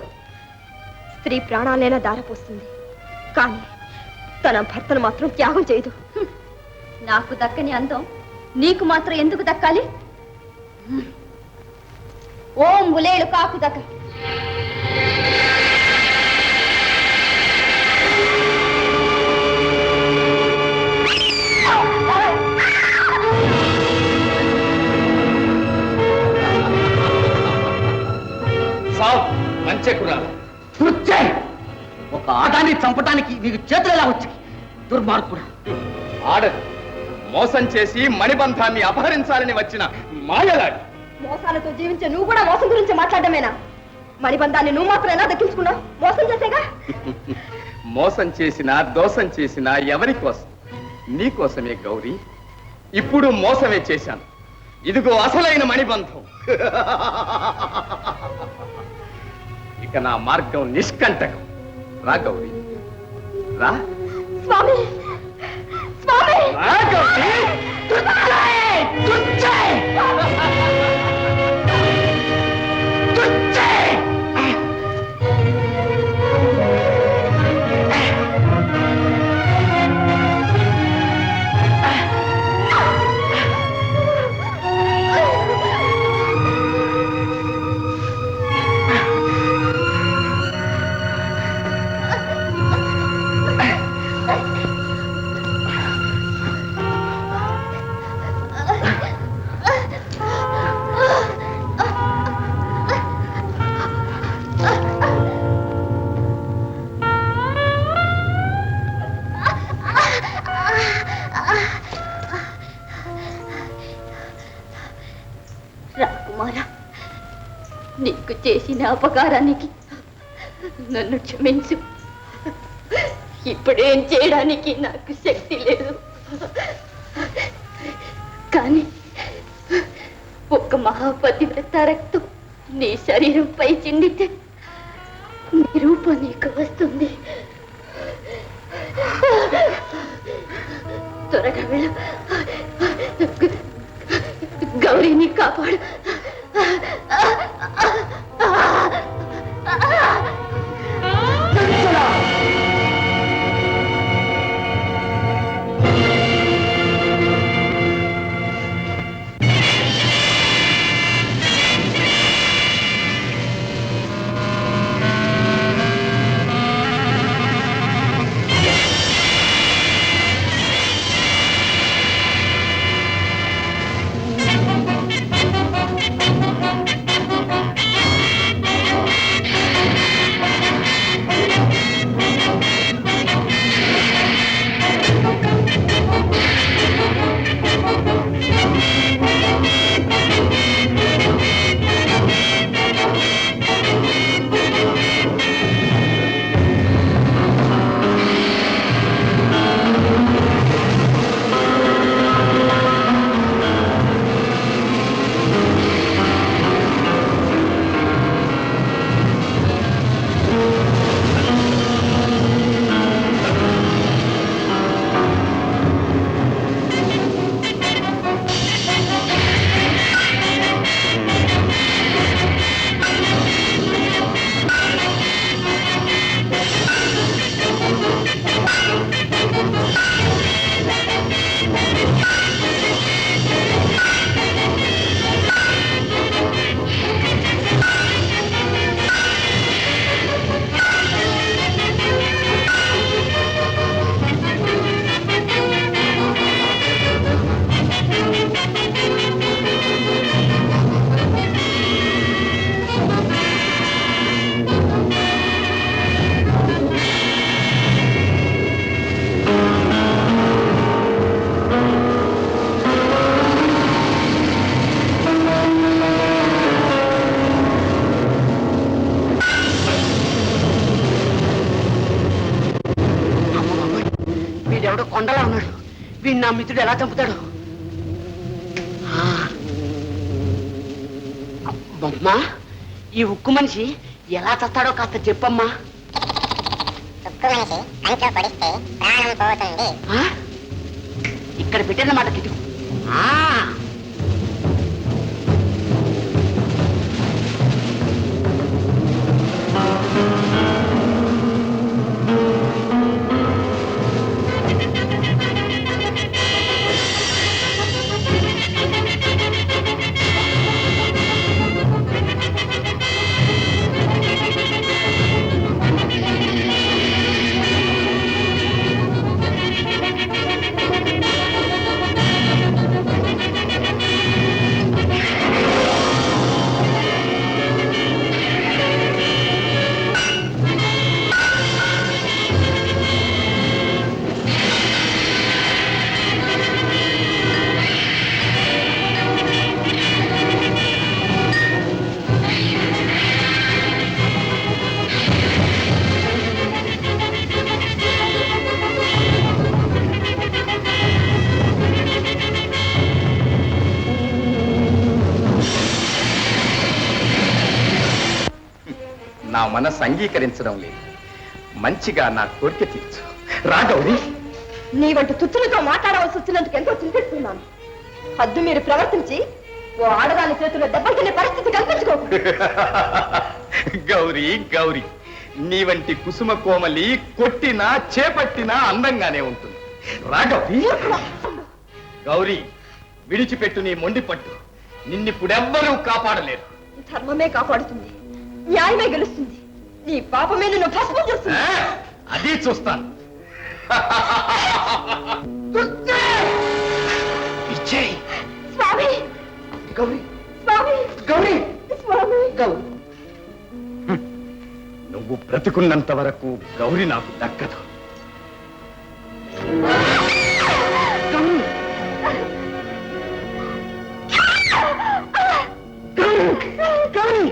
స్త్రీ ప్రాణాలైనా దారపోస్తుంది, కానీ తన భర్తను మాత్రం త్యాగం చేయదు. నాకు దక్కని అందం నీకు మాత్రం ఎందుకు దక్కాలి? ఓం ములేలు కాకు దక్క. ఒక ఆదాన్ని చంపడానికి నీకు చేతులు ఎలా వచ్చాయి? దుర్మార్గుడా! ఆడది మోసం చేసి మణిబంధాన్ని అపహరించాలని వచ్చిన మాయలాడి. మోసాలతో జీవించే నువ్వు కూడా మోసం గురించి మాట్లాడమేనా? మణిబంధాన్ని నువ్వు మాత్రం ఎలా దక్కించుకున్నావు? మోసం చేసేగా. మోసం చేసినా దోషం చేసినా ఎవరి కోసం? నీకోసమే గౌరీ. ఇప్పుడు మోసమే చేశాను. ఇదిగో అసలైన మణిబంధం. ఇక నా మార్గం నిష్కంటకం. రా గౌరీ, రా. స్వామి, స్వామి! రా గౌరీ. రాకుమారా, నీకు చేసిన అపకారానికి నన్ను క్షమించు. ఇప్పుడేం చేయడానికి నాకు శక్తి లేదు. కానీ ఒక మహాపతివ్రత రక్తం నీ శరీరంపై చిందితే నీ రూపం నీకు వస్తుంది. త్వరగా వెళ్ళు. గౌరీని కాపాడు. వీణ్ నా మిత్రుడు ఎలా చంపుతాడు? అమ్మా, ఈ ఉక్కు మనిషి ఎలా చస్తాడో కాస్త చెప్పమ్మా. ఇక్కడ పెట్టినమాట కిటుకు. నా మనసు అంగీకరించడం లేదు. మంచిగా నా కోరిక తీర్చు. రా గౌరీ. నీ వంటి తుత్తులతో మాట్లాడవలసి వచ్చినందుకు ఎంతో చింతిస్తున్నాను. హద్దు మీరు ప్రవర్తించి ఓ ఆడదాని చేతుల్లో దెబ్బలు తినే పరిస్థితి కల్పించుకో. గౌరీ గౌరీ, నీ వంటి కుసుమ కోమలి కొట్టినా చేపట్టినా అందంగానే ఉంటుంది. రా గౌరీ. గౌరీ, విడిచిపెట్టు నీ మొండి పట్టు. నిన్నిప్పుడెవ్వరూ కాపాడలేరు. ధర్మమే కాపాడుతుంది, న్యాయమే గెలుస్తుంది. నీ పాపమే నిన్ను భస్మం చేస్తుంది. అది చూస్తాను. విజయ్. స్వామి, గౌరీ, స్వామి, గౌరీ, స్వామి. గౌరీ. నువ్వు బ్రతుకున్నంత వరకు గౌరీ నాకు దక్కదు. గౌరీ.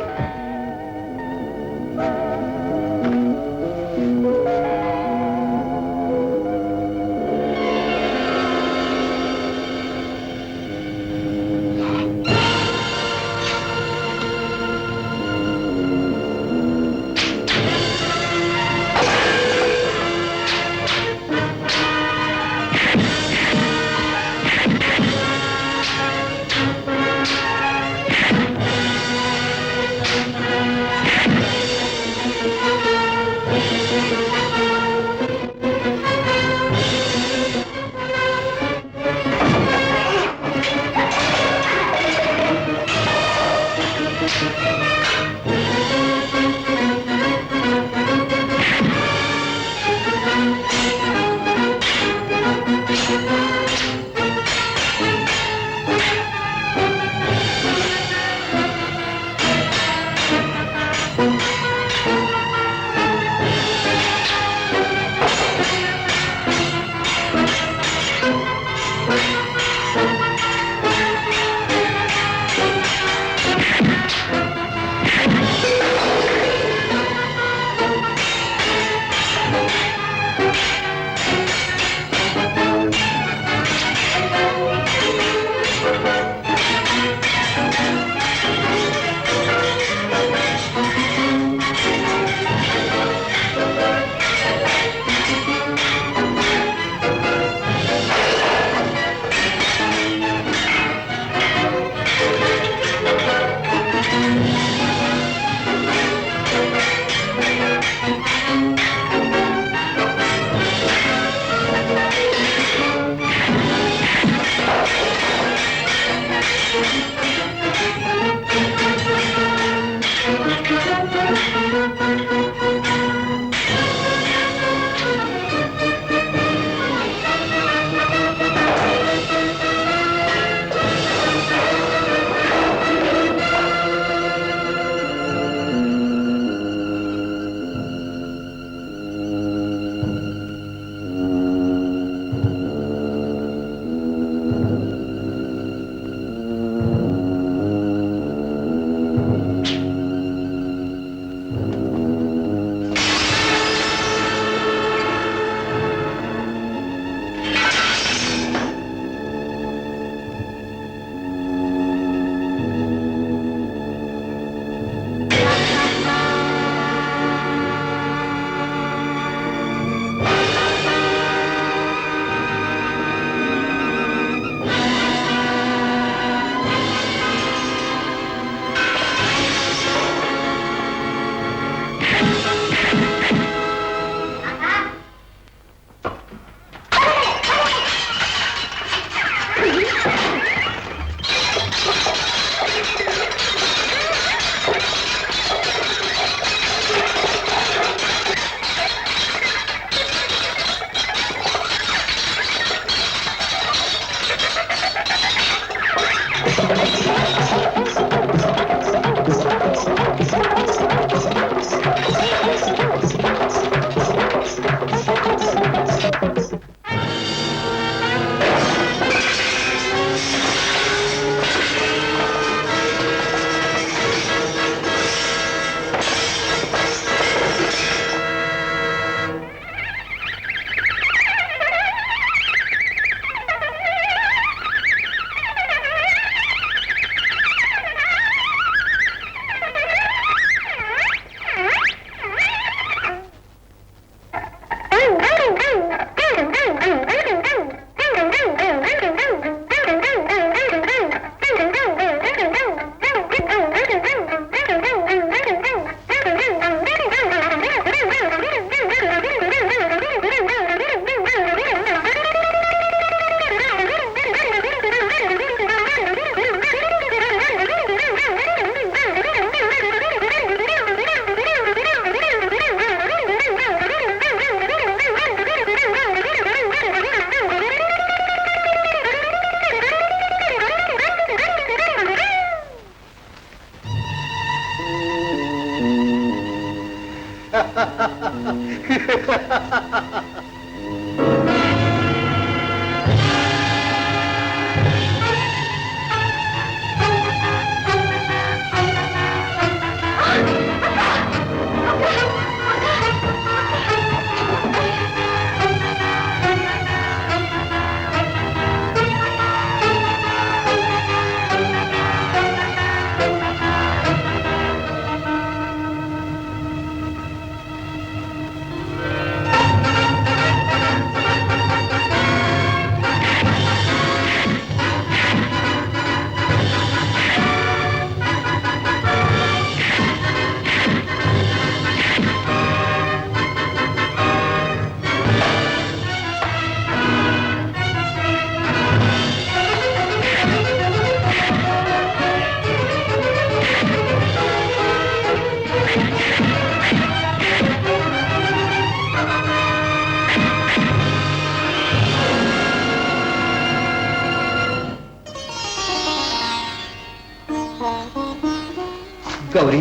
గౌరీ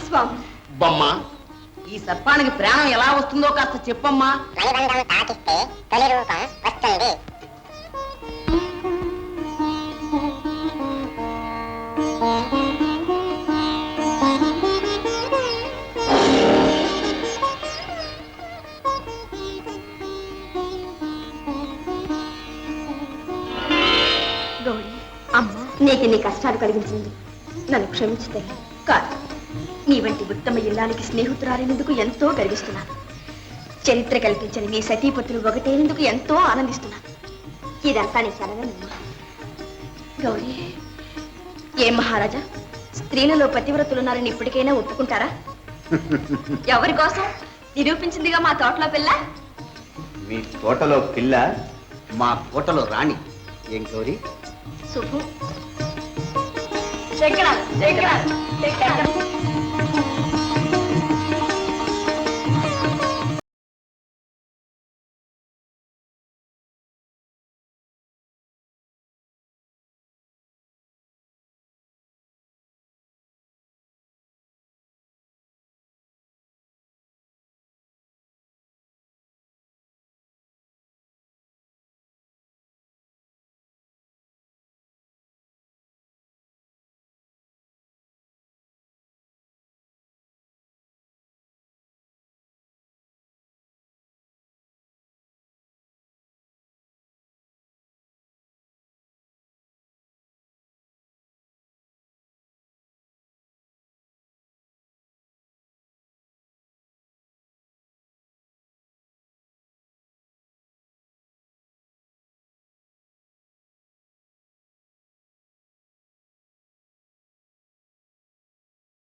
స్వామి బొమ్మ ఈ సర్పానికి ప్రాణం ఎలా వస్తుందో కాస్త చెప్పమ్మా. గౌరీ అమ్మ నీకు నీ కష్టాలు కలిగించింది నన్ను క్షమించితే కాదు నీ వంటి ఉత్తమ ఇల్లానికి స్నేహితురాలినందుకు ఎంతో గర్విస్తున్నాను. చరిత్ర కల్పించని మీ సతీపతులు ఒకటేనందుకు ఎంతో ఆనందిస్తున్నాను. ఇదంతా నీ చలవేనమ్మా. గౌరీ ఏం మహారాజా, స్త్రీలలో పతివ్రతులున్నారని ఇప్పటికైనా ఒప్పుకుంటారా? ఎవరి కోసం నిరూపించిందిగా మా తోటలో పిల్ల. మీ తోటలో పిల్ల, మా కోటలో రాణి. ఏం గౌరీ? శుభు శంకరాలు శంకరాలు శంకరాలు